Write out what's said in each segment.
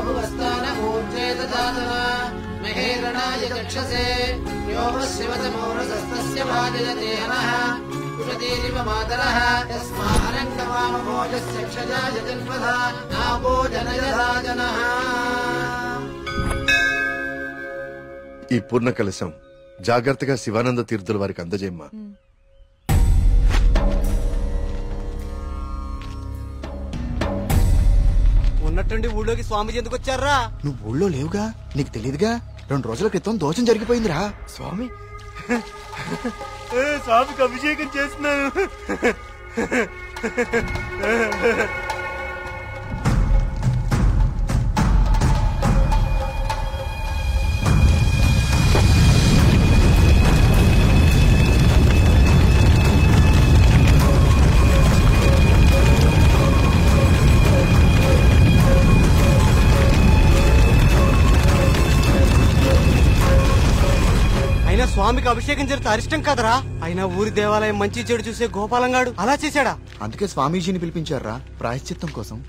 भुवस्तान ऊर्जेत जातना महेरणाय चक्षसे यो शिवतमोरसस्तस्य भाजयतेनः कुशतीरिव मातरः यस्मारङ्गवामभोजस्य क्षजाय जन्मधा नागो जनयधा जनः। ఈ పూర్ణ కలశం జాగ్రత్తగా శివానంద తీర్థుల వారికి అందజేయమ్మా. ఉన్నట్టుండి ఊళ్ళోకి స్వామీజీ ఎందుకు వచ్చారా? నువ్వు ఊళ్ళో లేవుగా, నీకు తెలియదుగా. 2 రోజుల క్రితం దోషం జరిగిపోయిందిరా. స్వామి స్వామికి అభిషేకం చేస్తున్నాను. స్వామికి అభిషేకం జరిగితే అరిష్టం కదరా. అయినా ఊరి దేవాలయం మంచి చెడు చూసే గోపాలంగాడు అలా చేశాడా? అందుకే స్వామీజీని పిలిపించారా ప్రాయశ్చిత్తం కోసం.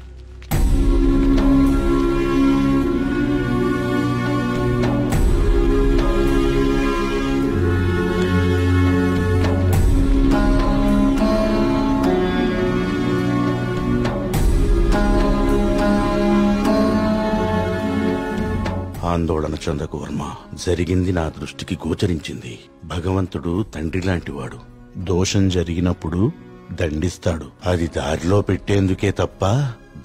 ఆందోళన చెందకు వర్మ. జరిగింది నా దృష్టికి గోచరించింది. భగవంతుడు తండ్రి లాంటివాడు. దోషం జరిగినప్పుడు దండిస్తాడు. అది దారిలో పెట్టేందుకే తప్ప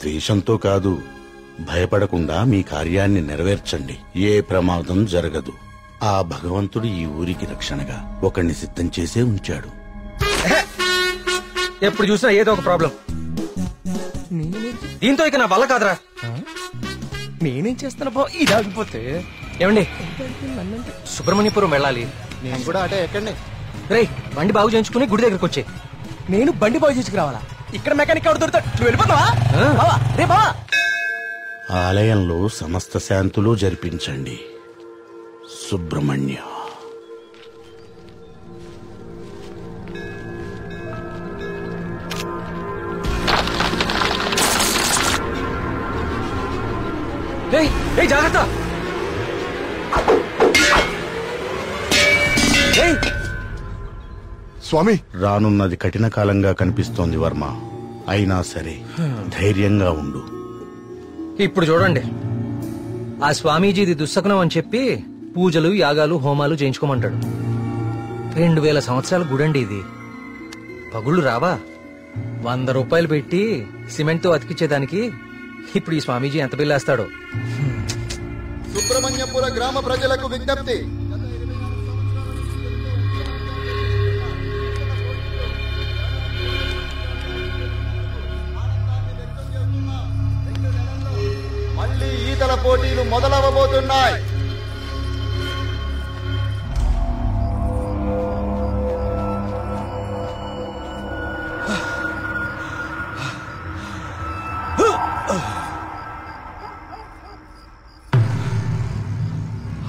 ద్వేషంతో కాదు. భయపడకుండా మీ కార్యాన్ని నెరవేర్చండి. ఏ ప్రమాదం జరగదు. ఆ భగవంతుడు ఈ ఊరికి రక్షణగా ఒకణ్ణి సిద్ధం చేసే ఉంచాడు. ఎప్పుడు చూసినా ఏదో ఒక ప్రాబ్లం. దీంతో ఇక నా వల్ల కాదురా. నేనేం చేస్తున్నా బా ఇది ఆగిపోతే. ఏమండి సుబ్రహ్మణ్యపురం వెళ్ళాలి. నేను కూడా అటే ఎక్కండి. రే బండి బాగు చేయించుకుని గుడి దగ్గరకు వచ్చే. నేను బండి బాగు చేసుకురావాలా? ఇక్కడ మెకానిక్ ఎవరు దొరుకుతాడు? నువ్వు వెళ్ళిపోతావా? రే బావా. ఆలయంలో సమస్త శాంతులు జరిపించండి. సుబ్రహ్మణ్య. జాగ్రత్త. స్వామి, రానున్నది కఠిన కాలంగా కనిపిస్తోంది వర్మ. అయినా సరే ధైర్యంగా ఉండు. ఇప్పుడు చూడండి, ఆ స్వామీజీది దుస్సకనం అని చెప్పి పూజలు యాగాలు హోమాలు చేయించుకోమంటాడు. 2000 సంవత్సరాల గుడండి ఇది. పగుళ్ళు రావా? 100 రూపాయలు పెట్టి సిమెంట్ తో అతికిచ్చేదానికి ఇప్పుడు ఈ స్వామీజీ ఎంత బిల్లేస్తాడో. సుబ్రహ్మణ్యపుర గ్రామ ప్రజలకు విజ్ఞప్తి. మళ్ళీ ఈతల పోటీలు మొదలవబోతున్నాయి.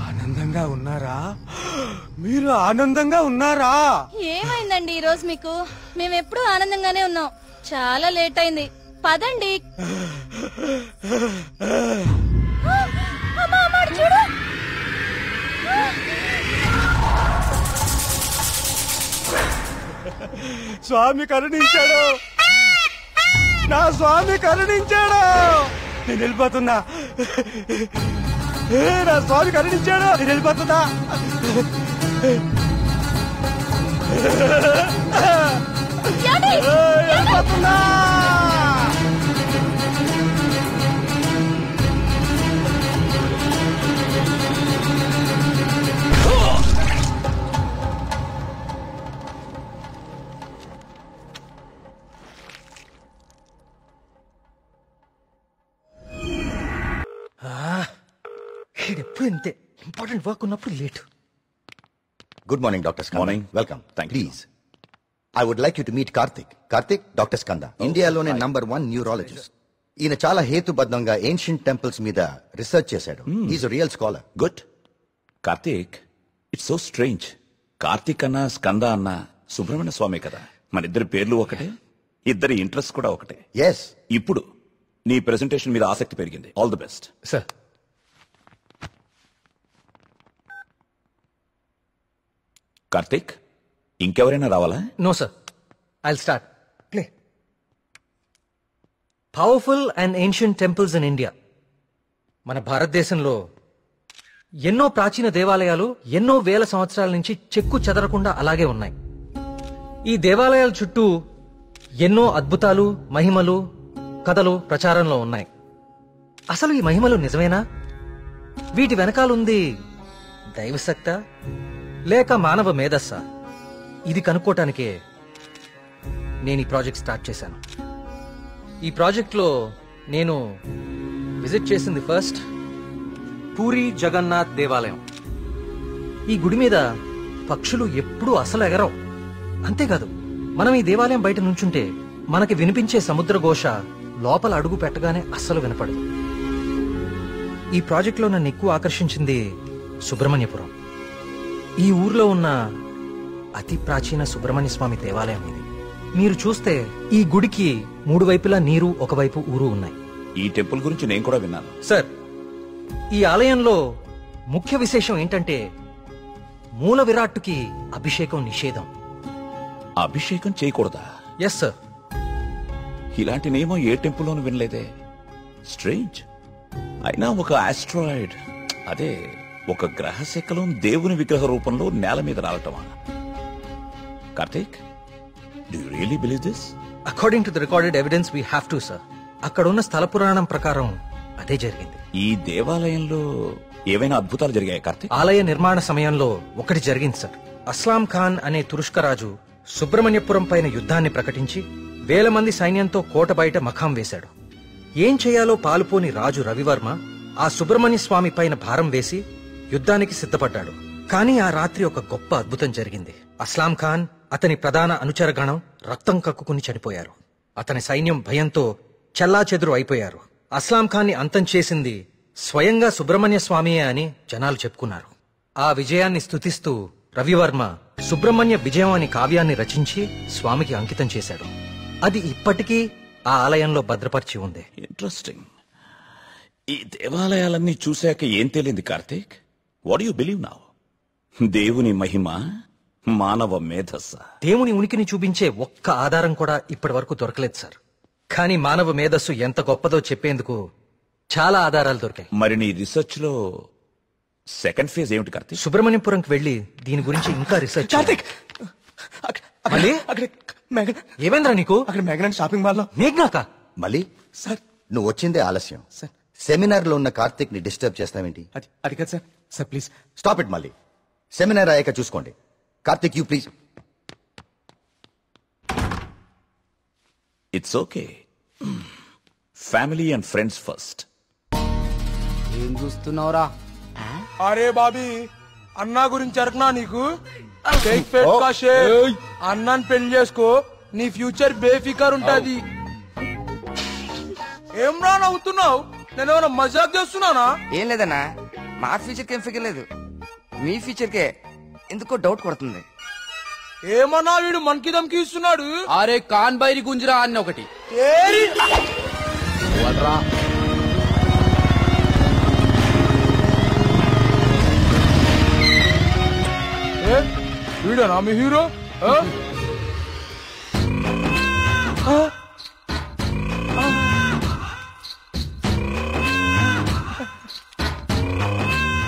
ఆనందంగా ఉన్నారా? మీరు ఆనందంగా ఉన్నారా? ఏమైందండి ఈ రోజు మీకు? మేమెప్పుడు ఆనందంగానే ఉన్నాం. చాలా లేట్ అయింది, పదండి. చూడు, స్వామి కరుణించాడు. నా స్వామి కరుణించాడు. నేను వెళ్ళిపోతున్నా. నా స్వామి కరుణించాడు. నేను వెళ్ళిపోతున్నా. వెళ్ళిపోతున్నా. ఎప్పుడు ఇంతే, ఇంపార్టెంట్ వర్క్ ఉన్నప్పుడు late. Good morning, Dr. Skanda. Morning. Welcome. Thank you. Please. I would like you to meet Karthik. Karthik, Dr. Skanda. ఇండియాలోనే #1 న్యూరాలజిస్ట్. ఈయన చాలా హేతుబద్ధంగా ఏన్షియంట్ టెంపుల్స్ మీద రీసెర్చ్ చేశాడు. Is a real scholar. Good. Karthik, it's so strange. Karthik అన్నా స్కంద అన్నా సుబ్రహ్మణ్య స్వామి కదా. మన ఇద్దరి పేర్లు ఒకటే, ఇద్దరి ఇంట్రెస్ట్ కూడా ఒకటే. ఎస్. ఇప్పుడు నీ ప్రెజెంటేషన్ మీద ఆసక్తి పెరిగింది. All the best. Sir. Karthik, ఇంకెవరైనా రావాలా? No sir, I will start. Play. Powerful and ancient temples in India. మన భారతదేశంలో ఎన్నో ప్రాచీన దేవాలయాలు ఎన్నో వేల సంవత్సరాల నుంచి చెక్కు చెదరకుండా అలాగే ఉన్నాయి. ఈ దేవాలయాల చుట్టూ ఎన్నో అద్భుతాలు, మహిమలు, కథలు ప్రచారంలో ఉన్నాయి. అసలు ఈ మహిమలు నిజమేనా? వీటి వెనకాలుంది దైవశక్తా లేక మానవ మేధస్సా? ఇది కనుక్కోటానికే నేను ఈ ప్రాజెక్ట్ స్టార్ట్ చేశాను. ఈ ప్రాజెక్ట్లో నేను విజిట్ చేసింది ఫస్ట్ పూరి జగన్నాథ్ దేవాలయం. ఈ గుడి మీద పక్షులు ఎప్పుడూ అసలు ఎగరవు. అంతేకాదు, మనం ఈ దేవాలయం బయట నుంచుంటే మనకి వినిపించే సముద్ర ఘోష లోపల అడుగు పెట్టగానే అస్సలు వినపడదు. ఈ ప్రాజెక్ట్లో నన్ను ఎక్కువ ఆకర్షించింది సుబ్రహ్మణ్యపురం. ఈ ఊర్లో ఉన్న అతి ప్రాచీన సుబ్రహ్మణ్య స్వామి దేవాలయం ఇది. మీరు చూస్తే ఈ గుడికి 3 వైపులా నీరు, ఒకవైపు ఊరు ఉన్నాయి. ఈ టెంపుల్ గురించి నేను కూడా విన్నాను సార్. ఈ ఆలయంలో ముఖ్య విశేషం ఏంటంటే మూల విరాట్టుకి అభిషేకం నిషేధం. అభిషేకం చేయకూడదా? Yes sir. ఇలాంటి నియమం ఏ టెంపుల్లోనూ వినలేదే. స్ట్రేంజ్. అయినా ఒక ఆస్ట్రాయిడ్, అదే ఒక గ్రహశకలం దేవుని విగ్రహ రూపంలో నేల మీద రావటమా? Karthik, do you really believe this? According to the recorded evidence we have to sir. అక్కడున్న స్థల పురాణం ప్రకారం అదే జరిగింది. ఈ దేవాలయంలో ఏవైనా అద్భుతాలు జరిగాయి కార్తీక్? ఆలయ నిర్మాణ సమయంలో ఒకటి జరిగింది సార్. అస్లాం ఖాన్ అనే తురుష్క రాజు సుబ్రహ్మణ్యపురం పైన యుద్ధాన్ని ప్రకటించి 1000 మంది సైన్యంతో కోట బయట మఖాం వేశాడు. ఏం చేయాలో పాలుపోని రాజు రవివర్మ ఆ సుబ్రహ్మణ్య స్వామి పైన భారం వేసి యుద్ధానికి సిద్ధపడ్డాడు. కానీ ఆ రాత్రి ఒక గొప్ప అద్భుతం జరిగింది. అస్లాం ఖాన్, అతని ప్రధాన అనుచరగణం రక్తం కక్కుకుని చనిపోయారు. అతని సైన్యం భయంతో చెల్లాచెదురు అయిపోయారు. అస్లాం ఖాన్ని అంతం చేసింది స్వయంగా సుబ్రహ్మణ్య స్వామియే అని జనాలు చెప్పుకున్నారు. ఆ విజయాన్ని స్తుతిస్తూ రవివర్మ సుబ్రహ్మణ్య విజయం అనే కావ్యాన్ని రచించి స్వామికి అంకితం చేశాడు. అది ఇప్పటికీ ఆ ఆలయంలో భద్రపరిచి ఉంది. ఇంట్రెస్టింగ్. ఈ దేవాలయాలన్నీ చూశాక ఏం తేలింది Karthik? What you believe now? దేవుని మహిమ, మానవ మేధస్స? దేవుని ఉనికిని చూపించే ఒక్క ఆధారం కూడా ఇప్పటి వరకు దొరకలేదు సార్. కానీ మానవ మేధస్సు ఎంత గొప్పదో చెప్పేందుకు చాలా ఆధారాలు దొరికాయి. మరి నీ రీసెర్చ్ లో సెకండ్ ఫేజ్ ఏమిటి కార్తీక్? సుబ్రహ్మణ్యపురంకి వెళ్లి దీని గురించి ఇంకా రీసెర్చ్. ఏమైందిరా నీకు? అక్కడ మేఘనా షాపింగ్ మాల్ లో. మేఘనాక? మళ్ళీ సార్, నువ్వు వచ్చిందే ఆలస్యం. సార్, సెమినార్ లో ఉన్న కార్తిక్ ని డిస్టర్బ్ చేస్తావేంటి? అది కాదు sir. Sir please stop it. మళ్ళీ సెమినార్ అయ్యాక చూసుకోండి. Karthik, you please. It's okay. Family and friends first. ఏం చూస్తున్నావురా? అరే బాబీ, అన్నా గురించి అరకనా నీకు? అన్నాన్ని పెళ్లి చేసుకో, నీ ఫ్యూచర్ బేఫికర్ ఉంటది. ఏం రా నవ్వుతున్నావు? నేనేమైనా మజాక్ చేస్తున్నానా? ఏం లేదన్నా, మా ఫ్యూచర్ కి ఏం ఫిగర్ లేదు, మీ ఫ్యూచర్ కే ఎందుకో డౌట్ కొడుతుంది. ఏమన్నా వీడు మనకి దమ్కి ఇస్తున్నాడు? అరే కాన్ బైరి గుంజరా అన్న ఒకటి. వీడనా మీ హీరో?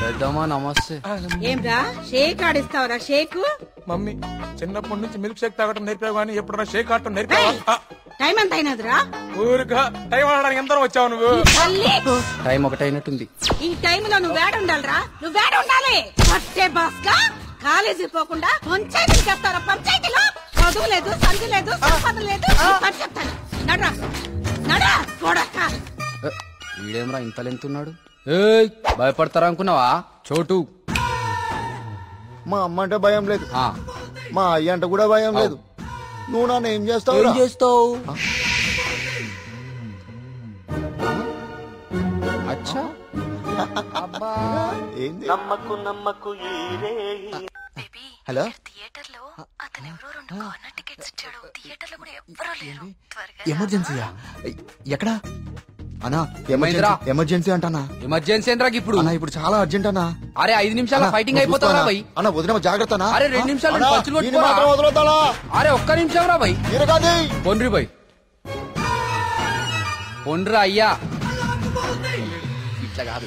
పెద్దమ్మా నమస్తే. ఏంరా షేక్ ఆడిస్తావరా? షేక్ మమ్మీ, చిన్నప్పటి నుంచి మిల్క్ షేక్ తాగటం నేర్పావు కానీ ఎప్పుడన్నా షేక్ ఆడటం నేర్పావా? టైం ఎంత అయినదిరా? ఊరుగా టైం ఆడడానికి ఎంత వచ్చావు నువ్వు? టైం ఒకటైనట్టుంది. ఈ టైంలో నువ్వు వేడ ఉండాలిరా, నువ్వు వేడ ఉండాలి. పట్టే బాస్కా కాలేజీ పోకుండా పంచాయతీకి చెప్తారా? పంచాయతీలో చదువు లేదు, సంధి లేదు, సంపద లేదు. చెప్తాను నడరా, నడరా కొడక. వీడేమరా ఇంత లెంతున్నాడు? భయపడతారా అనుకున్నావా చోటు? మా అమ్మ అంటే భయం లేదు, మా అయ్య అంటే కూడా భయం లేదు. నువ్వు నన్ను ఏం చేస్తావు? ఏం చేస్తావు? అచ్చా హలో, ఎమర్జెన్సీయా? ఎక్కడా? అన్నా ఎమర్జెన్సీ అంటానా? ఎమర్జెన్సీ ఏంట్రా ఇప్పుడు? అన్నా ఇప్పుడు చాలా అర్జెంట్ అన్నా. అరే 5 నిమిషాల ఫైటింగ్ అయిపోతారా భయ్? అన్న వదిన జాగ్రత్త. అరే 2 నిమిషాలు వదలొద్దా? అరే ఒక్క నిమిషం రా భయ్. పొండ్రి భయ్, పొండ్రా అయ్యా, ఇట్లా కాదు.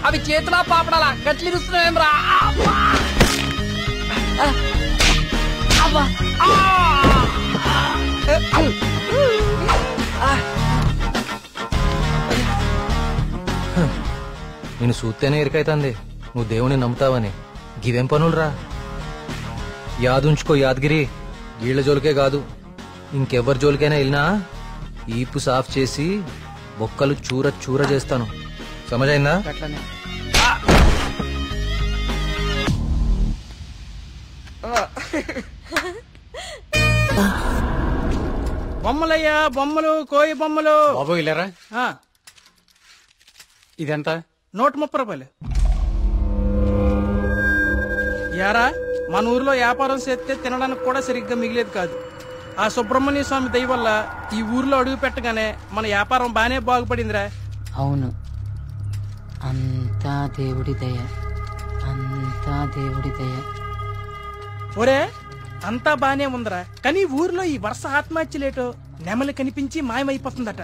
అవి చేతులా పాపడాలా గట్లి ఇస్తున్నాం రా. నేను చూస్తేనే ఎరికైతుంది నువ్వు దేవుని నమ్ముతావని. గివేం పనులురా? యాదుంచుకో యాదగిరి, గీళ్ల జోలికే కాదు ఇంకెవ్వరి జోలికైనా వెళ్ళినా ఈపు సాఫ్ చేసి బొక్కలు చూర చూర చేస్తాను. సమజైందా? బొమ్మలయ్యా, బొమ్మలు, కోయి బొమ్మలు. బాబు ఇల్లరా? ఇదెంత? 130 రూపాయలు. యారా, మన ఊర్లో వ్యాపారం చేస్తే తినడానికి కూడా సరిగ్గా మిగిలేదు కాదు. ఆ సుబ్రహ్మణ్య స్వామి దయ వల్ల ఈ ఊర్లో అడుగు పెట్టగానే మన వ్యాపారం బానే బాగుపడిందిరా. అవును, అంతా దేవుడి దయ, అంతా దేవుడి దయ. ఒరే, అంతా బానే ఉందిరా, కానీ ఊర్లో ఈ వరుస ఆత్మహత్యలేటో నెమలి కనిపించి మాయమైపోతుందట.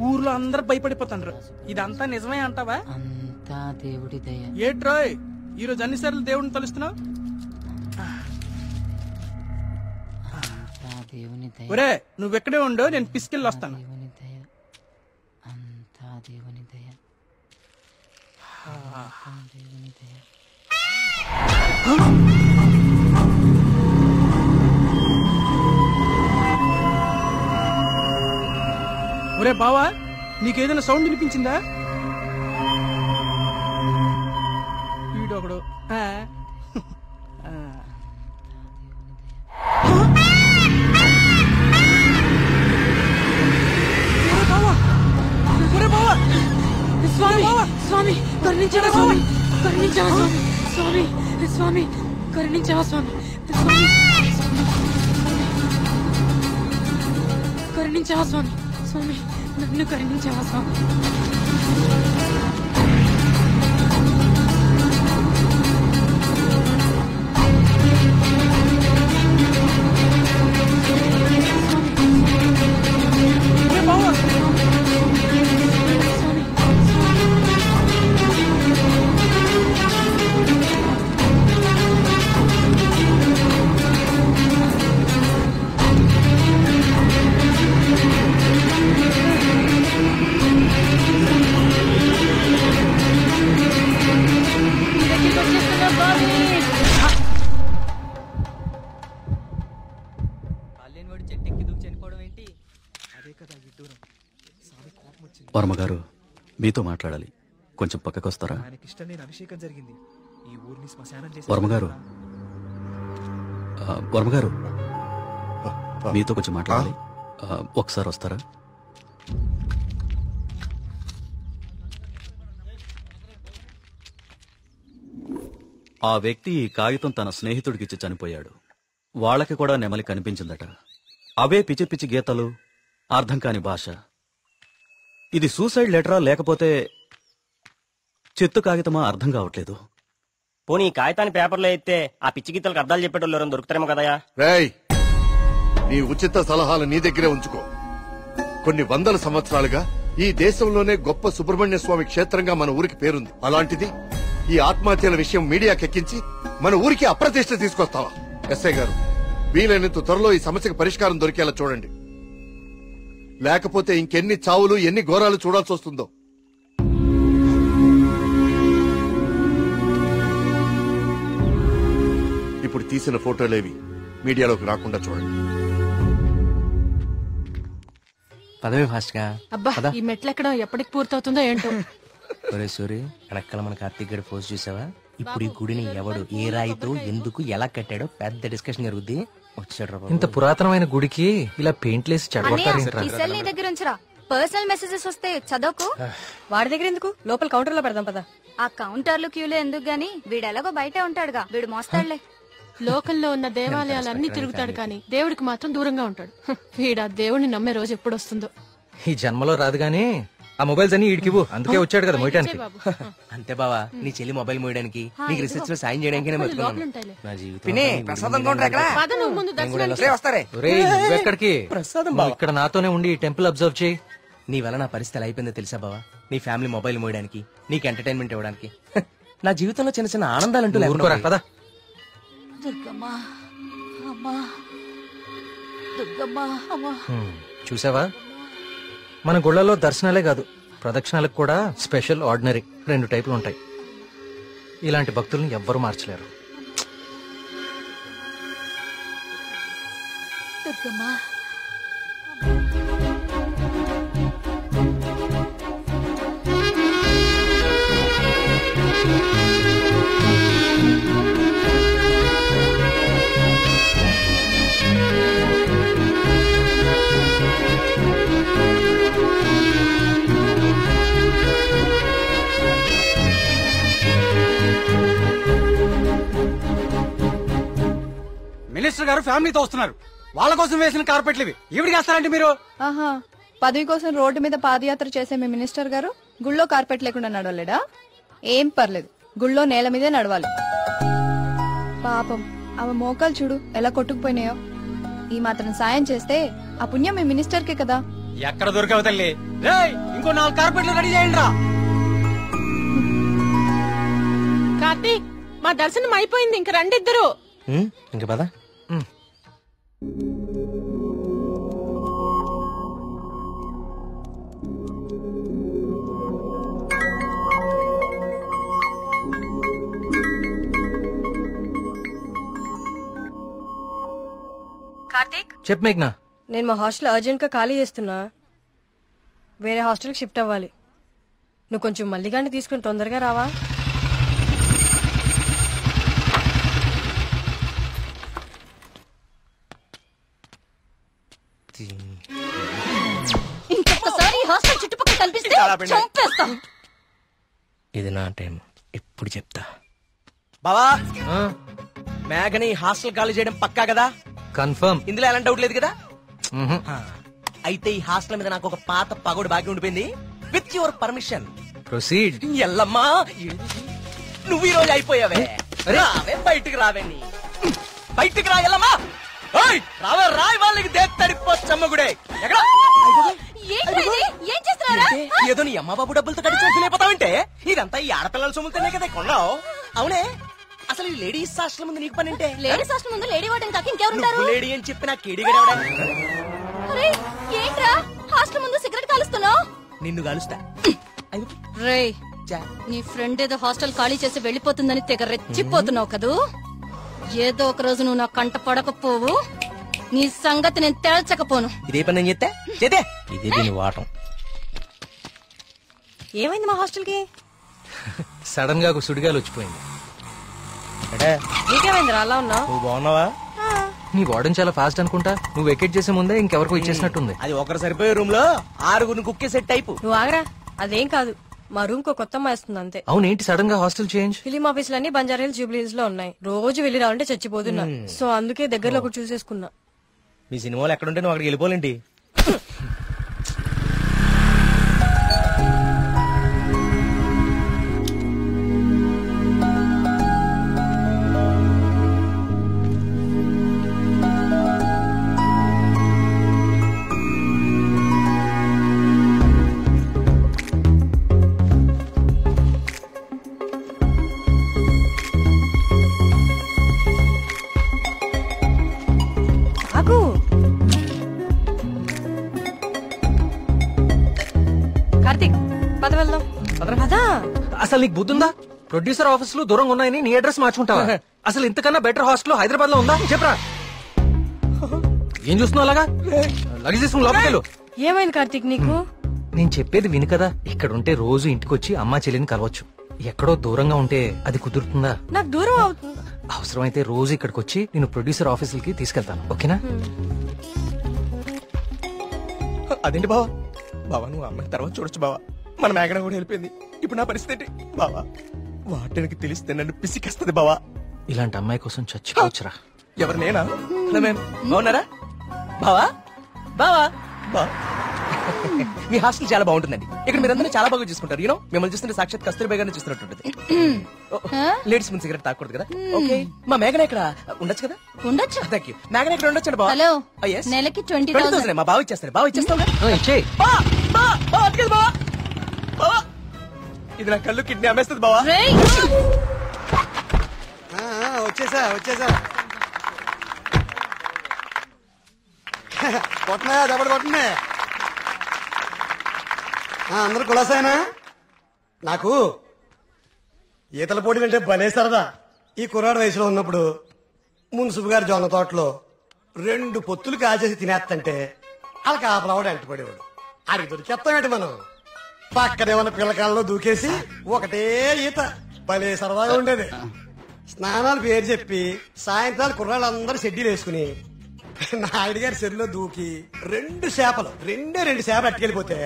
ఊర్లో అందరు భయపడిపోతుండ్రు. ఇదంతా నిజమే అంటావా? అంతా దేవుడి దయ. ఏట్రోయ్, ఈరోజు అన్నిసార్లు దేవుడిని తలుస్తున్నావు? ఒరే, నువ్వెక్కడే ఉండో, నేను పిసికెళ్ళి వస్తాను. అంతా దేవుని దయ, దేవుని దయ. ఒరే బావా, నీకేదైనా సౌండ్ వినిపించిందా? వీడొకడు. స్వామి, స్వామి కరుణించవా స్వామి, కరుణించవా స్వామి, స్వామి, స్వామి కరుణించవా స్వామి, స్వామి కరుణించవా స్వామి, స్వామి నన్ను కరుణించవా స్వామి. వర్మగారు, మీతో మాట్లాడాలి, కొంచెం పక్కకొస్తారా? వర్మగారు, వర్మగారు మీతో కొంచెం మాట్లాడాలి, ఒకసారి వస్తారా? ఆ వ్యక్తి ఈ కాగితం తన స్నేహితుడికిచ్చి చనిపోయాడు. వాళ్ళకి కూడా నెమలి కనిపించిందట. అవే పిచ్చి పిచ్చి గీతలు, అర్థం కాని భాష. ఇది సూసైడ్ లెటరా లేకపోతే చెత్త కాగితమా అర్థం కావట్లేదు. పోనీ ఈ కాగితాన్ని పేపర్లో అయితే ఆ పిచ్చి గీతలకు అర్థాలు చెప్పేటోళ్ళు దొరుకుతారేమో కదయా. రేయ్, నీ ఉచిత సలహాలు నీ దగ్గరే ఉంచుకో. కొన్ని వందల సంవత్సరాలుగా ఈ దేశంలోనే గొప్ప సుబ్రహ్మణ్య స్వామి క్షేత్రంగా మన ఊరికి పేరుంది. అలాంటిది ఈ ఆత్మహత్యల విషయం మీడియాకెక్కించి మన ఊరికి అప్రతిష్ట తీసుకొస్తావా? ఎస్ఐ గారు, వీలైనంత త్వరలో ఈ సమస్యకు పరిష్కారం దొరికేలా చూడండి. లేకపోతే ఇంకెన్ని చావులు, ఎన్ని ఘోరాలు చూడాల్సి వస్తుందో. ఇప్పుడు తీసిన ఫోటోలేవి మీడియాలోకి రాకుండా చూడండి. పదవి ఫాస్ట్ గా. అబ్బా, ఈ మెట్లు ఎక్కడం ఎప్పటికి పూర్తవుతుందో ఏంటో. ఒరే సూరి, వెనకాల మన కార్తీక్ గడి పోస్ట్ చూసావా? ఇప్పుడు ఈ గుడిని ఎవడు, ఏ రాయితో, ఎందుకు, ఎలా కట్టాడో పెద్ద డిస్కషన్ జరుగుద్ది. వచ్చాడు. ఇంత పురాతనమైన గుడికి ఇలా పెయింట్లేసి ఈ సెల్ నీ దగ్గర ఉంచరా. పర్సనల్ మెసేజెస్ వస్తే చదవకు. వాడి దగ్గర ఎందుకు, లోపల కౌంటర్ లో పెడదాం పదా. ఆ కౌంటర్లు క్యూలు ఎందుకు గాని వీడెలాగో బయటే ఉంటాడుగా, వీడు మోస్తాడులే. లోకల్లో ఉన్న దేవాలయాలన్నీ తిరుగుతాడు కానీ దేవుడికి మాత్రం దూరంగా ఉంటాడు. వీడా దేవుడిని నమ్మే రోజు ఎప్పుడు వస్తుందో. ఈ జన్మలో రాదు గానీ ఆ మొబైల్స్ అన్ని ఈడికివ్వు, అందుకే వచ్చాడు కదా మోయటానికి. అంతే బావా, నీ చెల్లి మొబైల్ మోయడానికి, నీకు రీసెర్చ్ లో సాయం చేయడానికి నా జీవితం. నువ్వెక్కడికి? ఇక్కడ నాతోనే ఉండి టెంపుల్ అబ్జర్వ్ చేయి. నీ వల్ల నా పరిస్థితి ఎలా అయిపోయిందో తెలుసా బావా? నీ ఫ్యామిలీ మొబైల్ మోయడానికి, నీకు ఎంటర్టైన్మెంట్ ఇవ్వడానికి. నా జీవితంలో చిన్న చిన్న ఆనందాలంటూ పద. దుర్గమ్మా అమ్మా, దుర్గమ్మా అమ్మా. చూసావా, మన గుళ్ళలో దర్శనాలే కాదు ప్రదక్షిణాలకు కూడా స్పెషల్, ఆర్డినరీ 2 టైపులు ఉంటాయి. ఇలాంటి భక్తులను ఎవ్వరూ మార్చలేరు. దుర్గమ్మా మినిస్టర్ గారు ఫ్యామిలీతో వస్తున్నారు. వాళ్ళ కోసం వేసిన కార్పెట్లు ఇవి. ఈవిడికి వేస్తారంటే మీరు? ఆహా, పదవి కోసం రోడ్డు మీద పాదయాత్ర చేసే మీ మినిస్టర్ గారు గుళ్ళో కార్పెట్ లేకుండా నడవలేడా? ఏం పర్లేదు, గుళ్ళో నేల మీదే నడవాలి. పాపం ఆమె మోకాలు చూడు ఎలా కొట్టుకుపోయినాయో. ఈ మాత్రం సాయం చేస్తే ఆ పుణ్యం మీ మినిస్టర్ కే కదా. ఎక్కడ దొరికావు తల్లి? ఇంకో 4 కార్పెట్లు రెడీ చేయండి రా. కార్తీక్, మా దర్శనం అయిపోయింది, ఇంక రండి ఇద్దరు. ఇంక పద. కార్తీక్, చెప్పు మేఘ్నా. నేను మా హాస్టల్ అర్జెంట్ గా ఖాళీ చేస్తున్నా, వేరే హాస్టల్కి షిఫ్ట్ అవ్వాలి. నువ్వు కొంచెం మల్లిగాన్ని తీసుకుని తొందరగా రావా? ఇంకొకసారి హాస్టల్ చుట్టుపక్కల కనిపిస్తే చంపేస్తా. ఇది నా టైం, ఇప్పుడు చెప్తా. బావా, మేఘని హాస్టల్ ఖాళీ చేయడం పక్కా కదా? కన్ఫర్మ్. ఇందులో ఎలాంటి డౌట్ లేదు కదా? అయితే ఈ హాస్టల్ మీద నాకు ఒక పాత పగోడు బాకీ ఉండిపోయింది. With your permission proceed. ఎల్లమ్మా, నువ్వు ఈ రోజు అయిపోయావే. రావే, బయటికి రావే. నీ బయటికి రా ఎల్లమ్మా. రావే, రాయి వాళ్ళకి దేత్తడిపోచ్చమ్మగుడే. ఏదో నీ అమ్మ బాబు డబ్బులతో కడిచి ఫీలైపోతావంటే ఇదంతా ఈ ఆడపిల్లల సొమ్ముతోనే కదా కొన్నావు. అవునే, అసలు ఈ లేడీస్ హాస్టల్ ముందు నీకు పని అంటే? లేడీస్ హాస్టల్ ముందు లేడీ వార్డెన్ కాక ఇంకెవరుంటారు? లేడీ అని చెప్పి నాకు కేడిగడవడా? ఏంట్రా హాస్టల్ ముందు సిగరెట్ కాలుస్తున్నావు? నిన్ను కాలుస్తా. రేయ్, నీ ఫ్రెండ్ ఏదో హాస్టల్ ఖాళీ చేసి వెళ్లిపోతుందని తెగ రెచ్చిపోతున్నావు కదూ. ఏదో ఒక రోజు నువ్వు నా కంట పడకపోవు, నీ సంగతి నేను తేల్చకపోను. ఇదే పని నేను చేస్తే చేతే ఇదే దీని వాటం. ఏమైంది మా హాస్టల్ కి? సడన్ గా ఒక సుడిగాలు వచ్చిపోయింది. నీకేమైందిరా అలా ఉన్నావు? నువ్వు బాగున్నావా? నీ వార్డెన్ చాలా ఫాస్ట్ అనుకుంటా. నువ్వు వెకేట్ చేసే ముందే ఇంకెవరికో ఇచ్చేసినట్టుంది. అది ఒకరు సరిపోయే రూమ్ లో 6 కుక్కే సెట్ టైపు. నువ్వు ఆగరా, అదేం కాదు. మా రూమ్ కో కొత్త అమ్మాయి వస్తుంది అంతే. అవునేంటి సడన్ గా హాస్టల్ చేంజ్? ఫిలిం ఆఫీసులన్నీ బంజారాహిల్స్, జూబ్లీహిల్స్ లో ఉన్నాయి. రోజు వెళ్ళి రావాలంటే చచ్చిపోతున్నా. సో అందుకే దగ్గరలో ఒకటి చూసేసుకున్నా. మీ సినిమాలు ఎక్కడుంటే నువ్వు అక్కడికి వెళ్ళిపోలేంటి? కార్తీక్, పద వెళ్దాం. అసలు నీకు బుద్ధుందా? ప్రొడ్యూసర్ ఆఫీసులు దూరంగా ఉన్నాయని నీ అడ్రస్ మార్చుకుంటావా? అసలు ఇంతకన్నా బెటర్ హాస్టల్ హైదరాబాద్ లో ఉందా? చెప్పరా. ఏం చూస్తున్నావు అలాగా? లగేజ్ తీసుకుని లోపలికెళ్ళు. ఏమైంది కార్తీక్ నీకు? నేను చెప్పేది విను కదా. ఇక్కడ ఉంటే రోజు ఇంటికొచ్చి అమ్మా చెల్లిని కలవచ్చు. ఎక్కడో దూరంగా ఉంటే అది కుదురుతుందా? నాకు దూరం అవుతుంది. అవసరమైతే రోజు ఇక్కడికి వచ్చి నేను ప్రొడ్యూసర్ ఆఫీసులకి తీసుకెళ్తాను. ఓకేనా? అదేంటి బావా? బావా, నువ్వు అమ్మాయి తర్వాత చూడొచ్చు బావా. మన మేఘన కూడా వెళ్ళిపోయింది. ఇప్పుడు నా పరిస్థితి బావా, వాటికి తెలిస్తే నన్ను పిసికేస్తుంది బావా. ఇలాంటి అమ్మాయి కోసం చచ్చిపోవచ్చురా. ఎవరు నేనా? బాగున్నారా బావా? బావా బా మీ హాస్టల్ చాలా బాగుంటుందండి. ఇక్కడ మీరందరూ చాలా బాగా చూసుకుంటారు. యూనో మిమ్మల్ని చూస్తుంటే సాక్షాత్ కస్తూరిబా గారిని చూస్తున్నట్టుంటది. లేడీస్ ముందు సిగరెట్ తాకూడదు కదా. ఓకే, మా మేఘన ఇక్కడ ఉండొచ్చు కదా? ఉండొచ్చు. Thank you. మేఘన ఇక్కడ ఉండొచ్చు బావా. హలో, నెలకి 20,000 మా బావ ఇచ్చేస్తారు. బావ ఇచ్చేస్తావు. ఇది నా కళ్ళు కిడ్నీ అమ్మేస్తుంది బావా. వచ్చేసా కొట్టనాయా దెబ్బడు కొట్టనే. అందరు కులాసాయనా? నాకు ఈతల పోటీలు అంటే భలే సరదా. ఈ కుర్రాడు వయసులో ఉన్నప్పుడు మున్సిపు గారి జొన్న తోటలో 2 పొత్తులు కాచేసి తినేస్తంటే వాళ్ళకి ఆపలవాడు ఎంటపడేవాడు. అది దొరికేస్తామేంటి మనం? పక్కనే ఉన్న పిల్లకాలలో దూకేసి ఒకటే ఈత. భలే సరదాగా ఉండేది. స్నానాలు పేరు చెప్పి సాయంత్రాలు కుర్రాళ్ళందరూ షెడ్యూల్ వేసుకుని నాయుడు గారి చెరువులో దూకి 2 చేపలు అట్టుకెళ్ళిపోతే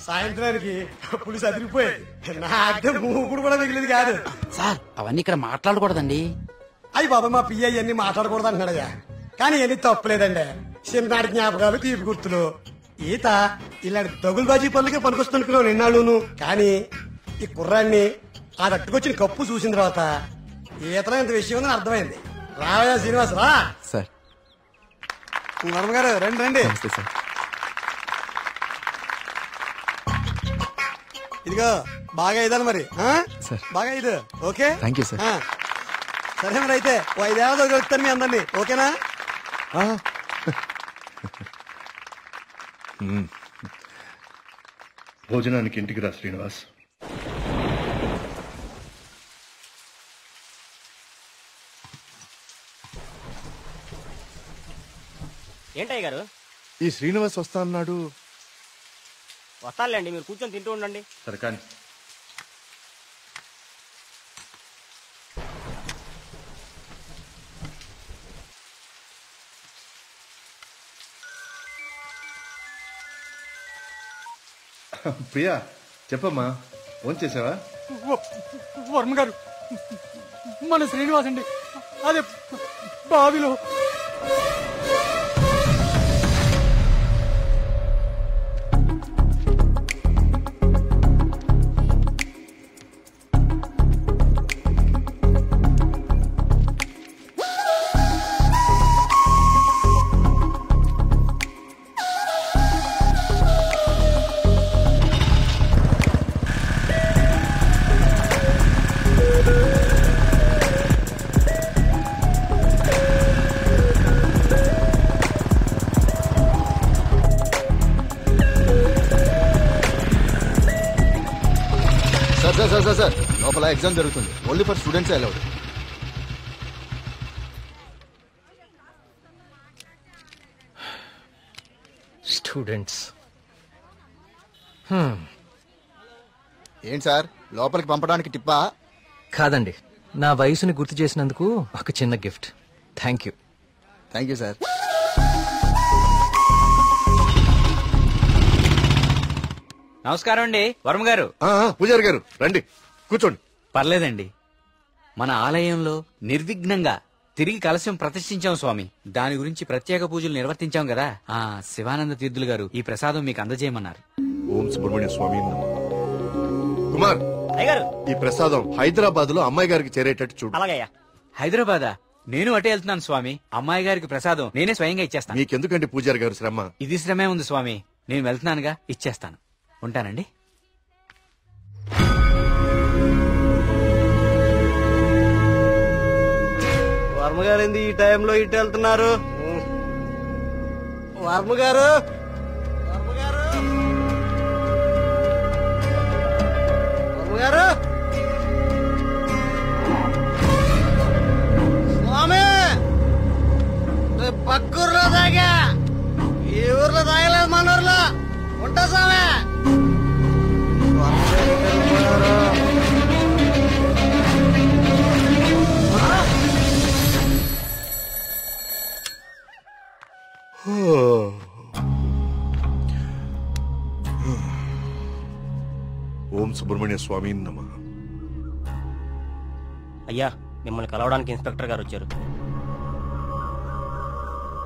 సాయంత్రానికి పులిసి అదిరిపోయేది. నాకే మూకుడు కూడా మిగిలింది కాదు. సార్ అవన్నీ ఇక్కడ మాట్లాడకూడదండి. అయ్యి బాబా, మా పియ్య అన్ని మాట్లాడకూడదు అంటున్నాడయ్యా. కానీ ఎన్ని తప్పులేదండి. చిన్ననాటి జ్ఞాపకాలు, తీపి గుర్తులు. ఈత ఇలాంటి దగులుబాజీ పనులకే పనికొస్తున్నాను నిన్నాళ్ళును. కానీ ఈ కుర్రాన్ని ఆ తట్టుకొచ్చిన కప్పు చూసిన తర్వాత ఈతలో ఇంత విషయం ఉందని అర్థమైంది. రావయ్యా శ్రీనివాస్ రా. సార్ వర్మ గారు రండి. సార్ ఇదిగో బాగా ఇదాలి మరి. బాగా ఇది ఓకే. Thank you sir. సరే మరి అయితే 5 ఏళ్ళ దొరుకుతాను మీ అందరినీ. ఓకేనా? భోజనానికి ఇంటికి రా శ్రీనివాస్. ఏంటయ్య గారు? ఈ శ్రీనివాస్ వస్తా అన్నాడు. వస్తానులేండి, మీరు కూర్చొని తింటూ ఉండండి. సరే కానీ ప్రియా చెప్పమ్మా, ఫోన్ చేసావా? వర్మ గారు, మన శ్రీనివాస్ అండి అదే బావిలో. సార్ లోపల ఎగ్జామ్ జరుగుతుంది. Only for students allowed. Students ఏంటి సార్ లోపలికి పంపడానికి టిప్పా? కాదండి, నా వయసుని గుర్తు చేసినందుకు ఒక చిన్న gift. Thank you. Thank you sir. నమస్కారం అండి వర్మ గారు. పూజారి గారు రండి, కూర్చోండి. పర్లేదండి, మన ఆలయంలో నిర్విఘ్నంగా తిరిగి కలశం ప్రతిష్ఠించాం స్వామి. దాని గురించి ప్రత్యేక పూజలు నిర్వర్తించాం కదా. శివానంద తీర్థులు గారు ఈ ప్రసాదం మీకు అందజేయమన్నారు. ఓం సుబ్రహ్మణ్య స్వామి. కుమార్, ఈ ప్రసాదం హైదరాబాద్ లో అమ్మాయి గారికి చేరేటట్టు చూడు. అలాగయ్యా. హైదరాబాదా? నేను అటే వెళ్తున్నాను స్వామి. అమ్మాయి గారికి ప్రసాదం నేనే స్వయంగా ఇచ్చేస్తాను. మీకెందుకండి పూజారి గారు శ్రమ? ఇది శ్రమే ఉంది స్వామి. నేను వెళ్తున్నానుగా, ఇచ్చేస్తాను. ఉంటానండి. వర్మ గారు ఏంది ఈ టైంలో ఇటు వెళ్తున్నారు? వర్మ గారు, వర్మ గారు, వర్మ గారు, స్వామి పక్కూర్లో తాగా, ఈ ఊర్లో తాగలేదు, మన ఊర్లో ఉంటా స్వామి. ఓం సుబ్రహ్మణ్య స్వామి నమః. అయ్యా, మిమ్మల్ని కలవడానికి ఇన్స్పెక్టర్ గారు వచ్చారు.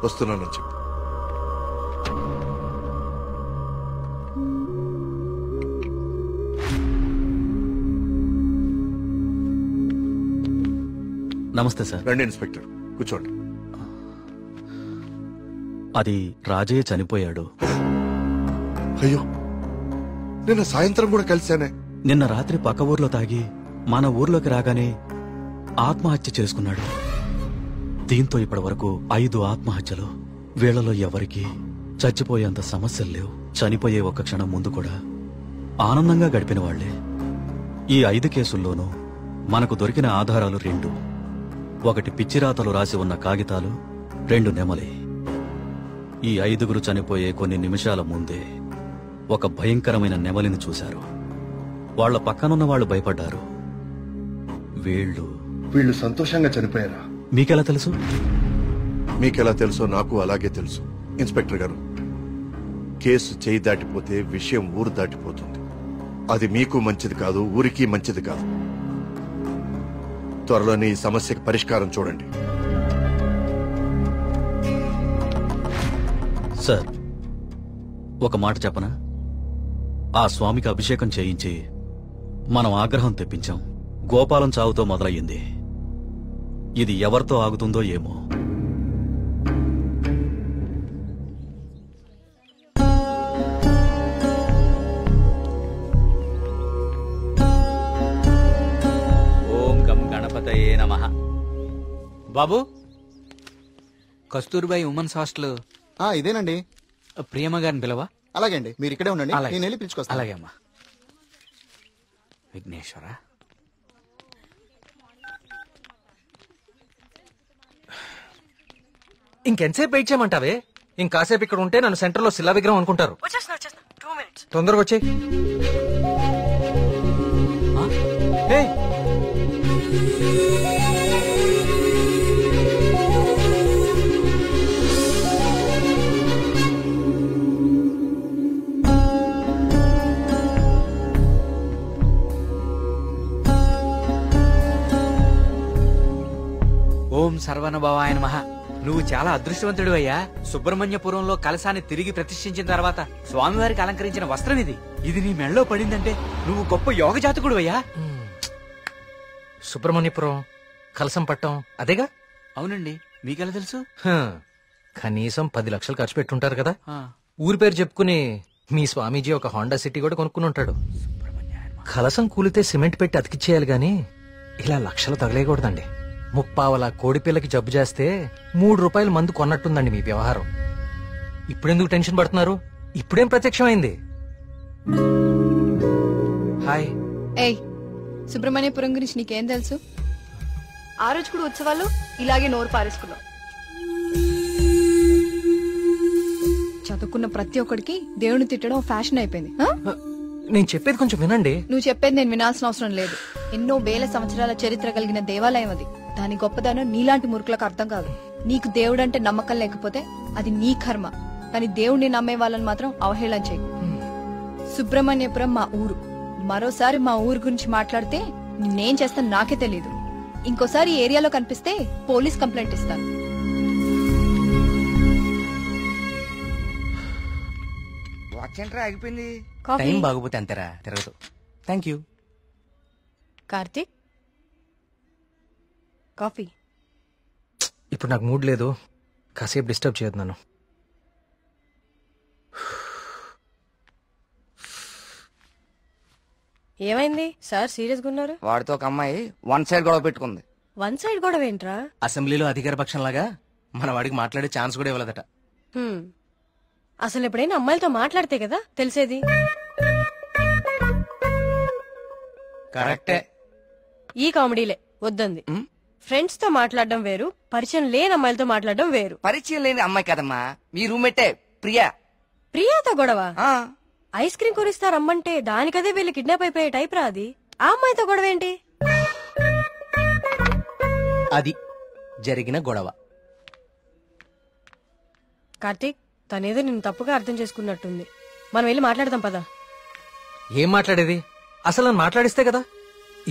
వస్తున్నానని చెప్పు. నమస్తే సార్. రండి ఇన్స్పెక్టర్, కూర్చోండి. అది రాజయ్య చనిపోయాడు. అయ్యో, నిన్న సాయంత్రం కూడా కలిశానే. నిన్న రాత్రి పక్క ఊర్లో తాగి మన ఊర్లోకి రాగానే ఆత్మహత్య చేసుకున్నాడు. దీంతో ఇప్పటి వరకు 5 ఆత్మహత్యలు. వీళ్లలో ఎవరికి చచ్చిపోయేంత సమస్యలు లేవు. చనిపోయే ఒక్క క్షణం ముందు కూడా ఆనందంగా గడిపిన వాళ్లే. ఈ 5 కేసుల్లోనూ మనకు దొరికిన ఆధారాలు 2. ఒకటి పిచ్చిరాతలు రాసి ఉన్న కాగితాలు, 2 నెమలి. ఈ 5గురు చనిపోయే కొన్ని నిమిషాల ముందే ఒక భయంకరమైన నెమలిని చూశారు. వాళ్ల పక్కనున్న వాళ్ళు భయపడ్డారు. వీళ్ళు సంతోషంగా చనిపోయారా? మీకెలా తెలుసు? మీకెలా తెలుసో నాకు అలాగే తెలుసు. ఇన్స్పెక్టర్ గారు, కేసు చేయి దాటిపోతే విషయం ఊరు దాటిపోతుంది. అది మీకు మంచిది కాదు, ఊరికి మంచిది కాదు. త్వరలోనే ఈ సమస్యకి పరిష్కారం చూడండి. సార్, ఒక మాట చెప్పనా? ఆ స్వామికి అభిషేకం చేయించి మనం ఆగ్రహం తెప్పించాం. గోపాలం చావుతో మొదలయ్యింది. ఇది ఎవరితో ఆగుతుందో ఏమో. ఓం గం గణపతయే నమః. బాబు, కస్తూర్బాయి ఉమెన్స్ హాస్టల్ ఇదేనండి. ప్రియమ్మ గారిని పిలవా? అలాగే అండి, మీరు ఇక్కడే ఉండండి, అలాగే. నేను వెళ్ళి పిలుచుకొస్తాను. అలాగే అమ్మా. విఘ్నేశ్వర, ఇంకెంతసేపు వెయిట్ చేయమంటావే? ఇంకాసేపు ఇక్కడ ఉంటే నన్ను సెంటర్ లో శిలా విగ్రహం అనుకుంటారు. తొందరగా వచ్చే. ఓం సర్వనభవాయ నమః. నువ్వు చాలా అదృష్టవంతుడు అయ్యా. సుబ్రహ్మణ్యపురంలో కలశాన్ని తిరిగి ప్రతిష్ఠించిన తర్వాత స్వామివారికి అలంకరించిన వస్త్రం ఇది. ఇది నీ మెళ్ళలో పడిందంటే నువ్వు గొప్ప యోగ జాతకుడు అయ్యా. సుబ్రహ్మణ్యపురం కలసం పట్టం అదేగా? అవునండి. మీకెలా తెలుసు? కనీసం 10 లక్షలు ఖర్చు పెట్టుంటారు కదా. ఆ. ఊరి పేరు చెప్పుకుని మీ స్వామీజీ ఒక హోండా సిటీ కూడా కొనుక్కుని ఉంటాడు. కలసం కూలితే సిమెంట్ పెట్టి అతికిచ్చేయాలి గాని ఇలా లక్షలు తగలేయకూడదండి. 30 కోడిపిల్లకి జబ్బు చేస్తే 3 రూపాయల మందు కొన్నట్టుందండి మీ వ్యవహారం. ఇప్పుడెందుకు టెన్షన్ పడుతున్నారు? ఇప్పుడేం ప్రత్యక్షమైంది? హాయ్. ఏయ్, సుబ్రహ్మణ్యపురం గురించి నీకేం తెలుసు? ఆ రోజు కూడా ఉత్సవాలు ఇలాగే నోరు పారేసుకున్నావు. చదువుకున్న ప్రతి ఒక్కడికి దేవుని తిట్టడం ఫ్యాషన్ అయిపోయింది. నేను చెప్పేది కొంచెం వినండి. నువ్వు చెప్పేది నేను వినాల్సిన అవసరం లేదు. ఎన్నో వేల సంవత్సరాల చరిత్ర కలిగిన దేవాలయం అది. దాని గొప్పదనం నీలాంటి మురుకులకు అర్థం కాదు. నీకు దేవుడంటే నమ్మకం లేకపోతే అది నీ కర్మ. కానీ దేవుడిని నమ్మే వాళ్ళని మాత్రం అవహేళన చేయకు. సుబ్రహ్మణ్యపురం మా ఊరు. మరోసారి మా ఊరు గురించి మాట్లాడితే నేనేం చేస్తాను నాకే తెలీదు. ఇంకోసారి ఈ ఏరియాలో కనిపిస్తే పోలీస్ కంప్లైంట్ ఇస్తాను. వాచ్ ఏంట్రా ఆగిపోయింది? టైం బాగోపోతే అంతేరా, తిరగదు. Thank you. కార్తీక్, కాఫీ. ఇప్పుడు నాకు మూడ్ లేదు, కాసేపు డిస్టర్బ్ చేయొద్దు నన్ను. ఏమైంది సార్? సీరియస్ గా ఉన్నారు? వాడితో ఒక అమ్మాయి 1 సైడ్ గొడవ పెట్టుకుంది. 1 సైడ్ గొడవ ఏంట్రా? అసెంబ్లీలో అధికార పక్షంలాగా మన వాడికి మాట్లాడే ఛాన్స్ కూడా ఇవ్వలేదట. అసలు ఎప్పుడైనా అమ్మాయిలతో మాట్లాడితే కదా తెలిసేది. కరెక్టే. ఈ కామెడీలే వద్దంది. ఫ్రెండ్స్ తో మాట్లాడడం వేరు, పరిచయం లేని అమ్మాయిలతో మాట్లాడడం వేరు. పరిచయం లేని అమ్మాయి కదమ్మా, మీ రూమ్మేటే ప్రియా. ప్రియాతో గొడవ? ఐస్ క్రీమ్ కొనిస్తా రమ్మంటే దానికదే వీళ్ళు కిడ్నాప్ అయిపోయే టైప్ రా అది. ఆ అమ్మాయితో గొడవ ఏంటి? అది జరిగిన గొడవ. కార్తీక్, తనేదో నిన్ను తప్పుగా అర్థం చేసుకున్నట్టుంది. మనం వెళ్ళి మాట్లాడదాం పదా. ఏం మాట్లాడేది? అసలు నన్ను మాట్లాడిస్తే కదా.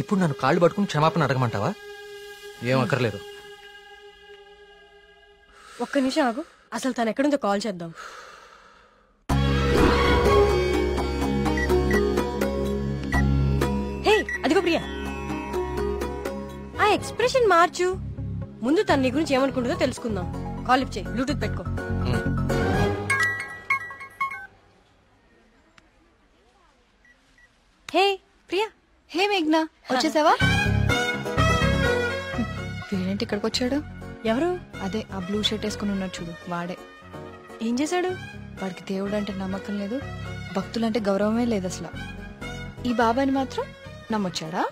ఇప్పుడు నన్ను కాళ్ళు పట్టుకుని క్షమాపణ అడగమంటావా? ఏం అక్కర్లేదు. ఒక్క నిమిషం ఆగు, అసలు తను ఎక్కడుందో కాల్ చేద్దాం. హే, అదిగో ప్రియా. ఆ ఎక్స్ప్రెషన్ మార్చు. ముందు తన నీ గురించి ఏమనుకుంటుందో తెలుసుకుందాం. కాల్ లిఫ్ట్ చేయి, బ్లూటూత్ పెట్టుకో. హే ప్రియా. హే మేఘ్నా, వచ్చేసావా? వీడేంటి ఇక్కడికి వచ్చాడు? ఎవరు? అదే ఆ బ్లూ షర్ట్ వేసుకుని ఉన్నాడు చూడు, వాడే. ఏం చేశాడు? వాడికి దేవుడు అంటే నమ్మకం లేదు, భక్తులంటే గౌరవమే లేదు అసలు. ఈ బాబాని మాత్రం నమ్మొచ్చాడా?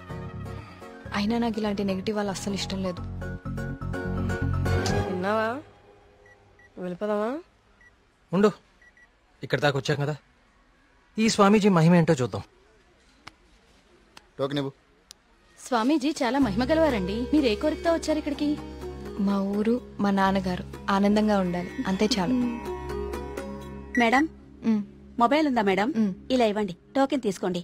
అయినా నాకు ఇలాంటి నెగిటివ్ వాళ్ళు అస్సలు ఇష్టం లేదు. విన్నావా? వెళ్ళిపోదామా? ఉండు, ఇక్కడ దాకా వచ్చాం కదా, ఈ స్వామీజీ మహిమ ఏంటో చూద్దాం. స్వామీజీ చాలా మహిమ గలవారండి. మీరు ఏ కోరికతో వచ్చారు ఇక్కడికి? మా ఊరు, మా నాన్నగారు ఆనందంగా ఉండాలి, అంతే చాలు. మేడం, మొబైల్ ఉందా మేడం? ఇలా ఇవ్వండి, టోకెన్ తీసుకోండి.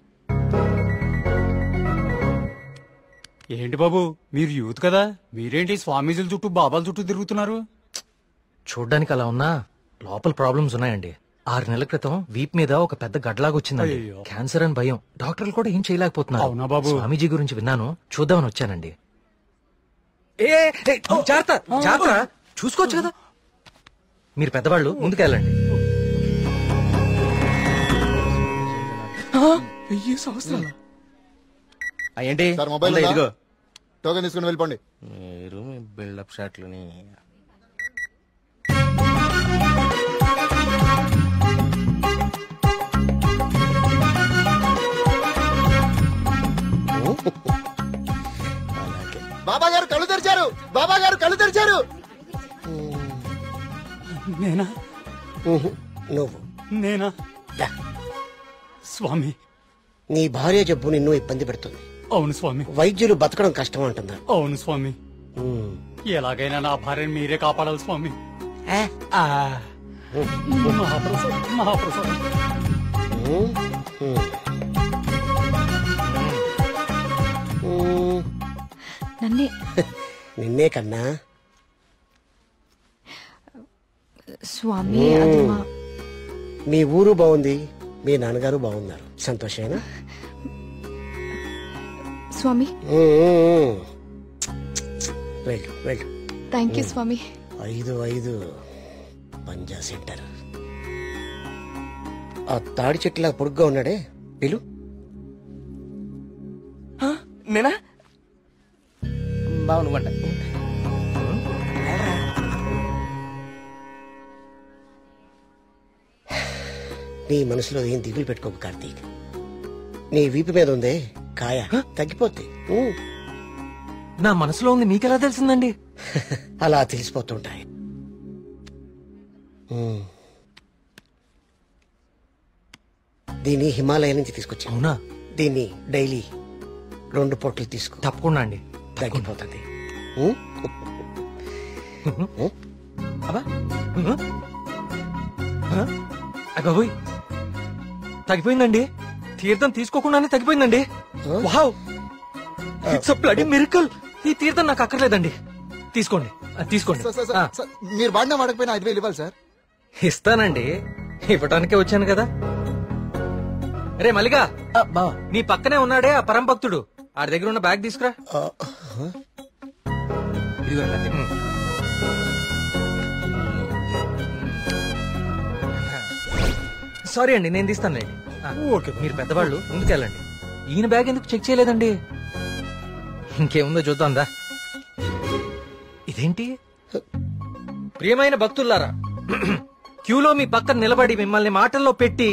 ఏంటి బాబు, మీరు యూత్ కదా, మీరేంటి స్వామీజీల చుట్టూ బాబాల చుట్టూ తిరుగుతున్నారు? చూడ్డానికి అలా ఉన్నా లోపల ప్రాబ్లమ్స్ ఉన్నాయండి. 6 నెలల క్రితం వీప్ మీద ఒక పెద్ద గడ్లాగా వచ్చిందండి. క్యాన్సర్ అని భయం, డాక్టర్లు కూడా ఏం చేయలేకపోతున్నారు. అవునా బాబు? స్వామీజీ గురించి విన్నాను, చూద్దామని వచ్చానండి. జాగ్రత్త, చూసుకోవచ్చు కదా. మీరు పెద్దవాళ్ళు, ముందుకెళ్ళండి. 1000 సంవత్సరాలు ఏంటి సార్ మొబైల్ ఇదిగో టోకెన్ తీసుకుని వెళ్ళిపోండి. మీరు బిల్డప్ షాట్లని. బాబా గారు కళ్ళు తెరిచారు, బాబా గారు కళ్ళు తెరిచారు. నేనా? నువ్వు నేనా? స్వామి, నీ భార్య జబ్బు నిన్ను ఇబ్బంది పెడుతుంది. అవును స్వామి. వైద్యులు బతకడం కష్టం అంటున్నారు. అవును స్వామి. ఎలాగైనా నా భార్యని మీరే కాపాడాలి స్వామి. మహాప్రసాద్, మహాప్రసాద్. నిన్నే కన్నా. స్వామి, అది మీ ఊరు బాగుంది, మీ నాన్నగారు బాగున్నారు, సంతోషేనా? స్వామి, వెళ్ళు వెళ్ళు. థ్యాంక్ యూ స్వామి. 5 పంజా సెంటర్. ఆ తాడి చెట్టులా పొడుగ్గా ఉన్నాడే, పిలు. నేనా? బాగుండ. నీ మనసులో ఏం దిగులు పెట్టుకోకు కార్తీక్. నీ వీపు మీద ఉందే కాయ, తగ్గిపోద్ది. నా మనసులో ఉంది మీకెలా తెలిసిందండి? అలా తెలిసిపోతుంటాయి. దీన్ని హిమాలయ నుంచి తీసుకొచ్చి. అవునా? దీన్ని డైలీ 2 పొట్లు తీసుకో. తప్పకుండా అండి, తగ్గిపోతుంది. అబ్బాయి, తగ్గిపోయిందండి. తీర్థం తీసుకోకుండానే తగ్గిపోయిందండి. Wow, it's a bloody miracle. ఈ తీర్థం నాకు అక్కర్లేదండి, తీసుకోండి తీసుకోండి. మీరు వాడినా వాడకపోయినా 5,000 ఇవ్వాలి సార్. ఇస్తానండి, ఇవ్వటానికే వచ్చాను కదా. రే మల్లిగా, నీ పక్కనే ఉన్నాడే ఆ పరం భక్తుడు, ఆడి దగ్గర ఉన్న బ్యాగ్ తీసుకురా. సారీ అండి, నేను తీస్తానులేండి. ఓకే, మీరు పెద్దవాళ్ళు, ముందుకెళ్ళండి. ఈయన బ్యాగ్ ఎందుకు చెక్ చేయలేదండి? ఇంకేముందో చూద్దాందా. ఇదేంటి? ప్రియమైన భక్తులారా, క్యూలో మీ పక్కన నిలబడి మిమ్మల్ని మాటల్లో పెట్టి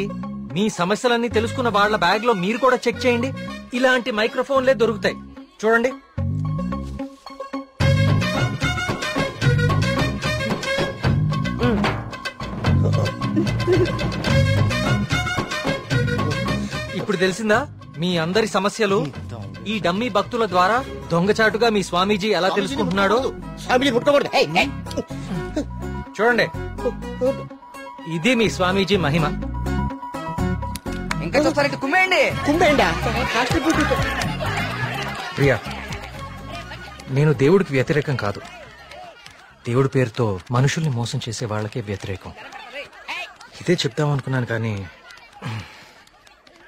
మీ సమస్యలన్నీ తెలుసుకున్న వాళ్ళ బ్యాగ్ లో మీరు కూడా చెక్ చేయండి. ఇలాంటి మైక్రోఫోన్లే దొరుకుతాయి, చూడండి. ఇప్పుడు తెలిసిందా మీ అందరి సమస్యలు? ఈ డమ్మీ భక్తుల ద్వారా దొంగచాటుగా మీ స్వామీజీ ఎలా తెలుసుకుంటున్నాడో. చూడండి, ఇది మీ స్వామీజీ మహిమ. ఇంకా చూస్తారంటే కుమ్మేయండి. కుంభేండా ప్రియా, నేను దేవుడికి వ్యతిరేకం కాదు. దేవుడి పేరుతో మనుషుల్ని మోసం చేసే వాళ్ళకే వ్యతిరేకం. ఇదే చెప్తామనుకున్నాను కానీ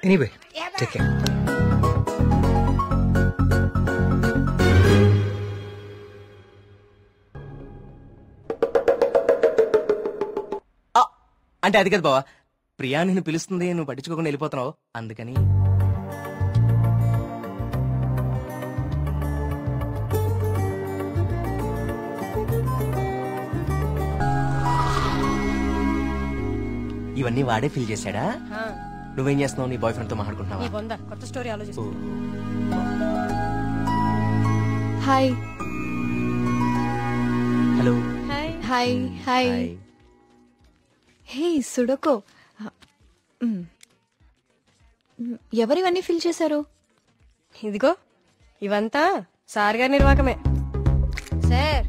ఎనీవే టేక్ కేర్. అంటే అది కదా బావా, ప్రియా నిన్ను పిలుస్తుంది, నువ్వు పట్టించుకోకుండా వెళ్ళిపోతున్నావు, అందుకని. ఇవన్నీ వాడే ఫీల్ చేశాడా? నువ్వేం చేస్తున్నావు? నీ బాయ్ ఫ్రెండ్ తో మాట్లాడుకుంటున్నావా? కొత్త స్టోరీ ఆలోచిస్తా. Hi. Hello. Hi. Hi. Hey సుడకో, ఎవరివన్నీ ఫిల్ చేశారు? ఇదిగో ఇవంతా సార్ గారి నిర్వాకమే. Sir.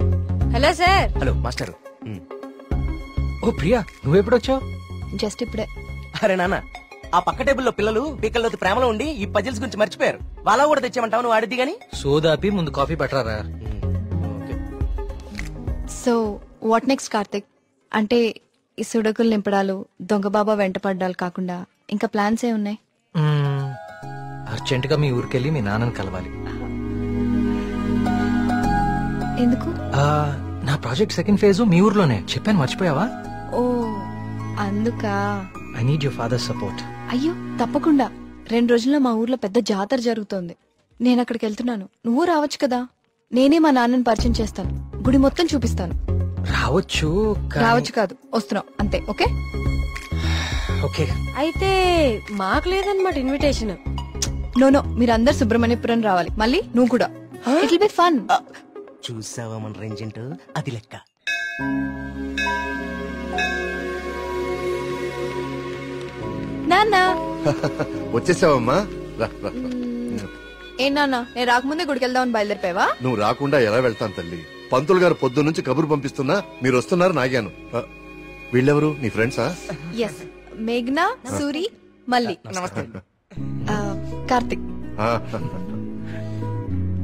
Hello sir. Hello master. ఓ ప్రియా, నువ్వెప్పుడొచ్చావు? జస్ట్ ఇప్పుడే. అరే నాన్న, ఆ పక్క టేబుల్లో పిల్లలు పీకల్లోతి ప్రేమలో ఉండి ఈ పజిల్స్ గురించి మర్చిపోయారు. వాళ్ళ కూడా తెచ్చామంటావు, నువ్వు ఆడిద్ది గాని. సోదాపి ముందు కాఫీ పట్టరారా. So what next Karthik? అంటే ఈ సుడకులు నింపడాలు, దొంగ బాబా వెంట పడ్డాలు కాకుండా ఇంకా ప్లాన్స్ ఏ ఉన్నాయి? అర్జెంట్ గా మీ ఊరికెళ్ళి మీ నాన్నని కలవాలి. ఎందుకు? నా ప్రాజెక్ట్ సెకండ్ ఫేజ్ మీ ఊర్లోనే, చెప్పాను మర్చిపోయావా? ఓ అందుకా. I need your father support. అయ్యో తప్పకుండా. 2 రోజుల్లో మా ఊర్లో పెద్ద జాతర జరుగుతోంది. నేను అక్కడికి వెళ్తున్నాను, నువ్వు రావచ్చు కదా. నేనే మా నాన్నని పరిచయం చేస్తాను, గుడి మొత్తం చూపిస్తాను. రావచ్చు రావచ్చు కాదు, వస్తున్నావు అంతే. Okay okay. అయితే మాకు లేదన్నమాట ఇన్విటేషన్. నో, మీరందరు సుబ్రహ్మణ్యపురం రావాలి, మళ్ళీ నువ్వు కూడా. It will be fun. చూసావా మన రేంజ్ ఏంటో, అది లెక్క. నాన్న వచ్చేసావమ్మా. ఏ నాన్న, నేను రాకముందే గుడికి వెళ్దామని బయలుదేరిపోయావా? నువ్వు రాకుండా ఎలా వెళ్తాను తల్లి. పంతులు గారు పొద్దు నుంచి కబురు పంపిస్తున్నా మీరు వస్తున్నారు నాగాను. వీళ్ళెవరు నీ ఫ్రెండ్సా? ఎస్, మేఘ్నా, సూరి, మల్లి. కార్తిక్.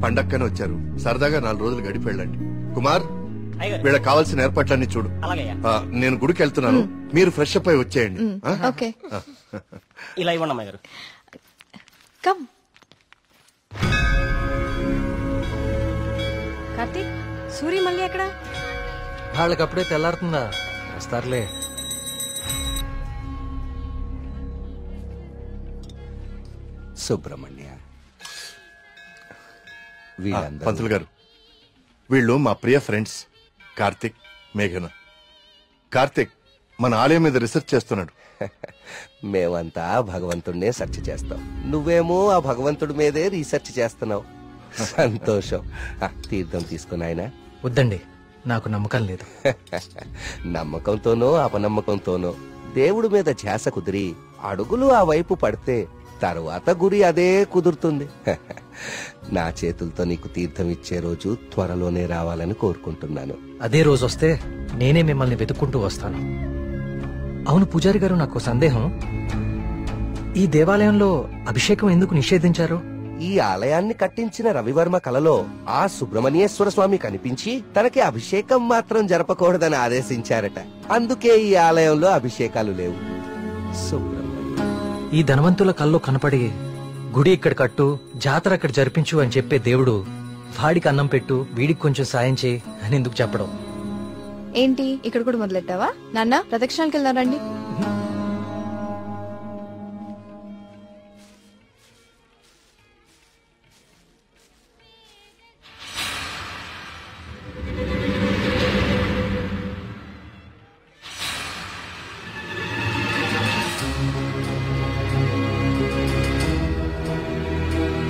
పండక్కనే వచ్చారు, సరదాగా 4 రోజులు గడిపి వెళ్ళండి. కుమార్, వీళ్ళకి కావాల్సిన ఏర్పాట్లన్నీ చూడు. నేను గుడికి వెళ్తున్నాను, మీరు ఫ్రెష్ అప్ అయి వచ్చేయండి. ఓకే. ఇలా ఇవ్వండి అమ్మాయి గారు. కమ్. కార్తీక్, సూరి మళ్ళీ ఎక్కడ? వాళ్ళకి అప్పుడే తెల్లారుతుందా, వస్తారులే. సుబ్రహ్మణ్య, పంతులు గారు, వీళ్ళు మా ప్రియ ఫ్రెండ్స్ కార్తిక్, మేఘన. కార్తిక్ మన ఆలయం మీద రీసెర్చ్ చేస్తున్నాడు. మేమంతా భగవంతుడినే సెర్చ్ చేస్తాం, నువ్వేమో ఆ భగవంతుడి మీదే రీసెర్చ్ చేస్తున్నావు. సంతోషం. తీర్థం తీసుకుని ఆయన. వద్దండి, నాకు నమ్మకం లేదు. నమ్మకంతోనో అపనమ్మకంతోనో దేవుడి మీద ధ్యాస కుదిరి అడుగులు ఆ వైపు పడితే తరువాత గురి అదే కుదురుతుంది. నా చేతులతో నీకు తీర్థం ఇచ్చే రోజు త్వరలోనే రావాలని కోరుకుంటున్నాను. అదే రోజు వస్తే నేనే మిమ్మల్ని వెతుక్కుంటూ వస్తాను. అవును పూజారి గారు, నాకు సందేహం. ఈ దేవాలయంలో అభిషేకం ఎందుకు నిషేధించారు? ఈ ఆలయాన్ని కట్టించిన రవివర్మ కలలో ఆ సుబ్రహ్మణ్యేశ్వర స్వామి కనిపించి తనకి అభిషేకం మాత్రం జరపకూడదని ఆదేశించారట. అందుకే ఈ ఆలయంలో అభిషేకాలు లేవు. ఈ ధనవంతుల కల్లో కనపడి గుడి ఇక్కడ కట్టు, జాతర అక్కడ జరిపించు అని చెప్పే దేవుడు వాడికి అన్నం పెట్టు, వీడికి కొంచెం సాయం చేయి అని ఎందుకు చెప్పడం? ఏంటి ఇక్కడ కూడా మొదలెట్టావా? నాన్న ప్రదక్షిణాలకు వెళ్దాం రండి.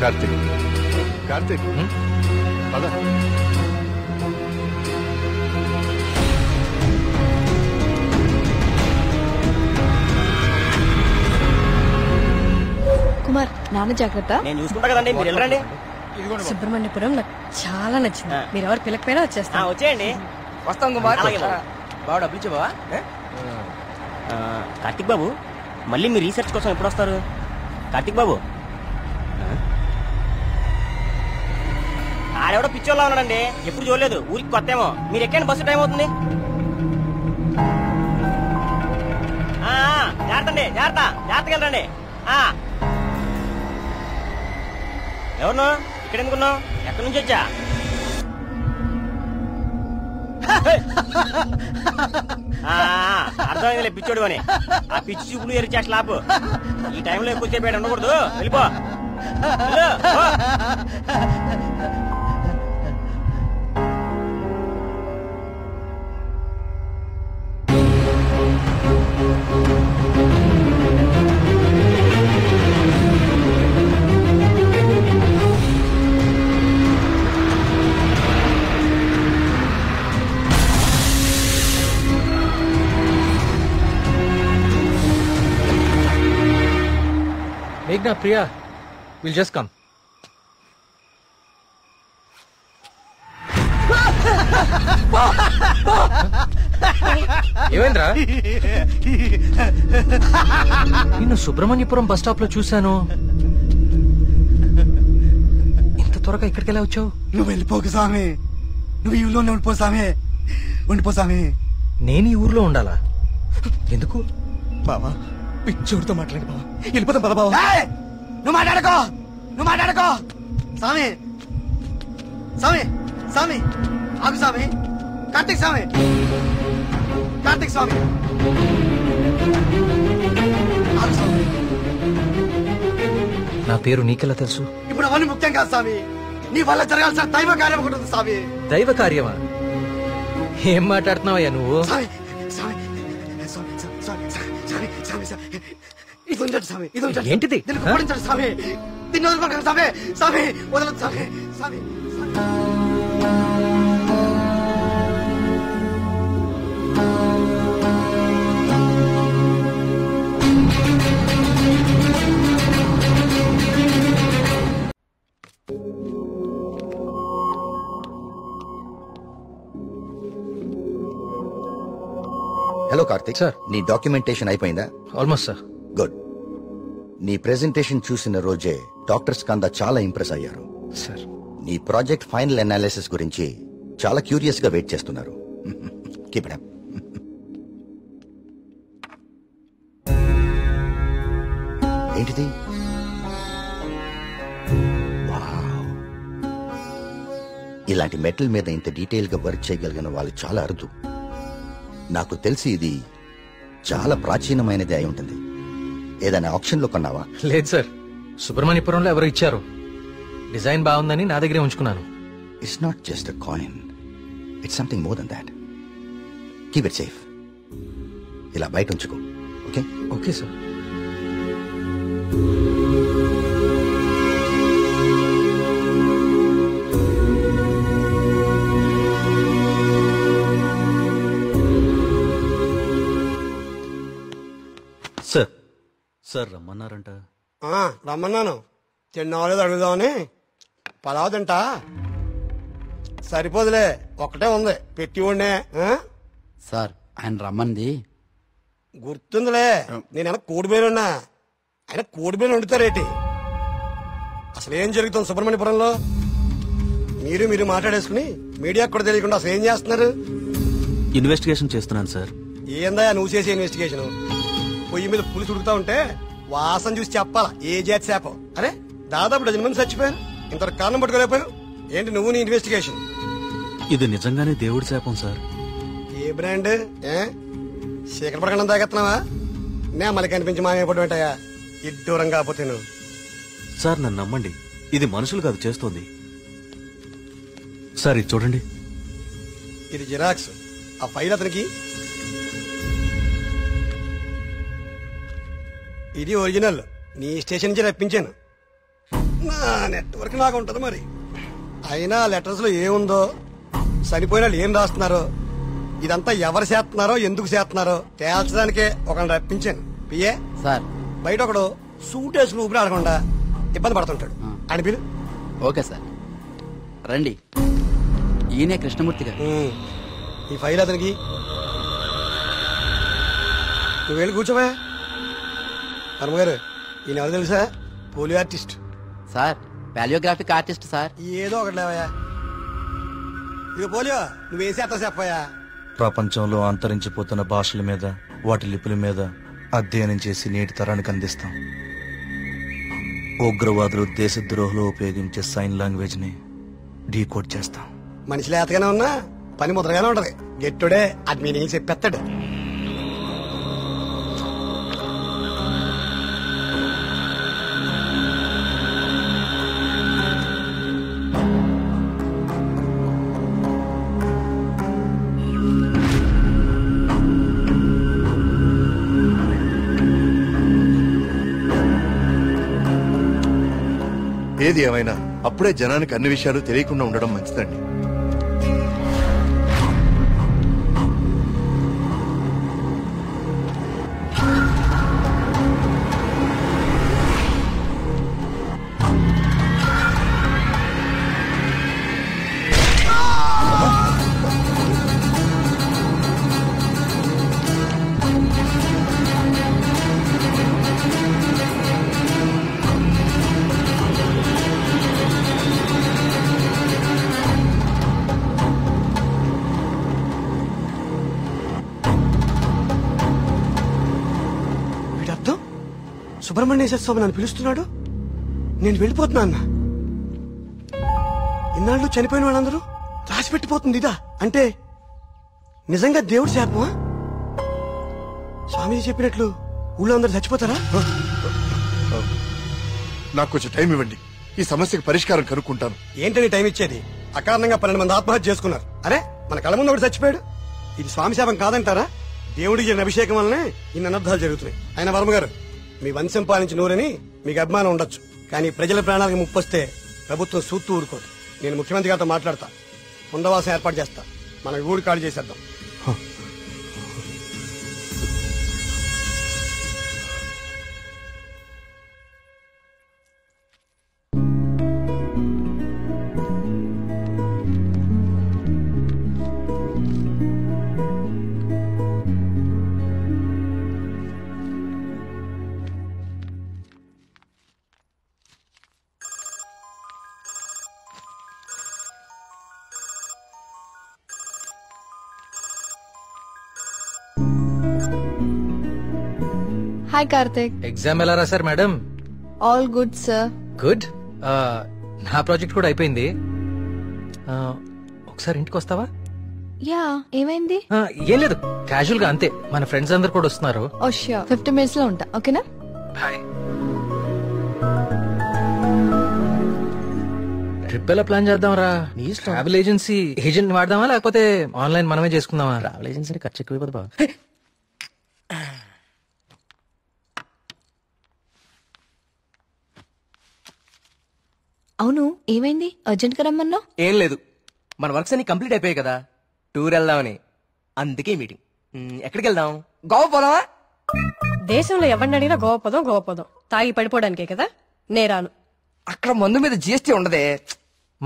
కార్తిక్, కార్తిక్ పద. కుమార్, నాన్న జాగ్రత్త. నేను చూసుకుంటా కదండి, మీరు వెళ్ళండి. సుబ్రహ్మణ్యపురం నాకు చాలా నచ్చింది. మీరు ఎవరు పిల్లకపోయినా వచ్చేస్తాను. వచ్చేయండి. వస్తాం కుమార్. అలాగే బావ డబ్బులు ఇచ్చే బావా. కార్తిక్ బాబు, మళ్ళీ మీ రీసెర్చ్ కోసం ఎప్పుడు వస్తారు? కార్తిక్ బాబు ఆడెవడో పిచ్చోళ్ళ ఉన్నాడండి, ఎప్పుడు చూడలేదు, ఊరికి కొత్తేమో. మీరు ఎక్కండి, బస్సు టైం అవుతుంది. జాగ్రత్త అండి, జాగ్రత్తగా వెళ్ళండి. ఎవరు ఇక్కడ ఎందుకున్నావు? ఎక్కడి నుంచి వచ్చా? అర్థమైందిలే పిచ్చోడు అని. ఆ పిచ్చి చూపులు ఎరి చేస్తా లాపు. ఈ టైంలో ఎక్కువసేపు ఉండకూడదు, వెళ్ళిపో. Meghna, Priya, we'll just come. ఏమైందిరా? నిన్ను సుబ్రహ్మణ్యపురం బస్ స్టాప్ లో చూశాను. ఇంత త్వరగా ఇక్కడికి ఎలా వచ్చావు? నువ్వు వెళ్ళిపోకు స్వామి, నువ్వు ఈ ఊళ్ళోనే ఉండిపో స్వామి, ఉండిపో స్వామి. నేను ఈ ఊర్లో ఉండాలా? ఎందుకు? బావా పిచ్చోడితో మాట్లాడి బావా, వెళ్ళిపోతాం పద బావా. నువ్వు మాట్లాడుకో స్వామి, స్వామి స్వామి ఆగు స్వామి. కార్తీక్ స్వామి, కార్తీక్ స్వామి ఆగు స్వామి. నా పేరు నీకెలా తెలుసు? ఇప్పుడు అవన్నీ ముఖ్యం కాదు స్వామి, నీ వల్ల జరగాల్సిన దైవ కార్యం ఒకటి ఉంది స్వామి. దైవ కార్యమా? ఏం మాట్లాడుతున్నావయ్యా నువ్వు? ఏంటిది? స్వామి దీన్ని వదలకండి స్వామి, స్వామి వదలదు స్వామి, స్వామి. హలో కార్తిక్ సార్, నీ డాక్యుమెంటేషన్ అయిపోయిందా? Almost sir. గుడ్. నీ ప్రెజెంటేషన్ చూసిన రోజే డాక్టర్స్ కందా చాలా ఇంప్రెస్ అయ్యారు సార్. నీ ప్రాజెక్ట్ ఫైనల్ అనాలిసిస్ గురించి చాలా క్యూరియస్ గా వెయిట్ చేస్తున్నారు. Keep it up. ఏంటిది? వావ్. ఇలాంటి మెటల్ మీద ఇంత డీటెయిల్ గా వర్క్ చేయగలిగిన వాళ్ళు చాలా అరుదు. నాకు తెలిసి ఇది చాలా ప్రాచీనమైనది అయి ఉంటుంది. ఏదైనా ఆప్షన్ లో కొన్నావా? లేదు సార్, సుబ్రహ్మణ్యపురంలో ఎవరు ఇచ్చారు. డిజైన్ బాగుందని నా దగ్గరే ఉంచుకున్నాను. It's not just a coin, it's something more than that. Keep it safe. ఇలా బయట ఉంచుకో. Okay? Okay sir. Sir, sir రమ్మన్నారంట. రమ్మన్నాను. తిన్నావాలేదు అడుగుదామని. పలావ్ తింటా. సరిపోదులే, ఒకటే ఉంది పెట్టి ఉండే. సార్ ఆయన రమ్మంది గుర్తుందిలే. నేను కోడిబేలున్నా, ఆయన కోడిబేలు వండుతారేటి? అసలు ఏం జరుగుతుంది సుబ్రహ్మణ్యపురంలో? మీరు మాట్లాడేసుకుని మీడియాకు కూడా తెలియకుండా అసలు ఏం చేస్తున్నారు? ఇన్వెస్టిగేషన్ చేస్తున్నాను సార్. ఏందా నువ్వు చేసే ఇన్వెస్టిగేషన్? పొయ్యి మీద పులుసు ఉడుకుతా ఉంటే వాసన చూసి చెప్పాలా ఏ జాతి శాపో? అరే దాదాపు డజన్ మంది చచ్చిపోయారు, ఇంతవరకు కారణం పట్టుకోలేకపోయావు. ఏంటి నువ్వు నీ ఇన్వెస్టిగేషన్? ఇది నిజంగానే దేవుడి శాపం సార్. ఏ బ్రాండ్? చీకటి పడకుండా తాగెత్తున్నావా? నే మళ్ళీ కనిపించి మాయపడడం ఏంటయా? ఇడ్డూరం కాకపోతే నువ్వు. సార్ నన్ను నమ్మండి, ఇది మనుషులు కాదు చేస్తోంది. సార్ ఇది చూడండి. ఇది జిరాక్స్. ఆ ఫైల్ అతనికి. ఇది ఒరిజినల్. నీ స్టేషన్ నుంచి రప్పించాను. నా నెట్వర్క్ నాకు ఉంటది మరి. అయినా లెటర్స్ లో ఏముందో, చనిపోయిన వాళ్ళు ఏం రాస్తున్నారో, ఇదంతా ఎవరు చేస్తున్నారో ఎందుకు చేస్తున్నారో తేల్చడానికే ఒకరిని రప్పించాను. పిఏ సార్, బయట ఒకడు సూట్ వేసుకుని ఊపిరి ఆడకుండా ఇబ్బంది పడుతుంటాడు. అని పిలు. ఓకే సార్, రండి. ఈయనే కృష్ణమూర్తి గారు. ఈ ఫైల్ అతనికి. నువ్వు వెళ్ళి కూర్చోవా. ధర్మగారు, ఈయన ఎవరు తెలుసా? పోలియో ఆర్టిస్ట్ సార్ వాల్యోగ్రాఫిక్ ఆర్టిస్ట్ సార్. ఏదో ఒకటి లేవయ్యా. ఇక పోలియో నువ్వేం చేస్తా చెప్పయ్యా. ప్రపంచంలో అంతరించిపోతున్న భాషల మీద వాటి లిపుల మీద అధ్యయనం చేసి నేటి తరానికి అందిస్తాం. ఉగ్రవాదులు దేశద్రోహులు ఉపయోగించే సైన్ లాంగ్వేజ్ ని డీకోడ్ చేస్తాం. మనిషి లేతగానే ఉన్నా పని ముద్రగానే ఉంటది. గెట్టుడే అది మీనింగ్ చెప్పేస్తాడు. ఏది ఏమైనా అప్పుడే జనానికి అన్ని విషయాలు తెలియకుండా ఉండడం మంచిదండి. సుబ్రహ్మణ్యేశ్వర స్వామి నన్ను పిలుస్తున్నాడు. నేను వెళ్ళిపోతున్నా అన్న. ఇన్నాళ్ళు చనిపోయిన వాళ్ళందరూ రాసి పెట్టిపోతుంది ఇదా అంటే నిజంగా దేవుడి శాపమా? స్వామీజీ చెప్పినట్లు ఊళ్ళో అందరూ చచ్చిపోతారా? నాకు కొంచెం టైం ఇవ్వండి, ఈ సమస్యకు పరిష్కారం కనుక్కుంటాను. ఏంటని టైం ఇచ్చేది? అకారణంగా 12 మంది ఆత్మహత్య చేసుకున్నారు. అరే మన కళ్ళ ముందు ఒకటి చచ్చిపోయాడు. ఇది స్వామి శాపం కాదంటారా? దేవుడికి జరిగిన అభిషేకం వల్లనే ఇన్ని అనర్థాలు జరుగుతున్నాయి. ఆయన వర్మ గారు, మీ వంశం పాలించి నూరని మీకు అభిమానం ఉండొచ్చు, కానీ ప్రజల ప్రాణాలకు ముప్పొస్తే ప్రభుత్వం సూత్తూ ఊరుకోదు. నేను ముఖ్యమంత్రి గారితో మాట్లాడతా, పునరావాసం ఏర్పాటు చేస్తా. మన ఊరు ఖాళీ చేసేద్దాం. హాయ్ కార్తిక్. ఎగ్జామ్ ఎలా రాశారు madam? All good sir. Good. నా ప్రాజెక్ట్ కూడా అయిపోయింది. ఒకసారి ఇంటికి వస్తావా? యా, ఏమైంది? ఏం లేదు, క్యాజువల్ గా అంతే. మన ఫ్రెండ్స్ అందరు కూడా వస్తున్నారు. ఓ ష్యూర్, 50 minutes లో ఉంటా. ఓకేనా? బాయ్. ట్రిప్ ఎలా ప్లాన్ చేద్దాం రా? ట్రావెల్ ఏజెన్సీ ఏజెంట్ వాడదామా లేకపోతే ఆన్లైన్ మనమే చేసుకుందామా? ట్రావెల్ ఏజెన్సీ ఖర్చు ఎక్కువ బాబు. అవును, ఏమైంది? అర్జెంట్ గా రమ్మన్నా? ఏం లేదు, మన వర్క్స్ అన్ని కంప్లీట్ అయిపోయాయి కదా, టూర్ వెళ్దామని. అందుకే మీటింగ్. ఎక్కడికి వెళ్దాం? గోవా పోదామా? దేశంలో ఎవరిని అడిగినా గోవా పోదాం. తాగి పడిపోవడానికే కదా. నేరాను. అక్కడ మందు మీద జిఎస్టీ ఉండదే.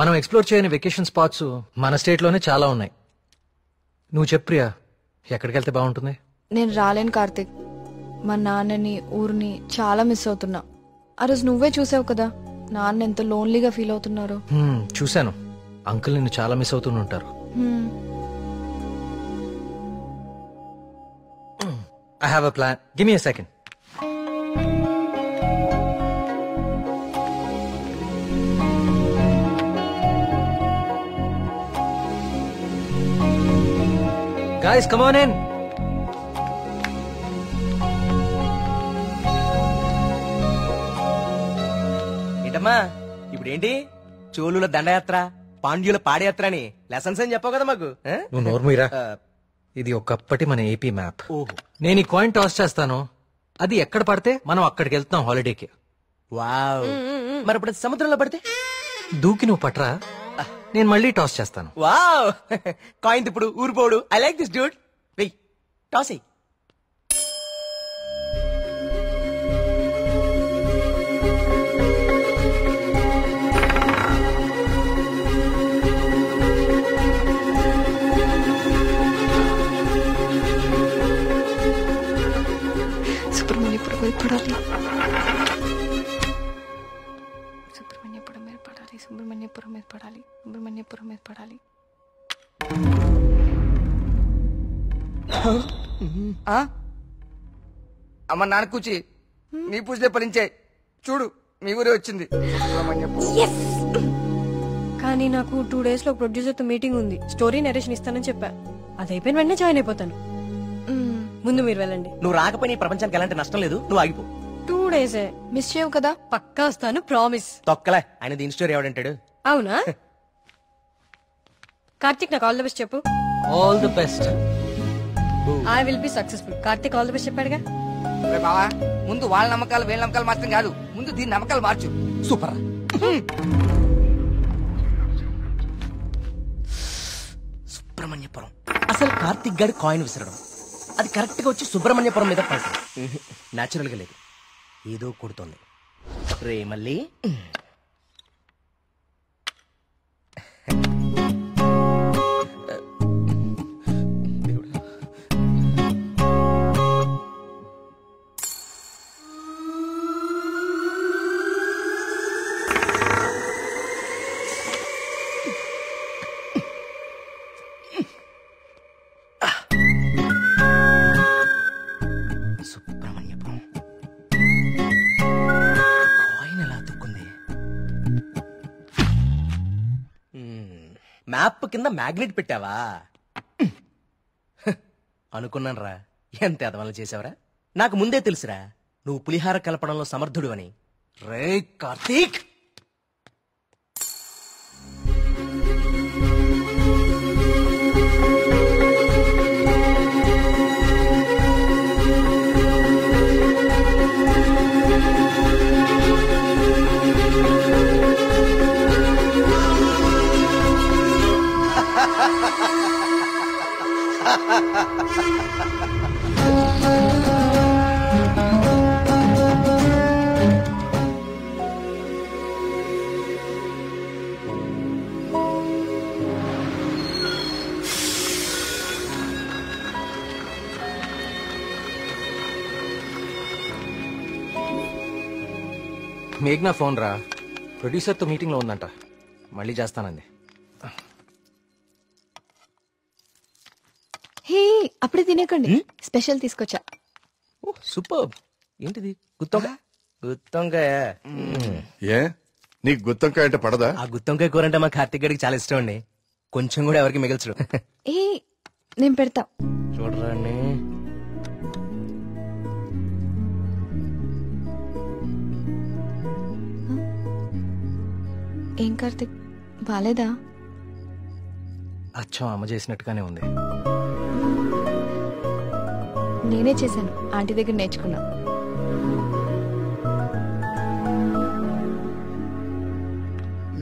మనం ఎక్స్ప్లోర్ చేయని వెకేషన్ స్పాట్స్ మన స్టేట్ లోనే చాలా ఉన్నాయి. నువ్వు చెప్పు ప్రియా, ఎక్కడికి వెళ్తే బాగుంటుంది? నేను రాలేను కార్తిక్. మా నాన్నని ఊరిని చాలా మిస్ అవుతున్నా. ఆ రోజు నువ్వే చూసావు కదా నాన్న ఎంత లోన్లీగా ఫీల్ అవుతున్నారు. చూశాను. అంకుల్ నిన్ను చాలా మిస్ అవుతుంటారు. I have a plan. Give me a second. Guys, come on in. ఏంటమ్మా ఇప్పుడేంటి? చోళుల దండయాత్ర, పాండ్యుల పాదయాత్ర అని లెసన్స్ అని చెప్పావు కదా మాకు. నువ్వు నోర్మీరా. ఇది ఒకప్పటి మన ఏపీ మ్యాప్. నేను ఈ కాయిన్ టాస్ చేస్తాను, అది ఎక్కడ పడితే మనం అక్కడికి వెళ్తాం హాలిడేకి. వావ్. మరి ఇప్పుడు సముద్రంలో పడితే? దూకి నువ్వు పట్రా, నేను మళ్ళీ టాస్ చేస్తాను. వావ్. కాయిన్ ఇప్పుడు ఊరిపోడు. I like this dude. వెయ్, టాస్ అయ్యి. సుబ్రహ్మణ్యపురం మీద పడాలి, సుబ్రహ్మణ్యపురం మీద పడాలి. అమ్మ నాన్న కూచి నీ పూజలే ఫలించే. చూడు మీ ఊరే వచ్చింది. కానీ నాకు 2 days లో ప్రొడ్యూసర్ తో మీటింగ్ ఉంది. స్టోరీ నరేషన్ ఇస్తానని చెప్పా. అది అయిపోయిన వెంటనే జాయిన్ అయిపోతాను. ముందు మీరు వెళ్ళండి. నువ్వు రాకపోయినా ఈ ప్రపంచానికి ఎలాంటి నష్టం లేదు. నువ్వు ఆగిపో. 2 days మిస్ చేయవు కదా? పక్కా వస్తాను, ప్రామిస్. తొక్కలే, ఆయన దీని స్టోరీ ఎవడంటాడు? అవునా? కార్తిక్ నాకు ఆల్ ది బెస్ట్ చెప్పు. All the best. I will be successful. Karthik all the best చెప్పాడుగా. బావా ముందు వాళ్ళ నమ్మకాలు వీళ్ళ నమ్మకాలు మాత్రం కాదు, ముందు దీని నమ్మకాలు మార్చు. సూపర్. సుబ్రహ్మణ్యపురం. అసలు కార్తిక్ గారి కాయిన్ విసరడం అది కరెక్ట్ గా వచ్చి సుబ్రహ్మణ్యపురం మీద పడతాం. న్యాచురల్ గా లేదు, ఏదో కొడుతోంది. రే మళ్ళీ మ్యాప్ కింద మ్యాగ్నెట్ పెట్టావా? అనుకున్నాను రా, ఎంత ఎదవలు చేసావరా. నాకు ముందే తెలుసురా నువ్వు పులిహార కలపడంలో సమర్థుడు అని. రే కార్తీక్, మేఘ్నా ఫోన్ రా, ప్రొడ్యూసర్ తో మీటింగ్ లో ఉందంట, మళ్ళీ చేస్తానంది. హే, అప్పుడే తినేకండి, స్పెషల్ తీసుకొచ్చా. సూపర్. ఏంటిది? గుత్తొంకాయ? గుత్తొంకాయ? ఏ నీకు గుత్తొంకాయ అంటే పడదా? ఆ గుత్తొంకాయ కూర అంటే మా కార్తీక్ గారికి చాలా ఇష్టం అండి. కొంచెం కూడా ఎవరికి మిగల్చడు. ఏ నేను పెడతా, చూడరాండి. ఏం కార్తీక్, బాలేదా? అచ్చం అమ్మ చేసినట్టుగానే ఉంది. నేనే చేశాను, ఆంటీ దగ్గర నేర్చుకున్నా.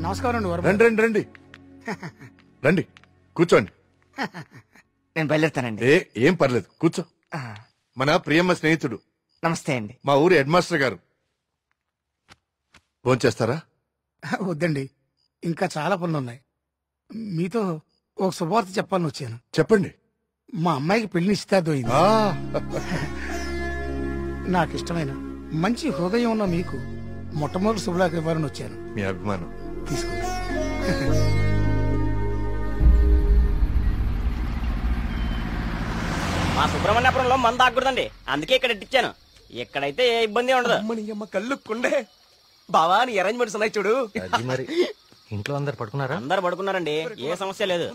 నమస్కారం. రండి రండి రండి రండి, కూర్చోండి. నేను బయలుదేరుతానండి. ఏం పర్లేదు, కూర్చో. మన ప్రియమ్మ స్నేహితుడు. నమస్తే అండి. మా ఊరి హెడ్ మాస్టర్ గారు. భోంచేస్తారా? వద్దండి, ఇంకా చాలా పనులు ఉన్నాయి. మీతో ఒక శుభవార్త చెప్పాలని వచ్చాను. చెప్పండి. మా అమ్మాయికి పెళ్లి నిశ్చితార్థమైంది. నాకు ఇష్టమైన మంచి హృదయం ఉన్న మీకు మొట్టమొదటి శుభలాకి ఇవ్వాలని వచ్చాను. మీ అభిమానం తీసుకో. మా సుబ్రహ్మణ్యపురంలో మంద ఆగకూడదండి, అందుకే ఇక్కడ ఇచ్చాను. ఇక్కడైతే ఏ ఇబ్బంది ఉండదు. అమ్మ కళ్ళు కుండే. బావా నీ అరేంజ్మెంట్స్ ఉన్నాయి చూడు. మరి ఇంట్లో అందరు పడుకున్నారా? అందరు పడుకున్నారండి, ఏ సమస్య లేదు.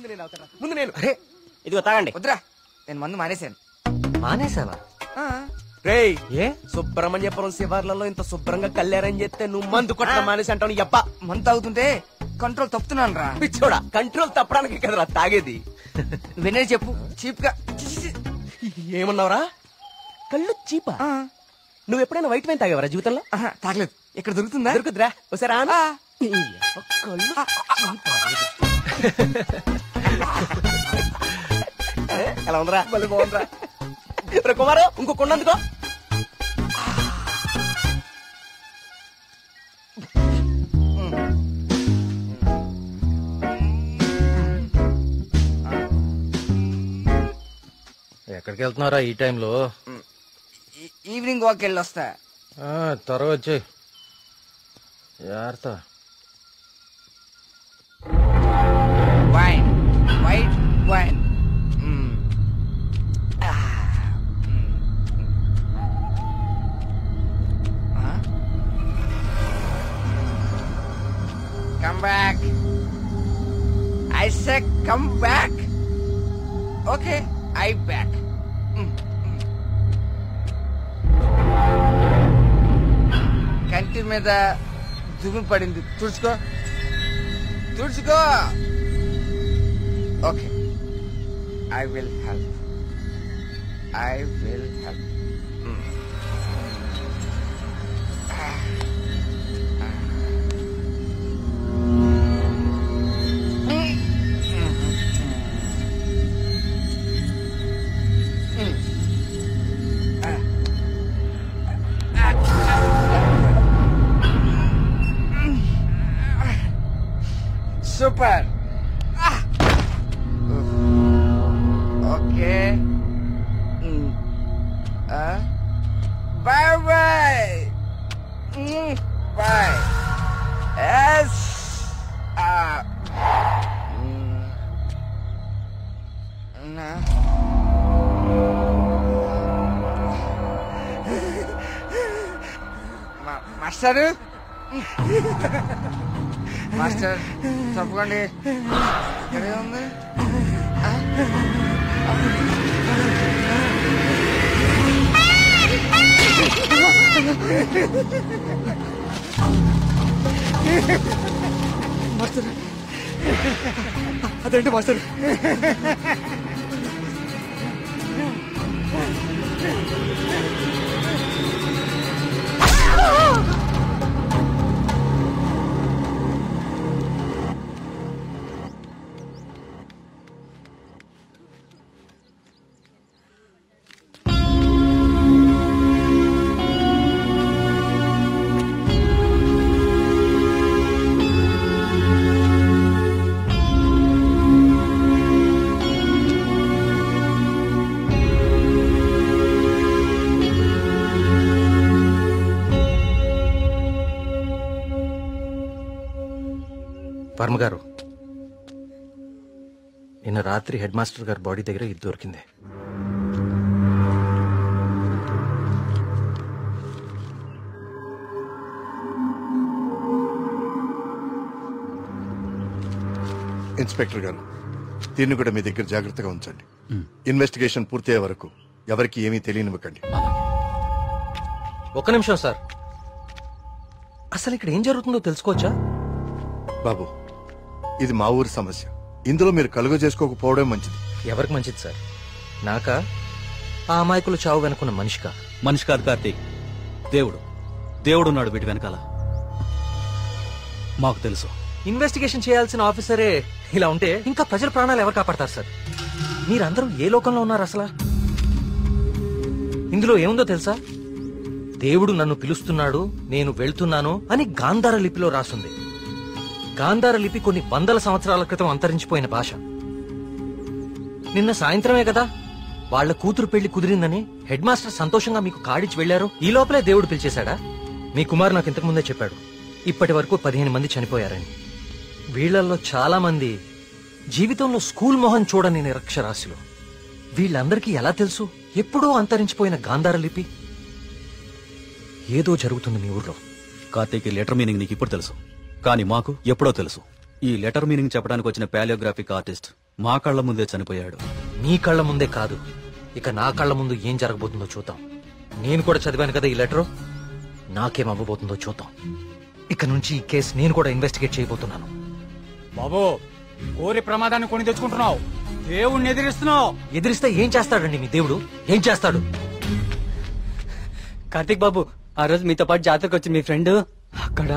ముందు నేను ఇదిగో తాగండి. వద్దురా, నేను మందు మానేశాను. మానేసావా? రేయ్, ఏ సుబ్రహ్మణ్యపురం శివార్లలో ఇంత శుభ్రంగా కళ్యాణం చేస్తే నువ్వు మందు కొట్టడం మానేసి అంటావు. నీ అబ్బ మందు తాగుతుంటే కంట్రోల్ తప్పుతున్నాను రా. పిచ్చోడా, కంట్రోల్ తప్పడానికి కదరా తాగేది. వినే చెప్పు, చీప్ గా. ఏమన్నావురా? కళ్ళు చీపా? నువ్వు ఎప్పుడైనా వైట్ వైన్ తాగేవరా జీవితంలో? తాగలేదు. ఇక్కడ దొరుకుతుందా? దొరుకుతురా? ఒకసారి ఎలా ఉందిరా? మళ్ళీ బాగుందిరా. కుమారు ఇంకో కొండందుకో. ఎక్కడికి వెళ్తున్నారా ఈ టైంలో? ఈవినింగ్ వాక్ వెళ్ళి వస్తా. త్వరగా వచ్చి జాగ్రత్త. Wine white wine Come back. I said come back. Okay, I back. కంటి మీద దుమ్ము పడింది, తుడుచుకో తుడుచుకో. Okay, I will help. I will help. Super. Okay. Bye bye. Bye. Yes. Master, master తప్పకండి, ఇక్కడే ఉంది. మాస్టర్, అదేంటి మాస్టర్? వర్మ గారు, నిన్న రాత్రి హెడ్ మాస్టర్ గారి బాడీ దగ్గర ఇది దొరికింది. ఇన్స్పెక్టర్ గారు, దీన్ని కూడా మీ దగ్గర జాగ్రత్తగా ఉంచండి. ఇన్వెస్టిగేషన్ పూర్తయ్యే వరకు ఎవరికి ఏమీ తెలియనివ్వకండి. ఒక్క నిమిషం సార్, అసలు ఇక్కడ ఏం జరుగుతుందో తెలుసుకోవచ్చా? బాబు, ఇది మా ఊరి సమస్య. ఇందులో మీరు కలుగ చేసుకోకపోవడం మంచిది. ఎవరికి మంచిది సార్? నాకా, ఆ అమాయకులు చావు వెనుకున్న మనిషికా? మనిషి కాదు కార్తీక్, దేవుడు. దేవుడున్నాడు వీటి వెనకాల. మాకు తెలుసు. ఇన్వెస్టిగేషన్ చేయాల్సిన ఆఫీసరే ఇలా ఉంటే ఇంకా ప్రజల ప్రాణాలు ఎవరు కాపాడతారు సార్? మీరందరూ ఏ లోకంలో ఉన్నారు అసలు? ఇందులో ఏముందో తెలుసా? దేవుడు నన్ను పిలుస్తున్నాడు, నేను వెళ్తున్నాను అని గాంధార లిపిలో రాసుంది. గాంధార లిపి కొన్ని వందల సంవత్సరాల క్రితం అంతరించిపోయిన భాష. నిన్న సాయంత్రమే కదా వాళ్ల కూతురు పెళ్లి కుదిరిందని హెడ్ మాస్టర్ సంతోషంగా మీకు కాడిచి వెళ్లారు. ఈ లోపలే దేవుడు పిలిచేశాడా? మీ కుమారు నాకు ఇంతకు ముందే చెప్పాడు, ఇప్పటి వరకు 15 మంది చనిపోయారని. వీళ్లలో చాలా మంది జీవితంలో స్కూల్ మొహం చూడని నిరక్షరాస్యులు. వీళ్ళందరికీ ఎలా తెలుసు ఎప్పుడో అంతరించిపోయిన గాంధార లిపి? ఏదో జరుగుతుంది మీ ఊర్లో. కార్తీక్, ఈ లెటర్ మీనింగ్ నీకు ఇప్పుడు తెలుసు, కానీ మాకు ఎప్పుడో తెలుసు. ఈ లెటర్ మీనింగ్ చెప్పడానికి వచ్చిన పాలియోగ్రాఫిక్ ఆర్టిస్ట్ మా కళ్ల ముందే చనిపోయాడు. మీ కళ్ల ముందే కాదు, ఇక నా కళ్ల ముందు ఏం జరగబోతుందో చూద్దాం. నేను కూడా చదివాను కదా ఈ లెటరు, నాకేమవ్వబోతుందో చూద్దాం. ఇక నుంచి ఈ కేసు నేను కూడా ఇన్వెస్టిగేట్ చేయబోతున్నాను. బాబు, కోరి ప్రమాదాన్ని కొని తెచ్చుకుంటున్నావు, దేవుణ్ణి ఎదిరిస్తున్నావు. ఎదిరిస్తే ఏం చేస్తాడండి మీ దేవుడు? ఏం చేస్తాడు? కార్తీక్ బాబు, ఆ రోజు మీతో పాటు జాతరకు వచ్చింది మీ ఫ్రెండ్, అక్కడ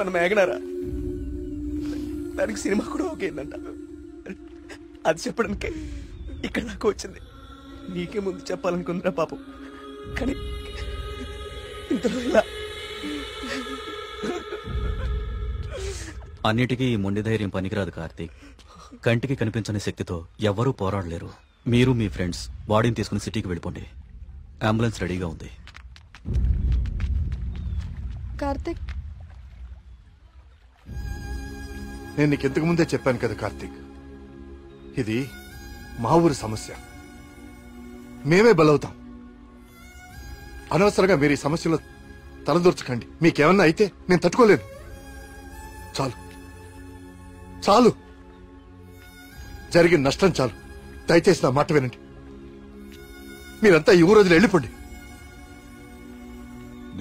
మన మేఘనారా దానికి సినిమా కూడా ఓకేందంట. అది చెప్పడానికే ఇక్కడ నాకు వచ్చింది. నీకే ముందు చెప్పాలనుకుందిరా పాపం, కానీ ఇంతలో ఇలా. అన్నిటికీ ఈ మొండి ధైర్యం పనికిరాదు కార్తీక్. కంటికి కనిపించని శక్తితో ఎవ్వరూ పోరాడలేరు. మీరు మీ ఫ్రెండ్స్ బాడీని తీసుకుని సిటీకి వెళ్ళిపోండి. అంబులెన్స్ రెడీగా ఉంది. కార్తిక్, నేను నీకు ఇంతకు ముందే చెప్పాను కదా కార్తీక్, ఇది మా ఊరి సమస్య. మేమే బలవుతాం. అనవసరంగా మీరు ఈ సమస్యలో తలదూర్చకండి. మీకేమన్నా అయితే నేను తట్టుకోలేను. చాలు చాలు, జరిగిన నష్టం చాలు. దయచేసి నా మాట వినండి. మీరంతా ఈ ఊరోజులు వెళ్ళిపోండి.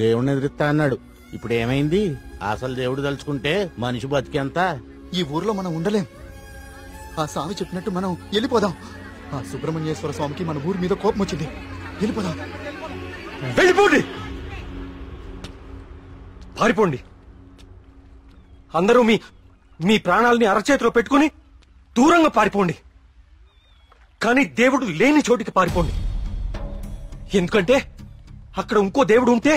దేవుడిని ఎదురుస్తా అన్నాడు. ఇప్పుడు ఏమైంది? అసలు దేవుడు తలుచుకుంటే మనిషి బతికేంత. ఈ ఊర్లో మనం ఉండలేం. ఆ స్వామి చెప్పినట్టు మనం వెళ్ళిపోదాం. ఆ సుబ్రహ్మణ్యేశ్వర స్వామికి మన ఊరి మీద కోపం వచ్చింది. వెళ్ళిపోదాం. వెళ్ళిపోండి, పారిపోండి. అందరూ మీ మీ ప్రాణాలని అరచేతిలో పెట్టుకుని దూరంగా పారిపోండి. కానీ దేవుడు లేని చోటికి పారిపోండి. ఎందుకంటే అక్కడ ఇంకో దేవుడు ఉంటే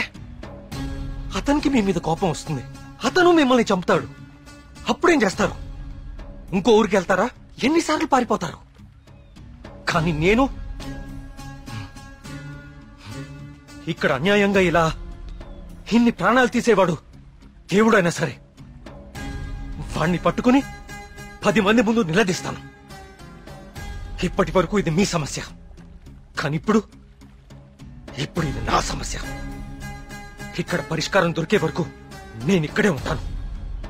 అతనికి మీ మీద కోపం వస్తుంది. అతను మిమ్మల్ని చంపుతాడు. అప్పుడేం చేస్తారు? ఇంకో ఊరికి వెళ్తారా? ఎన్నిసార్లు పారిపోతారు? కానీ నేను ఇక్కడ అన్యాయంగా ఇలా ఇన్ని ప్రాణాలు తీసేవాడు దేవుడైనా సరే వాణ్ణి పట్టుకుని 10 మంది ముందు నిలదీస్తాను. ఇప్పటి వరకు ఇది మీ సమస్య, కానీ ఇప్పుడు ఇది నా సమస్య. ఇక్కడ పరిష్కారం దొరికే వరకు నేను ఇక్కడే ఉంటాను.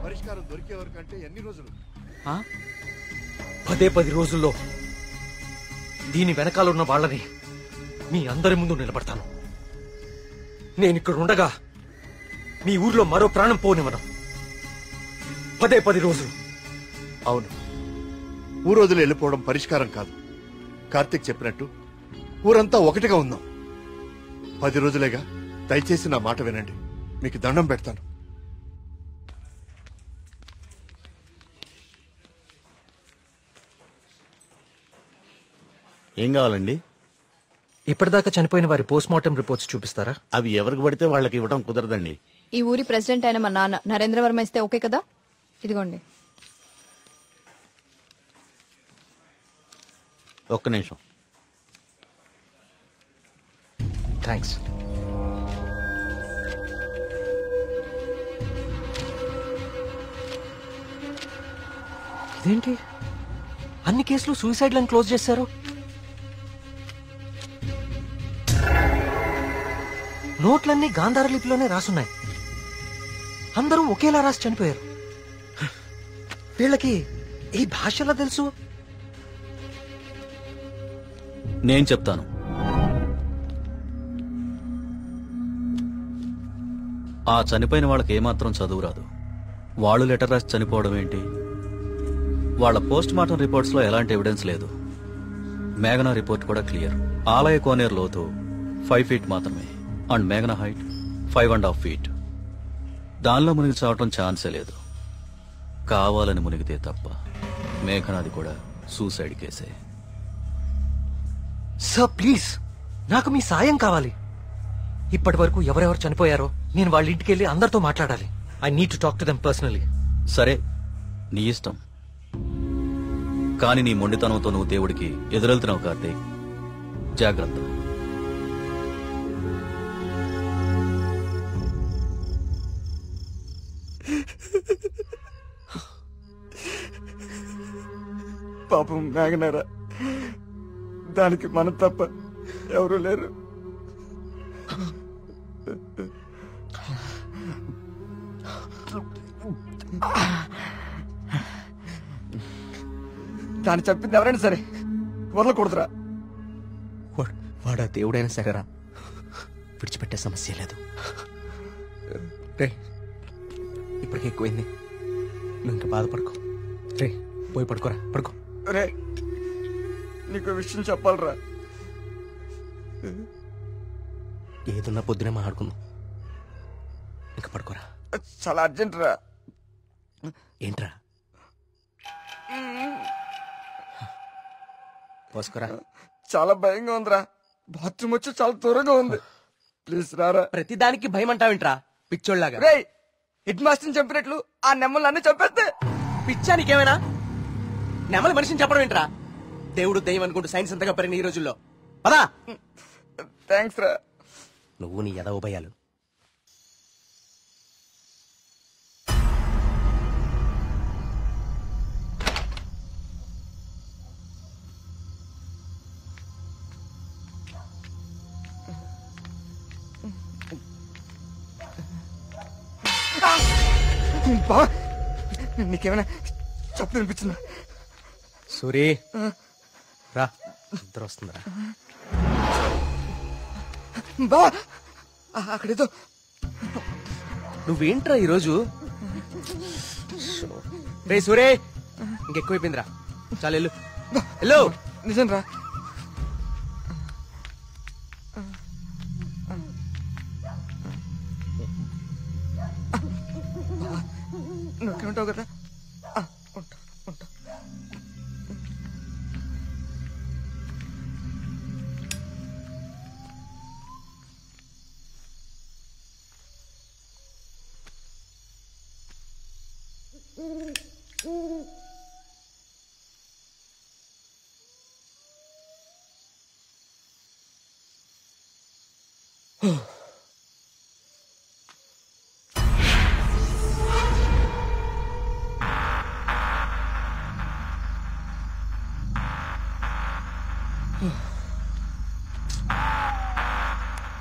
పరిష్కారం దొరికే వరకు అంటే ఎన్ని రోజులు? 10 రోజుల్లో దీని వెనకాల ఉన్న వాళ్ళని మీ అందరి ముందు నిలబడతాను. నేను ఇక్కడ ఉండగా మీ ఊర్లో మరో ప్రాణం పోనివ్వను. 10 రోజులు. అవును, ఊరోజులు వెళ్ళిపోవడం పరిష్కారం కాదు. కార్తీక్ చెప్పినట్టు ఊరంతా ఒకటిగా ఉందాం. 10 రోజులేగా. దయచేసి నా మాట వినండి. మీకు దండం పెడతాను. ఏం కావాలండి? ఇప్పటిదాకా చనిపోయిన వారి పోస్ట్ మార్టం రిపోర్ట్స్ చూపిస్తారా? అవి ఎవరికి పడితే వాళ్ళకి ఇవ్వడం కుదరదండి. ఈ ఊరి ప్రెసిడెంట్ అయిన మా నాన్న నరేంద్ర వర్మ ఇస్తే ఓకే కదా? ఇదిగోండి. ఒక్క నిమిషం. థ్యాంక్స్. ఇదేంటి అన్ని కేసులు సూసైడ్లను క్లోజ్ చేశారు? నోట్లన్నీ గాంధార లిపిలోనే రాసున్నాయి. అందరూ ఒకేలా రాసి చనిపోయారు. వీళ్ళకి ఈ భాషలో తెలుసు. నేను చెప్తాను. ఆ చనిపోయిన వాళ్ళకి ఏమాత్రం చదువు రాదు. వాళ్ళు లెటర్ రాసి చనిపోవడం ఏంటి? వాళ్ళ పోస్ట్ మార్టం రిపోర్ట్స్ లో ఎలాంటి ఎవిడెన్స్ లేదు. మేఘనా రిపోర్ట్ కూడా క్లియర్. ఆలయ కోనేరు లోతు 5 feet మాత్రమే. అండ్ మేఘనా హైట్ 5.5 feet. దానిలో మునిగి చావటం ఛాన్సే లేదు. కావాలని మునిగితే తప్ప. మేఘనాది కూడా సూసైడ్ కేసే. సార్ ప్లీజ్, నాకు మీ సాయం కావాలి. ఇప్పటి వరకు ఎవరెవరు చనిపోయారో నేను వాళ్ళ ఇంటికి వెళ్ళి అందరితో మాట్లాడాలి. I need to talk to them personally. సరే, నీ ఇష్టం. కానీ నీ మొండితనంతో నువ్వు దేవుడికి ఎదురెళ్తున్నావు కార్తీక్. జాగ్రత్త. పాపం మేఘనారా, దానికి మనం తప్ప ఎవరు లేరు. దాన్ని చెప్పింది ఎవరైనా సరే వదలకూడదురా. వాడా దేవుడైనా సరేరా, విడిచిపెట్టే సమస్య లేదు. రే, ఇప్పటికే ఎక్కువైంది. నువ్వు ఇంకా బాధపడుకో. రే, పోయి పడుకోరా, పడుకో. రే, నీకు విషయం చెప్పాలరా. ఏదున్నా పొద్దునే మాట్లాడుకుందాం. ఇంకా పడుకోరా. చాలా అర్జెంట్ రా. ఏంట్రా పోసుకోరా. చాలా భయంగా ఉందిరా. బాత్రూమ్ వచ్చి చాలా దూరంగా ఉంది. ప్లీజ్ రారా. ప్రతిదానికి భయం అంటావేంట్రా పిచ్చోళ్ళలాగా? రేయ్, హెడ్ మాస్టర్ చంపినట్లు ఆ నెమ్మలు అన్ని చంపేస్తే పిచ్చా నీకేమైనా? నెమలి మనిషిని చెప్పడం ఏంట్రా? దేవుడు దయ్యం అనుకుంటూ సైన్స్ అంతగా పెరిగిన ఈ రోజుల్లో. పదా. థ్యాంక్స్ రా. నువ్వు నీ ఎదవ భయాలు. నీకేమైనా చెప్పు అనిపించిందా? సూరి రా, నిద్ర వస్తుందిరా. బా అక్కడేదో. నువ్వేంట్రా ఈరోజు? రే సూరే, ఇంకెక్కువైపోయిందిరా. చాలు వెళ్ళు. వెళ్ళు. నిజం రా. నువ్వు ఉంటావు కదా. ఉంటా ఉంటా.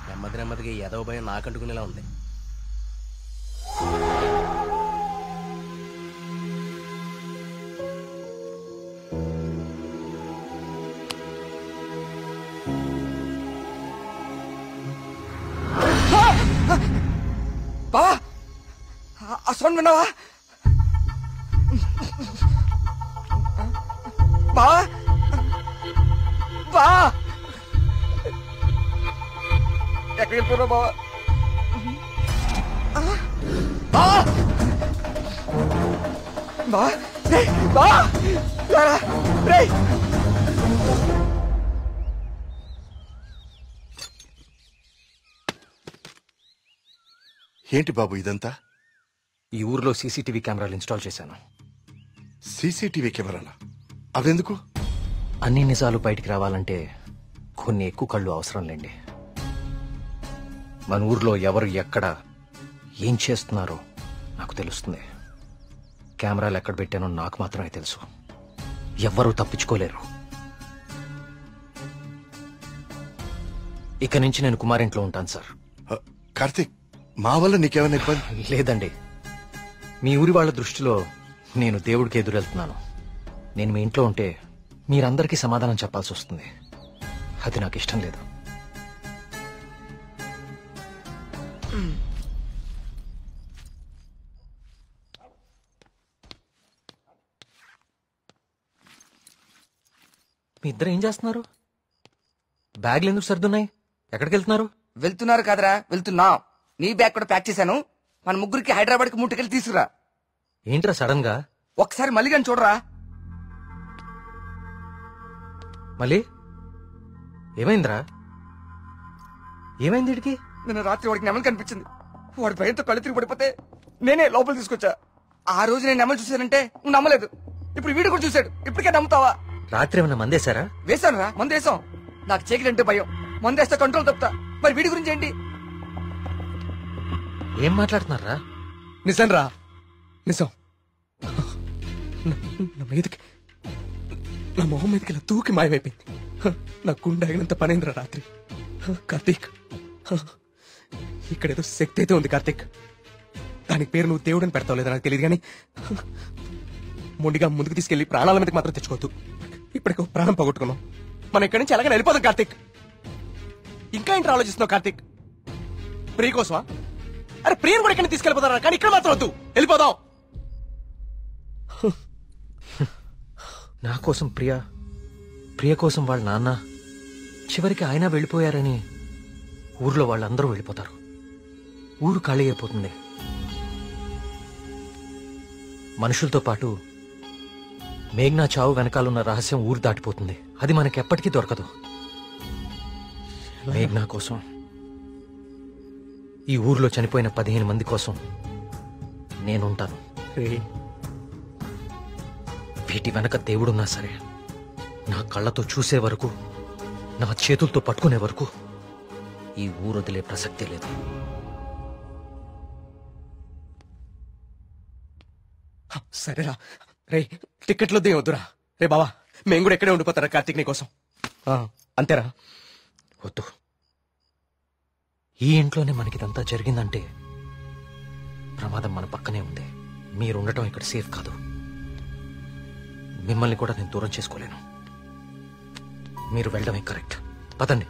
నెమ్మది నెమ్మదిగా ఎదవ భయం నాకంటుకునేలా ఉంది. బావా, ఆ సౌండ్ విన్నావా? బావా, బా ఎక్కడికి వెళ్ళిపోయినా బావా? బావా, బావా, రేయ్, బావా, రారా, రేయ్. ఏంటి బాబు ఇదంతా? ఈ ఊర్లో సీసీటీవీ కెమెరాలు ఇన్స్టాల్ చేశాను. సీసీటీవీ కెమెరాలా? అవెందుకు? అన్ని నిజాలు బయటికి రావాలంటే కొన్ని ఎక్కువ కళ్ళు అవసరం లేండి. మన ఊర్లో ఎవరు ఎక్కడ ఏం చేస్తున్నారో నాకు తెలుస్తుంది. కెమెరాలు ఎక్కడ పెట్టానో నాకు మాత్రమే తెలుసు. ఎవ్వరూ తప్పించుకోలేరు. ఇక నుంచి నేను కుమారింట్లో ఉంటాను సార్. కార్తీక్, మా వల్ల నీకేమైనా ఇబ్బంది? లేదండి, మీ ఊరి వాళ్ళ దృష్టిలో నేను దేవుడికి ఎదురెళ్తున్నాను. నేను మీ ఇంట్లో ఉంటే మీరందరికీ సమాధానం చెప్పాల్సి వస్తుంది. అది నాకు ఇష్టం లేదు. మీ ఇద్దరు ఏం చేస్తున్నారు? బ్యాగ్లు ఎందుకు సర్దున్నాయి? ఎక్కడికి వెళ్తున్నారు? వెళ్తున్నారు కాదరా, వెళ్తున్నాం. నీ బ్యాగ్ కూడా ప్యాక్ చేశాను. మన ముగ్గురికి హైదరాబాద్ కి మూటకెళ్ళి తీసుకురా. ఏంట్రా సడన్ గా? ఒకసారి మళ్ళీ కానీ చూడరా. మళ్ళీ ఏమైందిరా? ఏమైంది వీడికి? నిన్న రాత్రి వాడికి నెమలు కనిపించింది. వాడి భయంతో కళ్ళు తిరిగి పడిపోతే నేనే లోపల తీసుకొచ్చా. ఆ రోజు నేను నెమలు చూశానంటే నువ్వు నమ్మలేదు. ఇప్పుడు వీడు కూడా చూశాడు. ఇప్పటికే నమ్ముతావా? రాత్రి ఏమన్నా మందేశారా? వేశాను రా, మందేశాం. నాకు చీకలంటే భయం. మందేస్తే కంట్రోల్ తప్పుతా. మరి వీడి గురించి ఏంటి? ఏం మాట్లాడుతున్నారా? నిజం రా, నిజం. నా మీదకి, నా మొహం మీదకి ఇలా తూకి మాయమైపోయింది. నా గుండె ఆగినంత పనైందిరా రాత్రి. కార్తీక్, ఇక్కడేదో శక్తి అయితే ఉంది కార్తీక్. దానికి పేరు నువ్వు దేవుడు అని పెడతావు లేదా నాకు తెలియదు, కానీ మొండిగా ముందుకు తీసుకెళ్లి ప్రాణాల మీదకి మాత్రం తెచ్చుకోవద్దు. ఇప్పటికో ప్రాణం పోగొట్టుకున్నాం. మనం ఇక్కడి నుంచి ఎలాగైనా వెళ్ళిపోదాం కార్తీక్. ఇంకా ఏంటి ఆలోచిస్తున్నావు కార్తీక్? ప్రియ కోసమా? అరే ప్రియను కూడా ఇక్కడ తీసుకెళ్ళిపోతారా, కానీ ఇక్కడ మాత్రం వద్దు, వెళ్ళిపోదాం. నా కోసం ప్రియ కోసం వాళ్ళ నాన్న, చివరికి ఆయన వెళ్ళిపోయారని ఊర్లో వాళ్ళందరూ వెళ్ళిపోతారు. ఊరు ఖాళీ అయిపోతుంది. మనుషులతో పాటు మేఘ్నా చావు వెనకాలన్న రహస్యం ఊరు దాటిపోతుంది. అది మనకెప్పటికీ దొరకదు. మేఘ్నా కోసం, ఈ ఊర్లో చనిపోయిన 15 మంది కోసం నేనుంటాను. వీటి వెనక దేవుడున్నా సరే, నా కళ్ళతో చూసే వరకు, నా చేతులతో పట్టుకునే వరకు ఈ ఊరు వదిలే ప్రసక్తే లేదు. సరేరా రే, టికెట్లు వద్దురా. రే బావా, మేము కూడా ఎక్కడే ఉండిపోతారా కార్తీక్ నీ కోసం? అంతేరా? వద్దు. ఈ ఇంట్లోనే మనకిదంతా జరిగిందంటే ప్రమాదం మన పక్కనే ఉంది. మీరుండటం ఇక్కడ సేఫ్ కాదు. మిమ్మల్ని కూడా నేను దూరం చేసుకోలేను. మీరు వెళ్ళడమే కరెక్ట్. పదండి.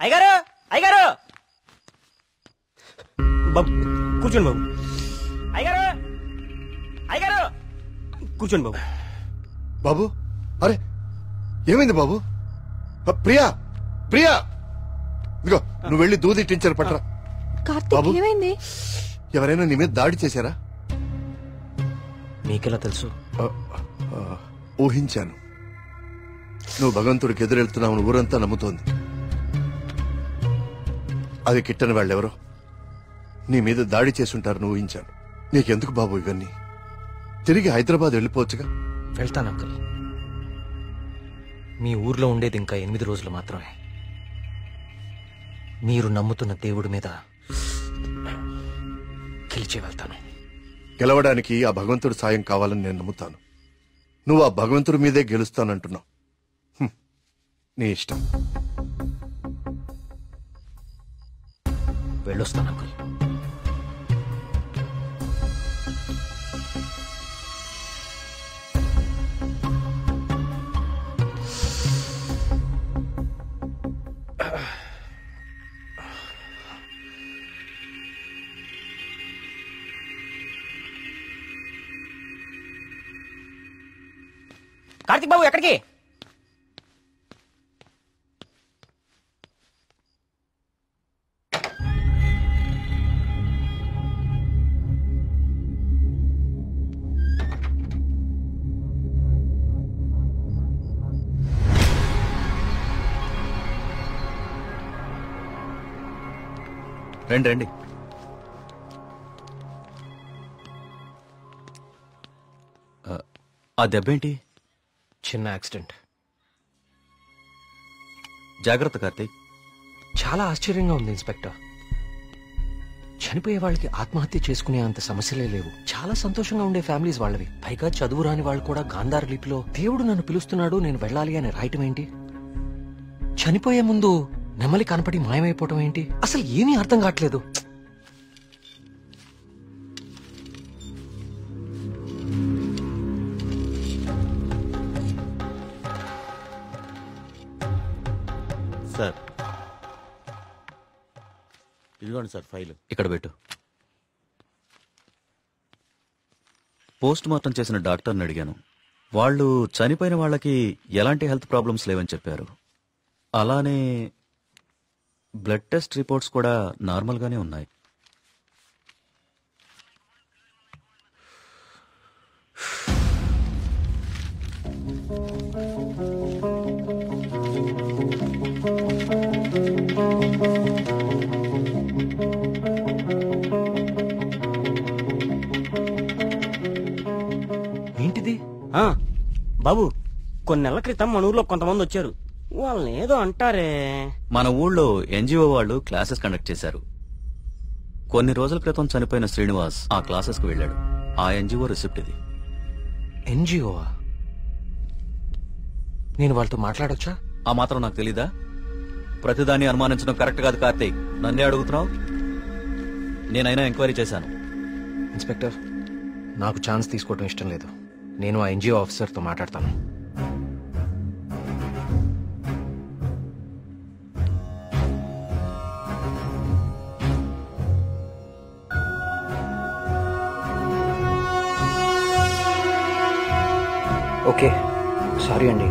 అయ్యగారు, అయ్యగారు, బాబు కూర్చోండి బాబు. అయ్యగారు, అయ్యగారు, కూర్చోండి బాబు. బాబు, అరే ఏమైంది బాబు? ప్రియా, ప్రియా, ఇదిగో నువ్వు వెళ్ళి దూది టించర్ పట్టరా. కార్తీక్ ఏమైంది? ఎవరైనా నీ మీద దాడి చేశారా? మీకెలా తెలుసు? ఊహించాను. నువ్వు భగవంతుడికి ఎదురెళ్తున్నావు, ఊరంతా నమ్ముతోంది. అది కిట్టని వాళ్ళెవరో నీ మీద దాడి చేసుంటారని ఊహించాను. నీకెందుకు బాబు ఇవన్నీ? తిరిగి హైదరాబాద్ వెళ్ళిపోవచ్చుగా. వెళ్తాను అంకుల్. మీ ఊర్లో ఉండేది ఇంకా 8 రోజులు మాత్రమే. మీరు నమ్ముతున్న దేవుడి మీద గెలిచి వెళ్తాను. గెలవడానికి ఆ భగవంతుడి సాయం కావాలని నేను నమ్ముతాను. నువ్వు ఆ భగవంతుడి మీదే గెలుస్తానంటున్నావు. నీ ఇష్టం. వెళ్ళొస్తాను అంకుల్. కార్తిక్ బాబు ఎక్కడికి? రండి రండి. ఆ దెబ్బేంటి? చిన్న యాక్సిడెంట్. జాగ్రత్త కార్తీక్. చాలా ఆశ్చర్యంగా ఉంది ఇన్స్పెక్టర్. చనిపోయే వాళ్ళకి ఆత్మహత్య చేసుకునే అంత సమస్యలే లేవు. చాలా సంతోషంగా ఉండే ఫ్యామిలీస్ వాళ్ళవి. పైగా చదువు రాని వాళ్ళు కూడా గాంధార లిపిలో దేవుడు నన్ను పిలుస్తున్నాడు, నేను వెళ్ళాలి అని రాయటం ఏంటి? చనిపోయే ముందు నెమలి కనపడి మాయమైపోవటం ఏంటి? అసలు ఏమీ అర్థం కావట్లేదు. సార్ ఇదిగోండి సార్ ఫైల్. ఇక్కడ పెట్టు. పోస్ట్ మార్టం చేసిన డాక్టర్ని అడిగాను. వాళ్ళు చనిపోయిన వాళ్ళకి ఎలాంటి హెల్త్ ప్రాబ్లమ్స్ లేవని చెప్పారు. అలానే బ్లడ్ టెస్ట్ రిపోర్ట్స్ కూడా నార్మల్ గానే ఉన్నాయి. ఏంటిది? బాబు, కొన్ని నెలల క్రితం మన ఊర్లో కొంతమంది వచ్చారు. వాళ్ళని ఏదో అంటారే. మన ఊళ్ళో ఎన్జిఓ వాళ్ళు క్లాసెస్ కండక్ట్ చేశారు. కొన్ని రోజుల క్రితం చనిపోయిన శ్రీనివాస్ ఆ క్లాసెస్ కు వెళ్ళాడు. ఆ ఎన్జిఓ రిసిప్ట్ ఇది. ఎన్జిఓవా? నేను వాళ్ళతో మాట్లాడొచ్చా? ఆ మాత్రం నాకు తెలీదా? ప్రతిదాన్ని అనుమానించడం కరెక్ట్ కాదు కార్తీక్. నన్నే అడుగుతున్నావు. నేనైనా ఎంక్వైరీ చేశాను. ఇన్స్పెక్టర్, నాకు ఛాన్స్ తీసుకోవటం ఇష్టం లేదు. నేను ఆ ఎన్జిఓ ఆఫీసర్తో మాట్లాడతాను. ఓకే, సారీ అండి.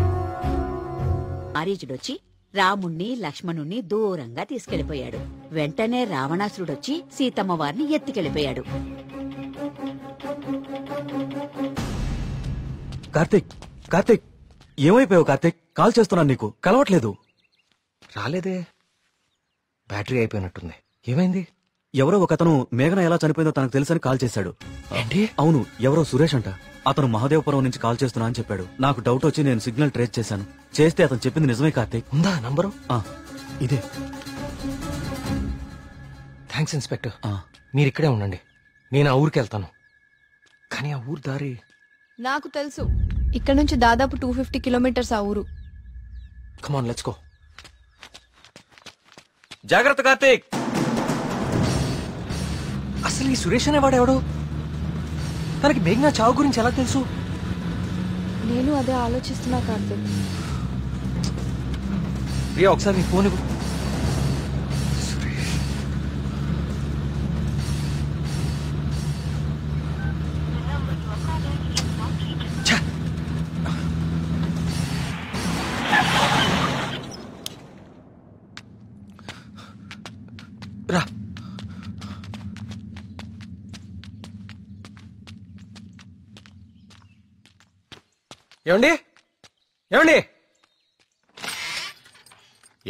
మారీచుడొచ్చి రాముణ్ణి లక్ష్మణుణ్ణి దూరంగా తీసుకెళ్లిపోయాడు. వెంటనే రావణాసురుడొచ్చి సీతమ్మ వారిని ఎత్తికెళ్లిపోయాడు. కార్తీక్, కార్తీక్, ఏమైపోయావు కార్తీక్? కాల్ చేస్తున్నాను నీకు, కలవట్లేదు. రాలేదే, బ్యాటరీ అయిపోయినట్టుంది. ఏమైంది? ఎవరో ఒకతను మేఘన ఎలా చనిపోయిందో తనకు తెలుసని కాల్ చేశాడు. ఏంటి? అవును, ఎవరో సురేష్ అంట. అతను మహాదేవపురం నుంచి కాల్ చేస్తున్నా అని చెప్పాడు. నాకు డౌట్ వచ్చి నేను సిగ్నల్ ట్రేస్ చేశాను. చేస్తే అతను చెప్పింది నిజమే కార్తీక్. ఉందా నంబరు? ఇదే. Thanks inspector. మీరు ఇక్కడే ఉండండి, నేను ఆ ఊరికి వెళ్తాను. కానీ ఆ ఊరు దారి నాకు తెలుసు. ఇక్కడ నుంచి దాదాపు 250 కిలోమీటర్స్ ఆ ఊరు. Come on let's go. జాగ్రత్త కార్తీక్. అసలు ఈ సురేష్ అనేవాడెవడు? తనకి మేఘనా చావు గురించి ఎలా తెలుసు? నేను అదే ఆలోచిస్తున్నా కార్తీక్. ప్రియా, ఒకసారి నీ ఫోన్ ఇవ్వు. రా. ఏమండి? ఏమండి?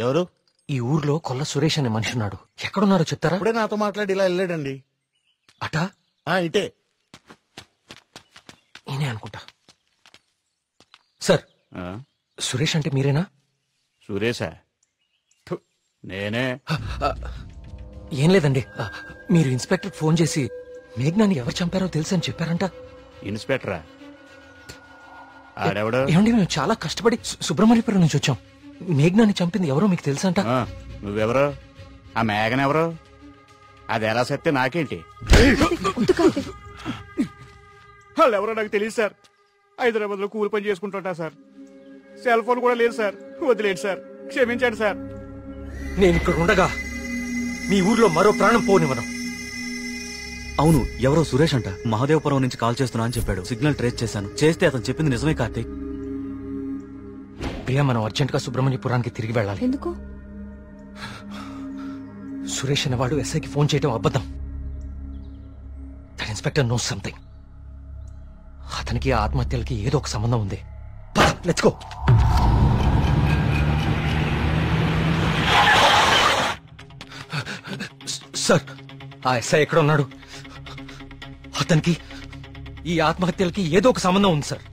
ఎవరు? ఈ ఊర్లో కొల్ల సురేష్ అనే మనిషి ఉన్నాడు. ఎక్కడున్నారో చెప్తారా? ఇప్పుడే నాతో మాట్లాడి ఇలా వెళ్ళాడండి. అటా? ఇటే. నేనే అనుకుంటా. సార్, సురేష్ అంటే మీరేనా? సురేషా? నేనే. ఏం లేదండి, మీరు ఇన్స్పెక్టర్ ఫోన్ చేసి మేఘనాని ఎవరు చంపారో తెలుసని చెప్పారంట. ఇన్స్పెక్టరా? ఆడెవడు? ఏమండి మేము చాలా కష్టపడి సుబ్రహ్మణ్యపురం నుంచి వచ్చాం. మేఘ్నాన్ని చంపింది ఎవరో మీకు తెలుసంట? నువ్వెవరు? ఆ మేఘనెవరు? అది ఎలా సత్తే నాకేంటి? వాళ్ళు ఎవరో నాకు తెలియదు సార్. హైదరాబాద్ లో కూలి పని చేసుకుంటుంటా సార్. సెల్ ఫోన్ కూడా లేదు సార్. వదిలేండి సార్, క్షమించండి సార్. నేను ఇక్కడ ఉండగా మీ ఊర్లో మరో ప్రాణం పోనివ్వను. అవును, ఎవరో సురేష్ అంట మహాదేవపురం నుంచి కాల్ చేస్తున్నా అని చెప్పాడు. సిగ్నల్ ట్రేస్ చేశాను. చేస్తే అతను చెప్పింది నిజమే కార్తీక్. ప్రియా, మనం అర్జెంట్ గా సుబ్రహ్మణ్యపురానికి తిరిగి వెళ్ళాలి. ఎందుకు? సురేష్ అనేవాడు ఎస్ఐకి ఫోన్ చేయడం అబద్ధం. That inspector knows something. అతనికి ఆ ఆత్మహత్యలకి ఏదో ఒక సంబంధం ఉంది. Let's go. సార్, ఆ ఎస్ఐ ఎక్కడ ఉన్నాడు? అతనికి ఈ ఆత్మహత్యలకి ఏదో ఒక సంబంధం ఉంది సార్.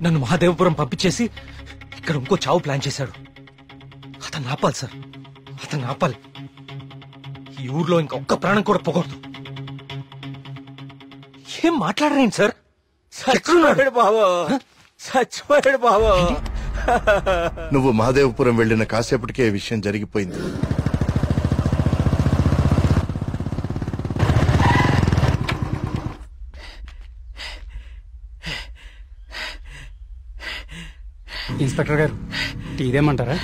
నన్ను మహాదేవపురం పంపించేసి ఇక్కడ ఇంకో చావు ప్లాన్ చేశాడు. అతన్ని ఆపాలి సార్, అతన్ని ఆపాలి. ఈ ఊర్లో ఇంకొక్క ప్రాణం కూడా పోకూడదు. ఏం మాట్లాడరేంటి సార్? చచ్చిపోయాడు బాబు, చచ్చిపోయాడు బాబు. నువ్వు మహాదేవపురం వెళ్లిన కాసేపటికే విషయం జరిగిపోయింది. ఇన్స్పెక్టర్ గారు, టీ దేమంటారా?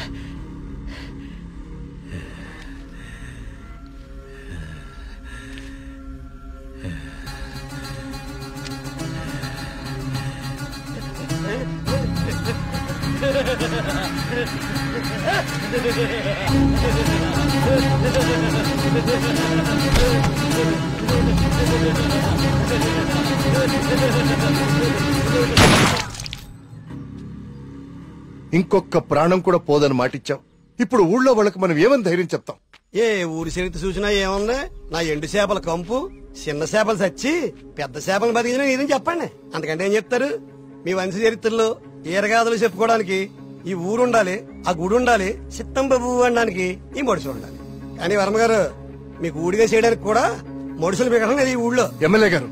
ఇంకొక ప్రాణం కూడా పోదని మాటిచ్చావు. ఇప్పుడు ఊళ్ళో వాళ్ళకి మనం ఏమని ధైర్యం చెప్తాం? ఏ ఊరి చరిత్ర చూసినా ఏముంది? నా ఎండు చేపల కంపు, చిన్న చేపలు చచ్చి పెద్ద చేపలు బతికిన ఇదని చెప్పండి. అంతకంటే ఏం చెప్తారు? మీ వంశ చరిత్రలో ఈరగాథలు చెప్పుకోవడానికి ఈ ఊరు ఉండాలి, ఆ గుడి ఉండాలి, చిత్తం బాబు అనడానికి ఈ మడుసులు ఉండాలి. కానీ వర్మ గారు, మీకు ఊడిగా చేయడానికి కూడా మడుసులు మిగడం లేదు ఈ ఊళ్ళో. ఎమ్మెల్యే గారు,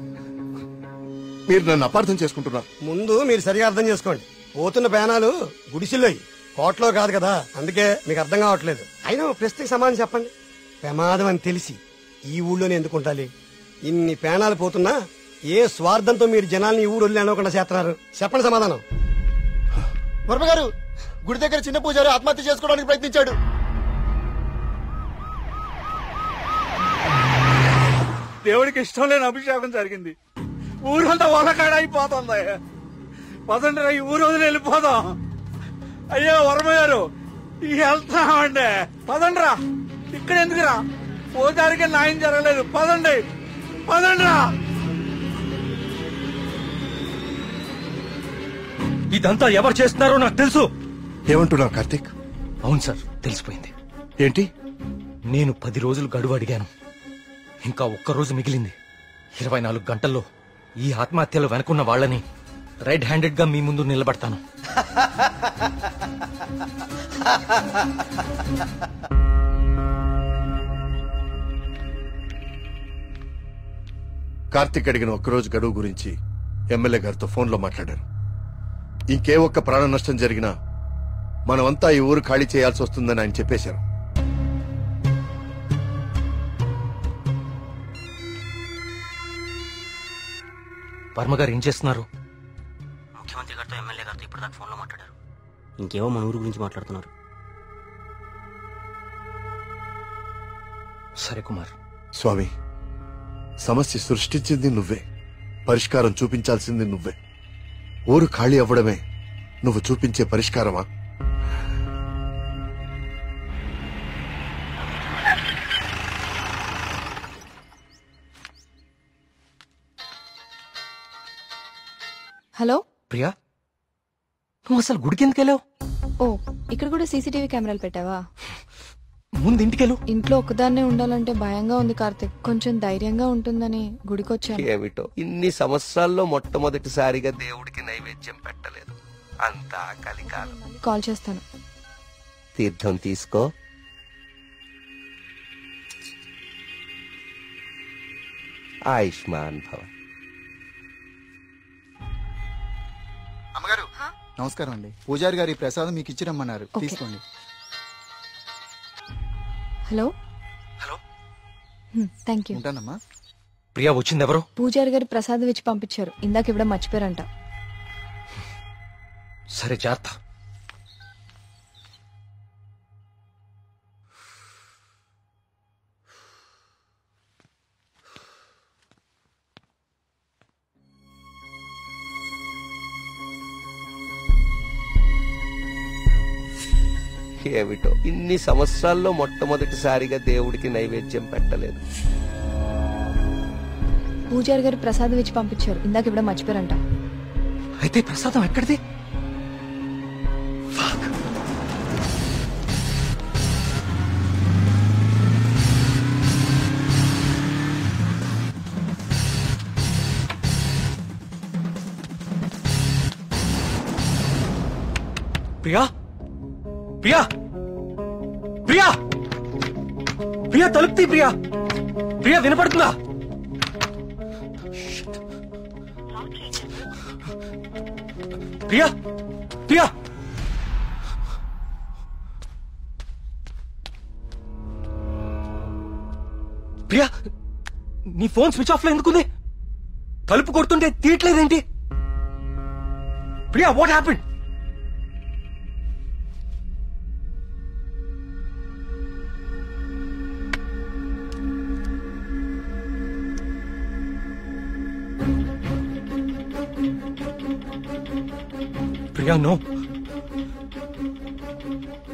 మీరు నన్ను అపార్థం చేసుకుంటున్నారు. ముందు మీరు సరిగా అర్థం చేసుకోండి. పోతున్న పేనాలు గుడిసిల్లోయి, కోట్లో కాదు కదా. అందుకే మీకు అర్థం కావట్లేదు. అయినా ప్రశ్నకి సమాధానం చెప్పండి. ప్రమాదం అని తెలిసి ఈ ఊళ్ళోనే ఎందుకు ఉండాలి? ఇన్ని పేనాలు పోతున్నా ఏ స్వార్థంతో మీరు జనాల్ని ఈ ఊరు వదిలి అనుకుండా చేస్తున్నారు? చెప్పండి సమాధానం. వర్మ గారు, గుడి దగ్గర చిన్న పూజారి ఆత్మహత్య చేసుకోవడానికి ప్రయత్నించాడు. దేవుడికి ఇష్టం లేని అభిషేకం జరిగింది. ఊరంతా వలకాడ అయిపోతుంది. పదండి రా, ఈ ఊరు వదిలి వెళ్ళిపోదాం. అయ్యో వర్మ గారు, వెళ్తామండి. పదండి రా, ఇక్కడ ఎందుకురా? పూజారికి న్యాయం జరగలేదు. పదండి, పదండి రా. ఇదంతా ఎవరు చేస్తున్నారో నాకు తెలుసు. ఏమంటున్నావు కార్తీక్? అవును సార్, తెలిసిపోయింది. ఏంటి? నేను 10 రోజులు గడువు అడిగాను. ఇంకా ఒక్క రోజు మిగిలింది. 24 గంటల్లో ఈ ఆత్మహత్యలు వెనుకున్న వాళ్ళని రెడ్ హ్యాండెడ్ గా మీ ముందు నిలబడతాను. కార్తీక్ అడిగిన ఒక్కరోజు గడువు గురించి ఎమ్మెల్యే గారితో ఫోన్లో మాట్లాడారు. ఇంకే ఒక్క ప్రాణ నష్టం జరిగినా మనమంతా ఈ ఊరు ఖాళీ చేయాల్సి వస్తుందని ఆయన చెప్పేశారు. వర్మ గారు ఏం చేస్తున్నారు? ముఖ్యమంత్రి గారితో ఎమ్మెల్యే గారితో ఇప్పుడు దాకా ఫోన్లో మాట్లాడారు. ఇంకేవో మన ఊరు గురించి మాట్లాడుతున్నారు. సరే కుమార్. స్వామి, సమస్య సృష్టించింది నువ్వే, పరిష్కారం చూపించాల్సింది నువ్వే. ఊరు ఖాళీ అవ్వడమే నువ్వు చూపించే పరిష్కారమా? హలో ప్రియా, నువ్వు అసలు గుడికి ఎందుకు వెళ్ళావు? ఓ, ఇక్కడ కూడా సీసీటీవీ కెమెరాలు పెట్టావా? ముందు ఇంటికెళ్ళు. ఇంట్లో ఒక్కదాన్నే ఉండాలంటే భయంగా ఉంది కార్తిక్. కొంచెం ధైర్యంగా ఉంటుందని గుడికొచ్చాను. ఏమిటో ఇన్ని సంవత్సరాల్లో మొట్టమొదటిసారిగా దేవుడికి నైవేద్యం పెట్టలేదు. అంతా కలికాలం. కాల్ చేస్తాను. తీర్థం తీసుకో. ఆయుష్మాన్ భవ. అమ్మగారు, నమస్కారం అండి. పూజారి గారి ప్రసాదం మీకు ఇచ్చి రమ్మన్నారు, తీసుకోండి. హలో. Thank you. ఉంటానమ్మా. ప్రియా వచ్చింది ఎవరు? పూజారి గారు ప్రసాదం ఇచ్చి పంపించారు, ఇందాక ఇవ్వడం మర్చిపోయారంట. సరే జాగ్రత్త. ఏమిటో ఇన్ని సంవత్సరాల్లో మొట్టమొదటిసారిగా దేవుడికి నైవేద్యం పెట్టలేదు. పూజారి గారు ప్రసాదం ఇచ్చి పంపించారు, ఇందాక ఇవ్వడం మర్చిపోయారంట. అయితే ప్రసాదం ఎక్కడిది? ప్రియా ప్రియా ప్రియా ప్రియా తలుపుతీ. ప్రియా ప్రియా వినపడుతుందా? ప్రియా ప్రియా ప్రియా నీ ఫోన్ స్విచ్ ఆఫ్ లో ఎందుకుంది? తలుపు కొడుతుంటే తీయట్లేదేంటి? Priya what happened? Priya no.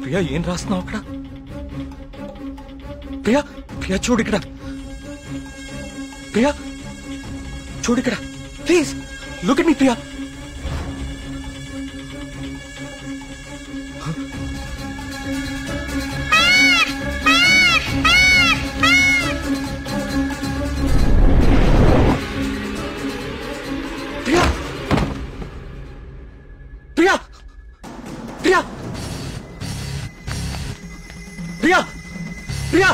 Priya ఏం రాస్తున్నావు అక్కడ? ప్రియా ప్రియా చూడు ఇక్కడ. ప్రియా చూడు ఇక్కడ, please look at me. Priya Priya Priya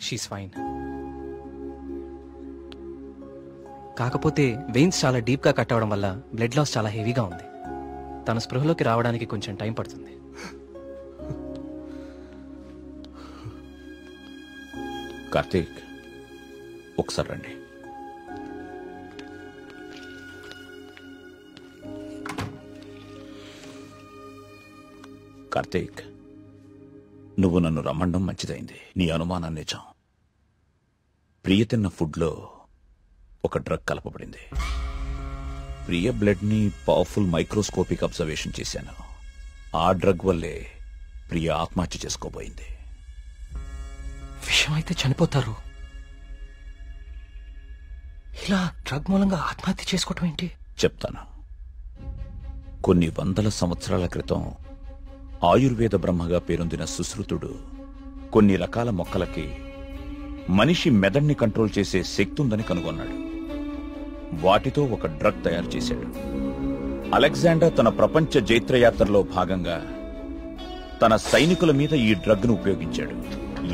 she's fine. కాకపోతే వెయిన్స్ చాలా డీప్ గా కట్ అవడం వల్ల బ్లడ్ లాస్ చాలా హెవీగా ఉంది. తన స్పృహలోకి రావడానికి కొంచెం టైం పడుతుంది. కార్తీక్ ఒకసారి రండి. కార్తీక్, నువ్వు నన్ను రమ్మడం మంచిదైంది. నీ అనుమానం నిజం. ప్రియ తిన్న ఫుడ్లో ఒక డ్రగ్ కలపబడింది. ప్రియ బ్లడ్ ని పవర్ఫుల్ మైక్రోస్కోపిక్ అబ్జర్వేషన్ చేశాను. ఆ డ్రగ్ వల్లే ప్రియ ఆత్మహత్య చేసుకోబోయింది. విషయం అయితే చనిపోతారు, ఇలా డ్రగ్ మూలంగా ఆత్మహత్య చేసుకోవటం ఏంటి? చెప్తాను. కొన్ని వందల సంవత్సరాల క్రితం ఆయుర్వేద బ్రహ్మగా పేరొందిన సుశ్రుతుడు కొన్ని రకాల మొక్కలకి మనిషి మెదడుని కంట్రోల్ చేసే శక్తి ఉందని కనుగొన్నాడు. వాటితో ఒక డ్రగ్ తయారు చేశాడు. అలెగ్జాండర్ తన ప్రపంచ జైత్రయాత్రలో భాగంగా తన సైనికుల మీద ఈ డ్రగ్ ను ఉపయోగించాడు.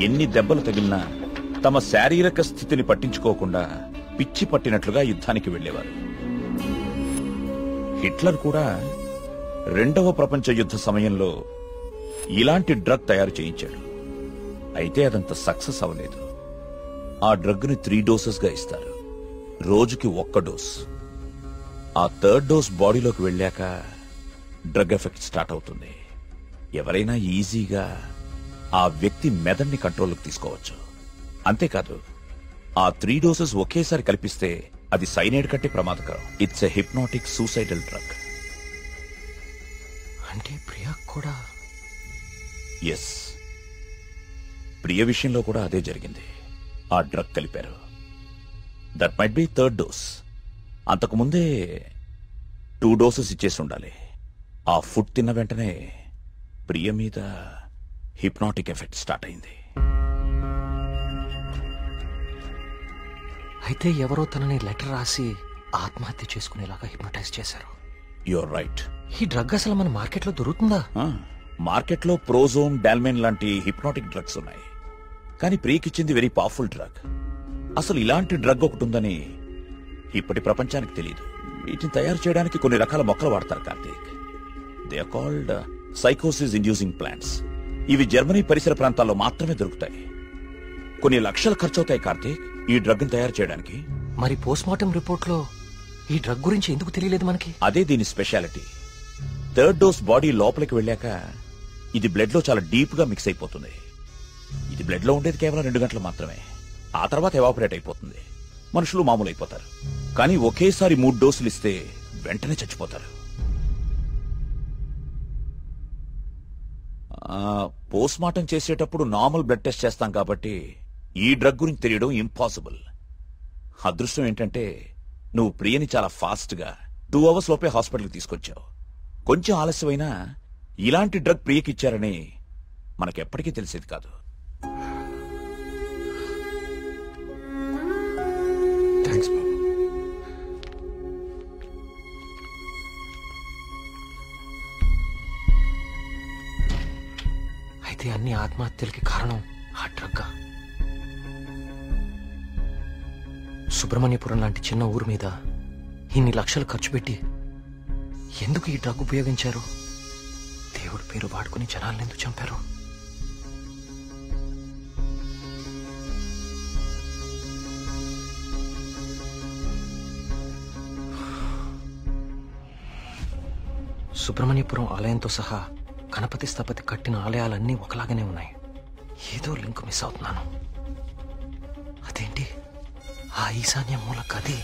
ఎన్ని దెబ్బలు తగిలినా తమ శారీరక స్థితిని పట్టించుకోకుండా పిచ్చి పట్టినట్లుగా యుద్ధానికి వెళ్లేవారు. హిట్లర్ కూడా రెండవ ప్రపంచ యుద్ధ సమయంలో ఇలాంటి డ్రగ్ తయారు చేయించాడు. అయితే అదంత సక్సెస్ అవ్వలేదు. ఆ డ్రగ్ ని 3 డోసెస్ గా ఇస్తారు. రోజుకి 1 డోస్. ఆ 3rd డోస్ బాడీలోకి వెళ్ళాక డ్రగ్ ఎఫెక్ట్ స్టార్ట్ అవుతుంది. ఎవరైనా ఈజీగా ఆ వ్యక్తి మెదడుని కంట్రోల్లోకి తీసుకోవచ్చు. అంతేకాదు, ఆ 3 డోసెస్ ఒకేసారి కల్పిస్తే అది సైనైడ్ కంటే ప్రమాదకరం. It's a hypnotic suicidal drug. అంటే ప్రియా కూడా? ఎస్, ప్రియ విషయంలో కూడా అదే జరిగింది. ఆ డ్రగ్ కలిపారు. That might be 3rd dose. అంతకుముందే 2 డోసెస్ ఇచ్చేసి ఉండాలి. ఆ ఫుడ్ తిన్న వెంటనే ప్రియ మీద హిప్నాటిక్ ఎఫెక్ట్ స్టార్ట్ అయింది. అయితే ఎవరో తనని లెటర్ రాసి ఆత్మహత్య చేసుకునేలాగా హిప్నటైజ్ చేశారు. Your right. ఈ డ్రగ్ అసలు మన మార్కెట్లో దొరుకుతుందా? మార్కెట్లో ప్రోజోన్, డాల్మెన్ లాంటి హిప్నాటిక్ డ్రగ్స్ ఉన్నాయి. కానీ ప్రియకిచ్చింది వెరీ పవర్ఫుల్ డ్రగ్. అసలు ఇలాంటి డ్రగ్ ఒకటి ఉందని ఇప్పటి ప్రపంచానికి తెలియదు. వీటిని తయారు చేయడానికి కొన్ని రకాల మొక్కలు వాడతారు కార్తీక్. దే ఆర్ కాల్డ్ సైకోసిస్ ఇండ్యూసింగ్ ప్లాంట్స్. ఇవి జర్మనీ పరిసర ప్రాంతాల్లో మాత్రమే దొరుకుతాయి. కొన్ని లక్షలు ఖర్చవుతాయి కార్తీక్ ఈ డ్రగ్ ని తయారు చేయడానికి. మరి పోస్ట్ మార్టం రిపోర్ట్ లో ఈ డ్రగ్ గురించి ఎందుకు తెలియలేదు మనకి? అదే దీని స్పెషాలిటీ. 3rd డోస్ బాడీ లోపలికి వెళ్ళాక ఇది బ్లడ్ లో చాలా డీప్ గా మిక్స్ అయిపోతుంది. ఇది బ్లడ్ లో ఉండేది కేవలం 2 గంటలు మాత్రమే. ఆ తర్వాత ఎవాపరేట్ అయిపోతుంది. మనుషులు మామూలు అయిపోతారు. కానీ ఒకేసారి 3 డోసులు ఇస్తే వెంటనే చచ్చిపోతారు. పోస్ట్ మార్టం చేసేటప్పుడు నార్మల్ బ్లడ్ టెస్ట్ చేస్తాం కాబట్టి ఈ డ్రగ్ గురించి తెలియడం ఇంపాసిబుల్. అదృష్టం ఏంటంటే నువ్వు ప్రియని చాలా ఫాస్ట్ గా 2 అవర్స్ లోపే హాస్పిటల్కి తీసుకొచ్చావు. కొంచెం ఆలస్యమైనా ఇలాంటి డ్రగ్ ప్రియకిచ్చారని మనకెప్పటికీ తెలిసేది కాదు. థ్యాంక్స్ బాబు. అయితే అన్ని ఆత్మహత్యలకి కారణం ఆ డ్రగ్. సుబ్రహ్మణ్యపురం లాంటి చిన్న ఊరు మీద ఇన్ని లక్షలు ఖర్చు పెట్టి ఎందుకు ఈ డ్రగ్ ఉపయోగించారు? దేవుడి పేరు వాడుకుని జనాలను ఎందుకు చంపారు? సుబ్రహ్మణ్యపురం ఆలయంతో సహా గణపతి స్థపతి కట్టిన ఆలయాలన్నీ ఒకలాగానే ఉన్నాయి. ఏదో లింక్ మిస్ అవుతున్నాను. అదేంటి ఆ ఈశాన్య మూల గది?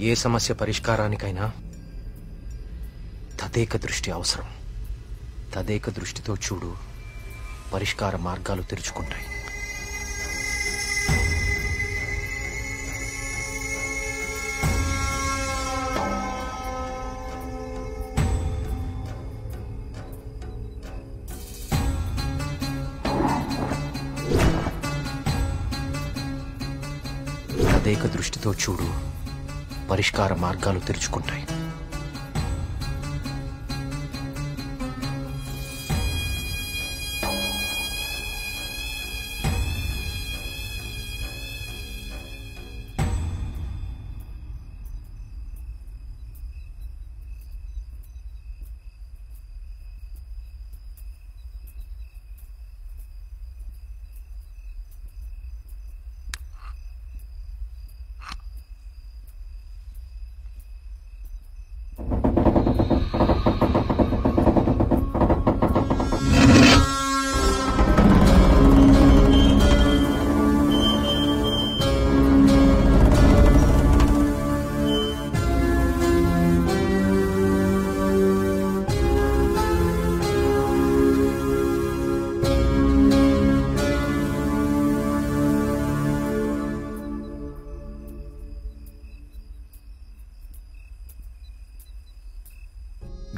ఏ సమస్య పరిష్కారానికైనా తదేక దృష్టి అవసరం. తదేక దృష్టితో చూడు, పరిష్కార మార్గాలు తెరుచుకుంటాయి. తదేక దృష్టితో చూడు, పరిష్కార మార్గాలు తెరుచుకుంటాయి.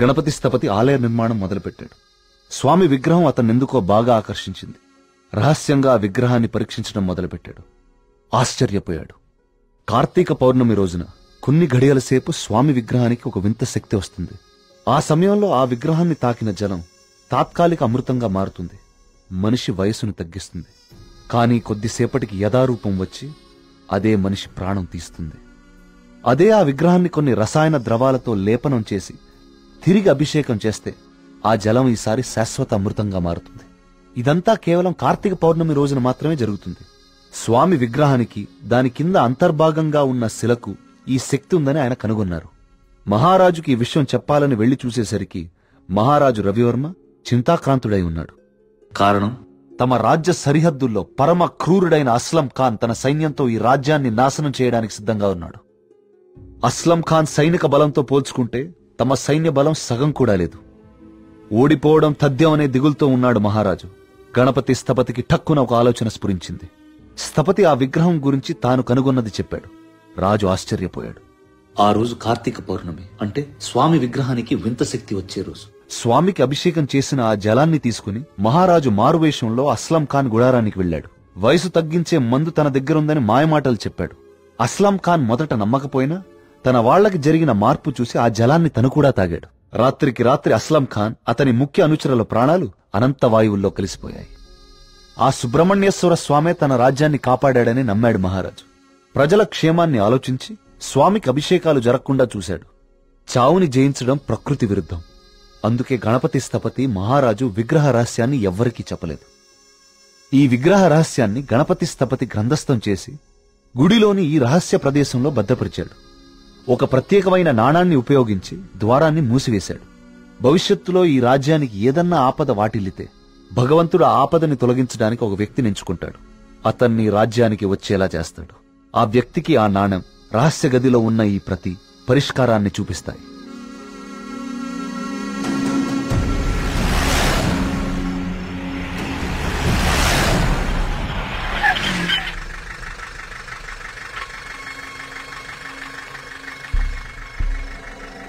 గణపతి స్థపతి ఆలయ నిర్మాణం మొదలుపెట్టాడు. స్వామి విగ్రహం అతన్నెందుకో బాగా ఆకర్షించింది. రహస్యంగా ఆ విగ్రహాన్ని పరీక్షించడం మొదలుపెట్టాడు. ఆశ్చర్యపోయాడు. కార్తీక పౌర్ణమి రోజున కొన్ని ఘడియల సేపు స్వామి విగ్రహానికి ఒక వింత శక్తి వస్తుంది. ఆ సమయంలో ఆ విగ్రహాన్ని తాకిన జలం తాత్కాలిక అమృతంగా మారుతుంది. మనిషి వయసును తగ్గిస్తుంది. కానీ కొద్దిసేపటికి యథారూపం వచ్చి అదే మనిషి ప్రాణం తీస్తుంది. అదే ఆ విగ్రహాన్ని కొన్ని రసాయన ద్రవాలతో లేపనం చేసి తిరిగి అభిషేకం చేస్తే ఆ జలం ఈసారి శాశ్వత అమృతంగా మారుతుంది. ఇదంతా కేవలం కార్తీక పౌర్ణమి రోజున మాత్రమే జరుగుతుంది. స్వామి విగ్రహానికి దాని కింద అంతర్భాగంగా ఉన్న శిలకు ఈ శక్తి ఉందని ఆయన కనుగొన్నారు. మహారాజుకి ఈ విషయం చెప్పాలని వెళ్లి చూసేసరికి మహారాజు రవివర్మ చింతాక్రాంతుడై ఉన్నాడు. కారణం, తమ రాజ్య సరిహద్దుల్లో పరమ క్రూరుడైన అస్లం ఖాన్ తన సైన్యంతో ఈ రాజ్యాన్ని నాశనం చేయడానికి సిద్ధంగా ఉన్నాడు. అస్లం ఖాన్ సైనిక బలంతో పోల్చుకుంటే తమ సైన్య బలం సగం కూడా లేదు. ఓడిపోవడం తథ్యం అనే దిగులుతో ఉన్నాడు మహారాజు. గణపతి స్థపతికి ఠక్కున ఒక ఆలోచన స్ఫురించింది. స్థపతి ఆ విగ్రహం గురించి తాను కనుగొన్నది చెప్పాడు. రాజు ఆశ్చర్యపోయాడు. ఆ రోజు కార్తీక పౌర్ణమి, అంటే స్వామి విగ్రహానికి వింత శక్తి వచ్చే రోజు. స్వామికి అభిషేకం చేసిన ఆ జలాన్ని తీసుకుని మహారాజు మారువేషంలో అస్లం ఖాన్ గుడారానికి వెళ్లాడు. వయసు తగ్గించే మందు తన దగ్గరుందని మాయమాటలు చెప్పాడు. అస్లం ఖాన్ మొదట నమ్మకపోయినా తన వాళ్లకి జరిగిన మార్పు చూసి ఆ జలాన్ని తను కూడా తాగాడు. రాత్రికి రాత్రి అస్లం ఖాన్, అతని ముఖ్య అనుచరుల ప్రాణాలు అనంత వాయువుల్లో కలిసిపోయాయి. ఆ సుబ్రహ్మణ్యేశ్వర స్వామే తన రాజ్యాన్ని కాపాడాడని నమ్మాడు మహారాజు. ప్రజల క్షేమాన్ని ఆలోచించి స్వామికి అభిషేకాలు జరగకుండా చూశాడు. చావుని జయించడం ప్రకృతి విరుద్ధం. అందుకే గణపతి స్థపతి మహారాజు విగ్రహ రహస్యాన్ని ఎవ్వరికీ చెప్పలేదు. ఈ విగ్రహ రహస్యాన్ని గణపతి స్థపతి గ్రంథస్థం చేసి గుడిలోని ఈ రహస్య ప్రదేశంలో భద్రపరిచాడు. ఒక ప్రత్యేకమైన నాణాన్ని ఉపయోగించి ద్వారాన్ని మూసివేశాడు. భవిష్యత్తులో ఈ రాజ్యానికి ఏదన్నా ఆపద వాటిల్లితే భగవంతుడు ఆ ఆపదని తొలగించడానికి ఒక వ్యక్తిని ఎంచుకుంటాడు. అతన్ని రాజ్యానికి వచ్చేలా చేస్తాడు. ఆ వ్యక్తికి ఆ నాణెం, రహస్య గదిలో ఉన్న ఈ ప్రతి పరిష్కారాన్ని చూపిస్తాయి.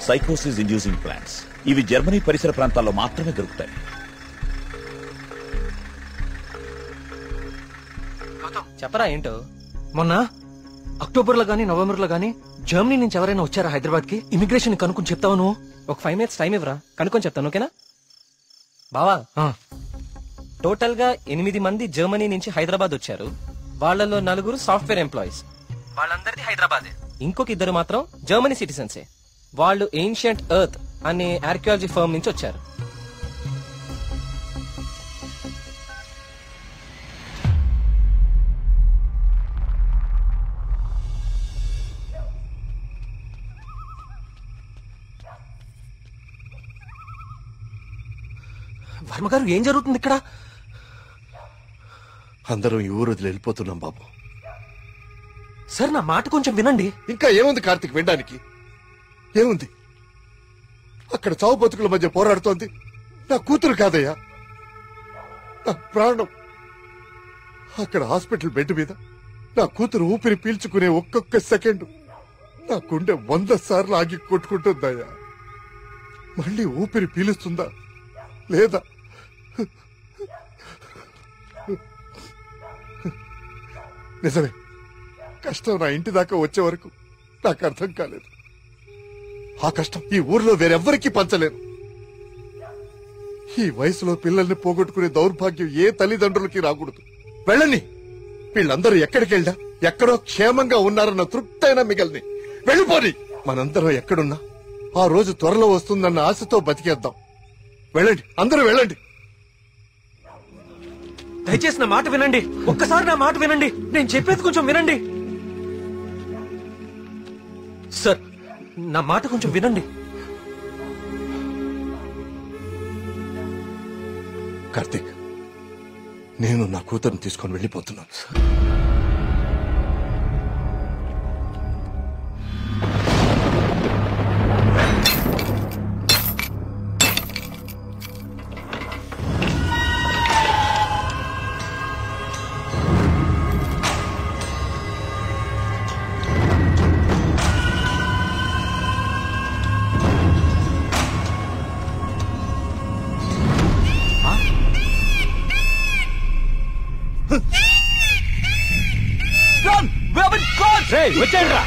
సైకోసిస్ ఇండ్యూసింగ్ ప్లాంట్స్ ఇవి జర్మనీ పరిసర ప్రాంతాల్లో మాత్రమే దొరుకుతాయి. చెప్పరా ఏంటో. మొన్న అక్టోబర్లో గానీ నవంబర్లో గానీ జర్మనీ నుంచి ఎవరైనా వచ్చారా హైదరాబాద్ కి? ఇమిగ్రేషన్ కనుక్కొని చెప్తావు నువ్వు? ఒక 5 minutes టైం ఇవ్వరా, కనుక్కొని చెప్తాను. ఓకేనా బావా? టోటల్ గా 8 మంది జర్మనీ నుంచి హైదరాబాద్ వచ్చారు. వాళ్ళలో 4 సాఫ్ట్వేర్ ఎంప్లాయీస్, వాళ్ళందరిది హైదరాబాద్. ఇంకొక 2 మాత్రం జర్మనీ సిటిజన్సే. వాళ్ళు ఏన్షియంట్ ఎర్త్ అనే ఆర్కియాలజీ ఫర్మ్ నుంచి వచ్చారు. వర్మగారు, ఏం జరుగుతుంది ఇక్కడ? అందరం ఈ ఊరు వదిలి వెళ్ళిపోతున్నాం బాబు. సార్, నా మాట కొంచెం వినండి. ఇంకా ఏముంది కార్తీక్ వినడానికి? ఏముంది? అక్కడ చావు బతుకుల మధ్య పోరాడుతోంది నా కూతురు కాదయ్యా, నా ప్రాణం. అక్కడ హాస్పిటల్ బెడ్ మీద నా కూతురు ఊపిరి పీల్చుకునే ఒక్కొక్క సెకండ్ నా గుండె 100 సార్లు ఆగి కొట్టుకుంటుందయ్యా. మళ్ళీ ఊపిరి పీలుస్తుందా లేదా? నిజమే, కష్టం నా ఇంటి దాకా వచ్చే వరకు నాకు అర్థం కాలేదు. ఆ కష్టం ఈ ఊర్లో వేరెవ్వరికీ పంచలేను. ఈ వయసులో పిల్లల్ని పోగొట్టుకునే దౌర్భాగ్యం ఏ తల్లిదండ్రులకి రాకూడదు. వెళ్ళని, వీళ్ళందరూ ఎక్కడికి వెళ్ళా ఎక్కడో క్షేమంగా ఉన్నారన్న తృప్తైనా మిగల్ని. వెళ్ళిపోని. మనందరం ఎక్కడున్నా ఆ రోజు త్వరలో వస్తుందన్న ఆశతో బతికేద్దాం. వెళ్ళండి, అందరూ వెళ్ళండి. దయచేసి నా మాట వినండి. ఒక్కసారి నా మాట వినండి. నేను చెప్పేది కొంచెం వినండి. సార్, నా మాట కొంచెం వినండి. కార్తీక్, నేను నా కూతురుని తీసుకొని వెళ్ళిపోతున్నాను. వచ్చేయండి రా.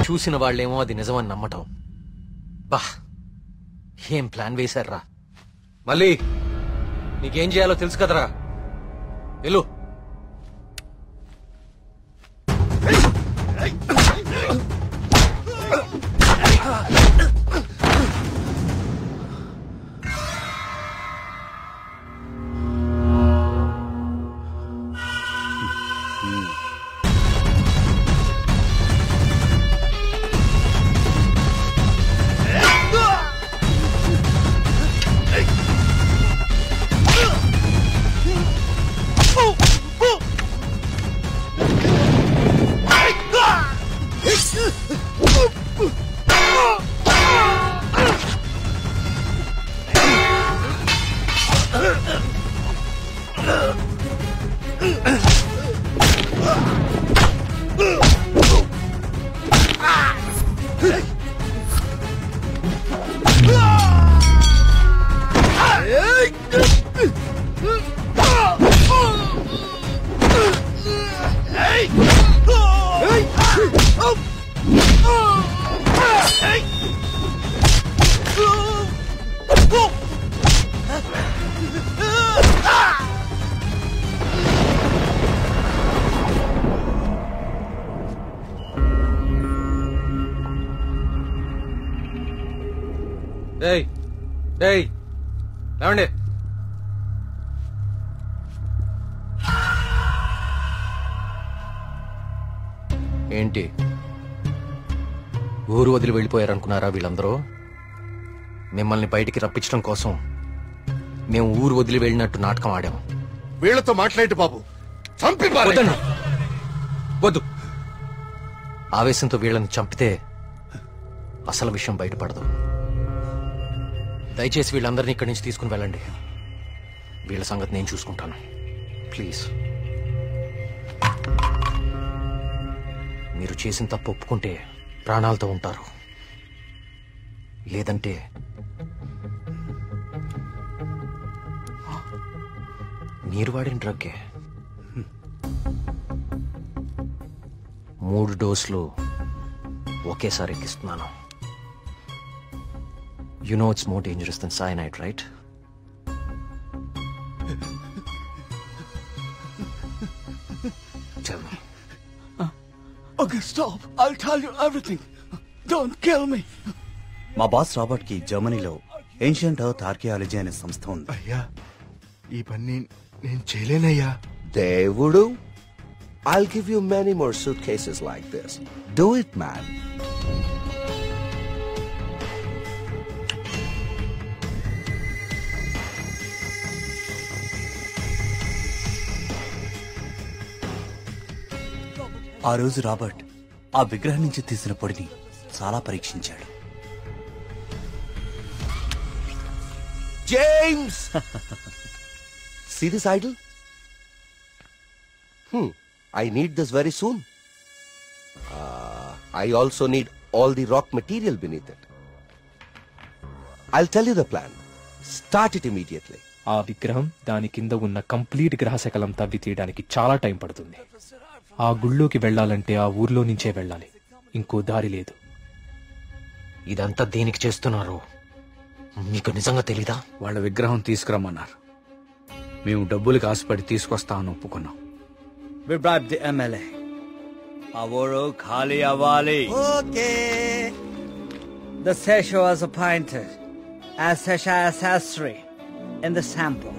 చూసిన వాళ్ళేమో అది నిజమని నమ్మటం. బా, ఏం ప్లాన్ వేశారా? మళ్ళీ నీకేం చేయాలో తెలుసు కదరా, వెళ్ళు. లేవండి. ఏంటి ఊరు వదిలి వెళ్ళిపోయారనుకున్నారా వీళ్ళందరూ? మిమ్మల్ని బయటికి రప్పించడం కోసం మేము ఊరు వదిలి వెళ్ళినట్టు నాటకం ఆడాము. వీళ్లతో మాట్లాడి బాబు, చంపి పారేయ్. వద్దు, ఆవేశంతో వీళ్ళని చంపితే అసలు విషయం బయటపడదు. దయచేసి వీళ్ళందరినీ ఇక్కడి నుంచి తీసుకుని వెళ్ళండి. వీళ్ళ సంగతి నేను చూసుకుంటాను, ప్లీజ్. మీరు చేసిన తప్పు ఒప్పుకుంటే ప్రాణాలతో ఉంటారు, లేదంటే మీరు వాడిన డ్రగ్గే 3 డోసులు ఒకేసారి ఎక్కిస్తున్నాను. You know it's more dangerous than cyanide, right? Tell me. Okay, stop. I'll tell you everything. Don't kill me. మా బాస్ రాబర్ట్ కి జర్మనీలో ఏన్షియంట్ ఎర్త్ ఆర్కియాలజీ అనే సంస్థ ఉంది. అయ్యా, ఈ పని నేను చేయలేనయ్యా. దేవుడు, I'll give you many more suitcases like this. Do it, man. ఆ రోజు రాబర్ట్ ఆ విగ్రహం నుంచి తీసిన పొడిని చాలా పరీక్షించాడు. James! See this idol? I need this very soon. I also need all the rock material beneath it. I'll tell you the plan. Start it immediately. ఆ విగ్రహం దాని కింద ఉన్న కంప్లీట్ గ్రహశకలం తవ్వి తీయడానికి చాలా టైం పడుతుంది. ఆ గుళ్ళోకి వెళ్లాలంటే ఆ ఊర్లో నుంచే వెళ్ళాలి, ఇంకో దారి లేదు. ఇదంతా దేనికి చేస్తున్నారు మీకు నిజంగా తెలీదా? వాళ్ళ విగ్రహం తీసుకురమ్మన్నారు, మేము డబ్బులకు ఆశపడి తీసుకొస్తామని ఒప్పుకున్నాం. We bribed the MLA. ఆ ఊరు ఖాళీ అవ్వాలి. Okay. The Sesha was appointed as Sesha Sastry in the sample.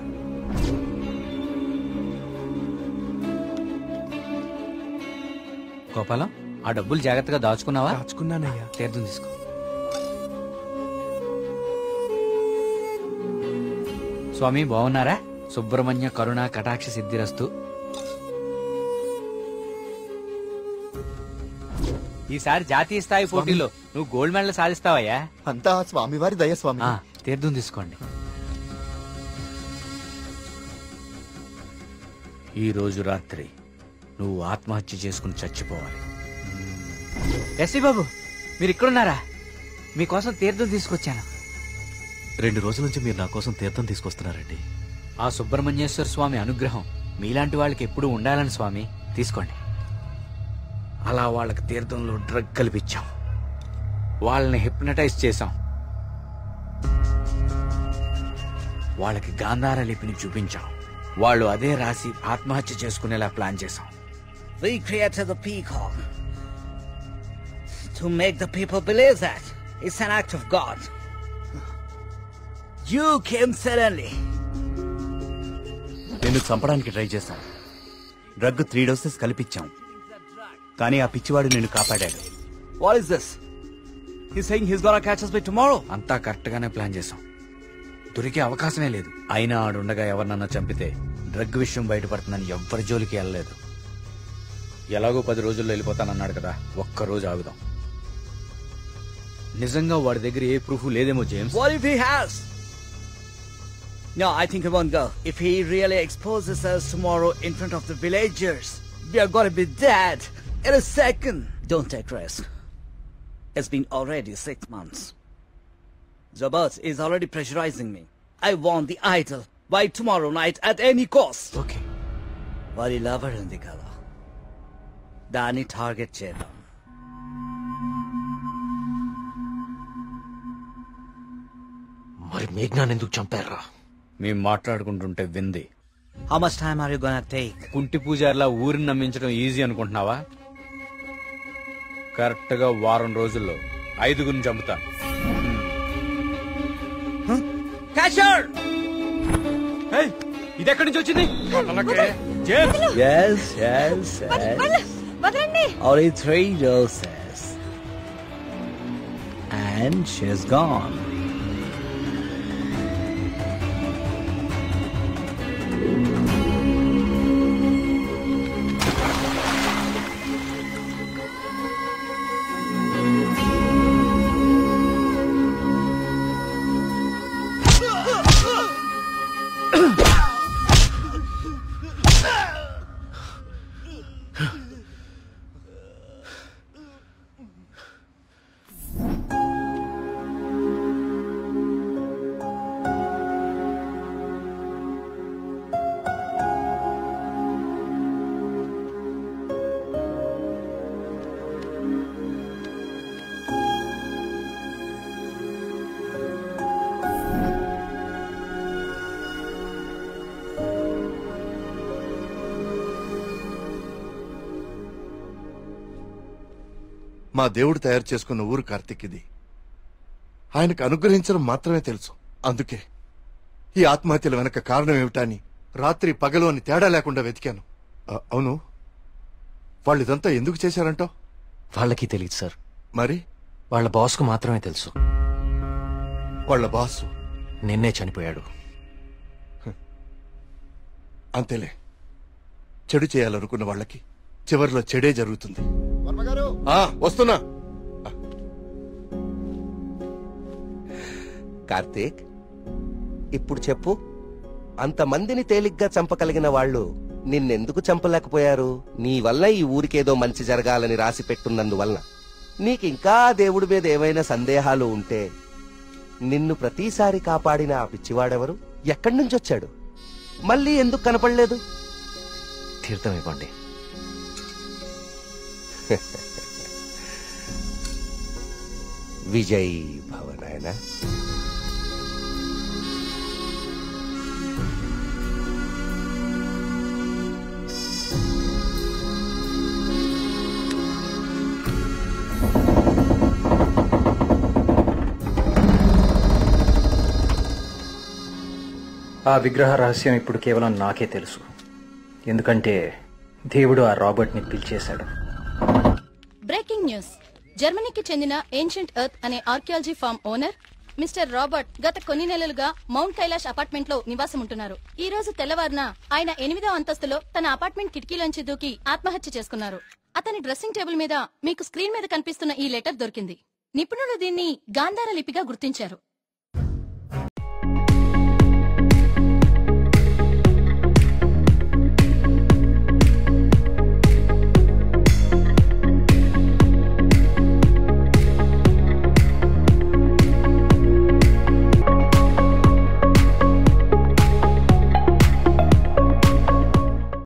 Gopalam, ఆ డబ్బులు జాగ్రత్తగా దాచుకున్నావా? దాచుకున్నానయ్యా. తీర్థం తీసుకో. స్వామి బాగున్నారా? సుబ్రహ్మణ్య కరుణ కటాక్ష సిద్ధిరస్తు. ఈసారి జాతీయ స్థాయి పోటీలో నువ్వు గోల్డ్ మెడల్ సాధిస్తావయ్యా. అంతా స్వామివారి దయ స్వామి. తీర్థం తీసుకోండి. ఈ రోజు రాత్రి నువ్వు ఆత్మహత్య చేసుకుని చచ్చిపోవాలి. ఎస్సీ బాబు, మీరు ఇక్కడున్నారా? మీకోసం తీర్థం తీసుకొచ్చాను. 2 రోజుల నుంచి మీరు నా కోసం తీర్థం తీసుకొస్తున్నారండి. ఆ సుబ్రహ్మణ్యేశ్వర స్వామి అనుగ్రహం మీలాంటి వాళ్ళకి ఎప్పుడూ ఉండాలని స్వామి. తీసుకోండి. అలా వాళ్ళకి తీర్థంలో డ్రగ్ కల్పించాం, వాళ్ళని హిప్నటైజ్ చేశాం, వాళ్ళకి గాంధార లిపిని చూపించాం, వాళ్ళు అదే రాసి ఆత్మహత్య చేసుకునేలా ప్లాన్ చేశాం. We created the peacock to make the people believe that it's an act of God. You came suddenly. నిన్ను చంపడానికి ట్రై చేశాం. డ్రగ్ 3 డోసెస్ కల్పించాం, కానీ ఆ పిచ్చివాడు నిన్ను కాపాడాడు. What is this? He's saying he's gonna catch us by tomorrow. అంతా correct గానే ప్లాన్ చేశాం. దొరికే అవకాశమే లేదు. అయినా ఆడుండగా ఎవరినన్నా చంపితే డ్రగ్ విషయం బయటపడుతుందని ఎవ్వరి జోలికి వెళ్ళలేదు. ఎలాగో 10 రోజుల్లో వెళ్ళిపోతానన్నాడు కదా, ఒక్కరోజు ఆగుదాం. నిజంగా వాడి దగ్గర ఏ ప్రూఫ్ లేదేమో James. What if he has? No, I think he won't go. If he really exposes us tomorrow in front of the villagers, we are gonna be dead in a second. Don't take risk. It's been already 6 months. Zabas is already pressurizing me. I want the idol by tomorrow night at any cost. Okay. Vari lover undi kada. Dani target chedam. మరి మేఘ్నాన్ని ఎందుకు చంపారా? మేము మాట్లాడుకుంటుంటే వింది. How much time are you gonna take? కుంటి పూజారిలా ఊరిని నమ్మించడం easy అనుకుంటున్నావా? Correct గా 1 వారం రోజుల్లో 5గురిని చంపుతాను. Catcher! ఇది ఎక్కడి నుంచి వచ్చింది? Yes, yes, yes. Only 3 doses. And she's gone. మా దేవుడు తయారు చేసుకున్న ఊరు కార్తీక్ ఇది. ఆయనకు అనుగ్రహించడం మాత్రమే తెలుసు. అందుకే ఈ ఆత్మహత్యల వెనక కారణం ఏమిటా అని రాత్రి పగలు అని తేడా లేకుండా వెతికాను. అవును, వాళ్ళు ఇదంతా ఎందుకు చేశారంటావు? వాళ్ళకి తెలియదు సార్. మరి వాళ్ళ బాస్కు మాత్రమే తెలుసు. వాళ్ళ బాసు నిన్నే చనిపోయాడు. అంతేలే, చెడు చేయాలనుకున్న వాళ్ళకి చివరిలో చెడే జరుగుతుంది. వస్తున్నా. కార్తీక్, ఇప్పుడు చెప్పు, అంతమందిని తేలిగ్గా చంపగలిగిన వాళ్ళు నిన్నెందుకు చంపలేకపోయారు? నీ వల్ల ఈ ఊరికేదో మంచి జరగాలని రాసి పెట్టున్నందువల్ల. నీకింకా దేవుడి మీద ఏవైనా సందేహాలు ఉంటే నిన్ను ప్రతిసారి కాపాడిన ఆ పిచ్చివాడెవరు? ఎక్కడి నుంచి వచ్చాడు? మళ్ళీ ఎందుకు కనపడలేదు? తీర్థం ఇవ్వండి. విజయ్ భవ నాయనా. ఆ విగ్రహ రహస్యం ఇప్పుడు కేవలం నాకే తెలుసు. ఎందుకంటే దేవుడు ఆ రాబర్ట్ని పిలిచేశాడు. Breaking news. జర్మనీకి చెందిన ఏన్షియంట్ ఎర్త్ అనే archaeology farm owner mister Robert గత కొన్ని నెలలుగా మౌంట్ కైలాష్ అపార్ట్మెంట్ లో నివాసం ఉంటున్నారు. ఈ రోజు తెల్లవారున ఆయన 8వ అంతస్తులో తన అపార్ట్మెంట్ కిటికీలోంచి దూకి ఆత్మహత్య చేసుకున్నారు. అతని డ్రెస్సింగ్ టేబుల్ మీద మీకు స్క్రీన్ మీద కనిపిస్తున్న ఈ లెటర్ దొరికింది. నిపుణులు దీన్ని గాంధార లిపిగా గుర్తించారు.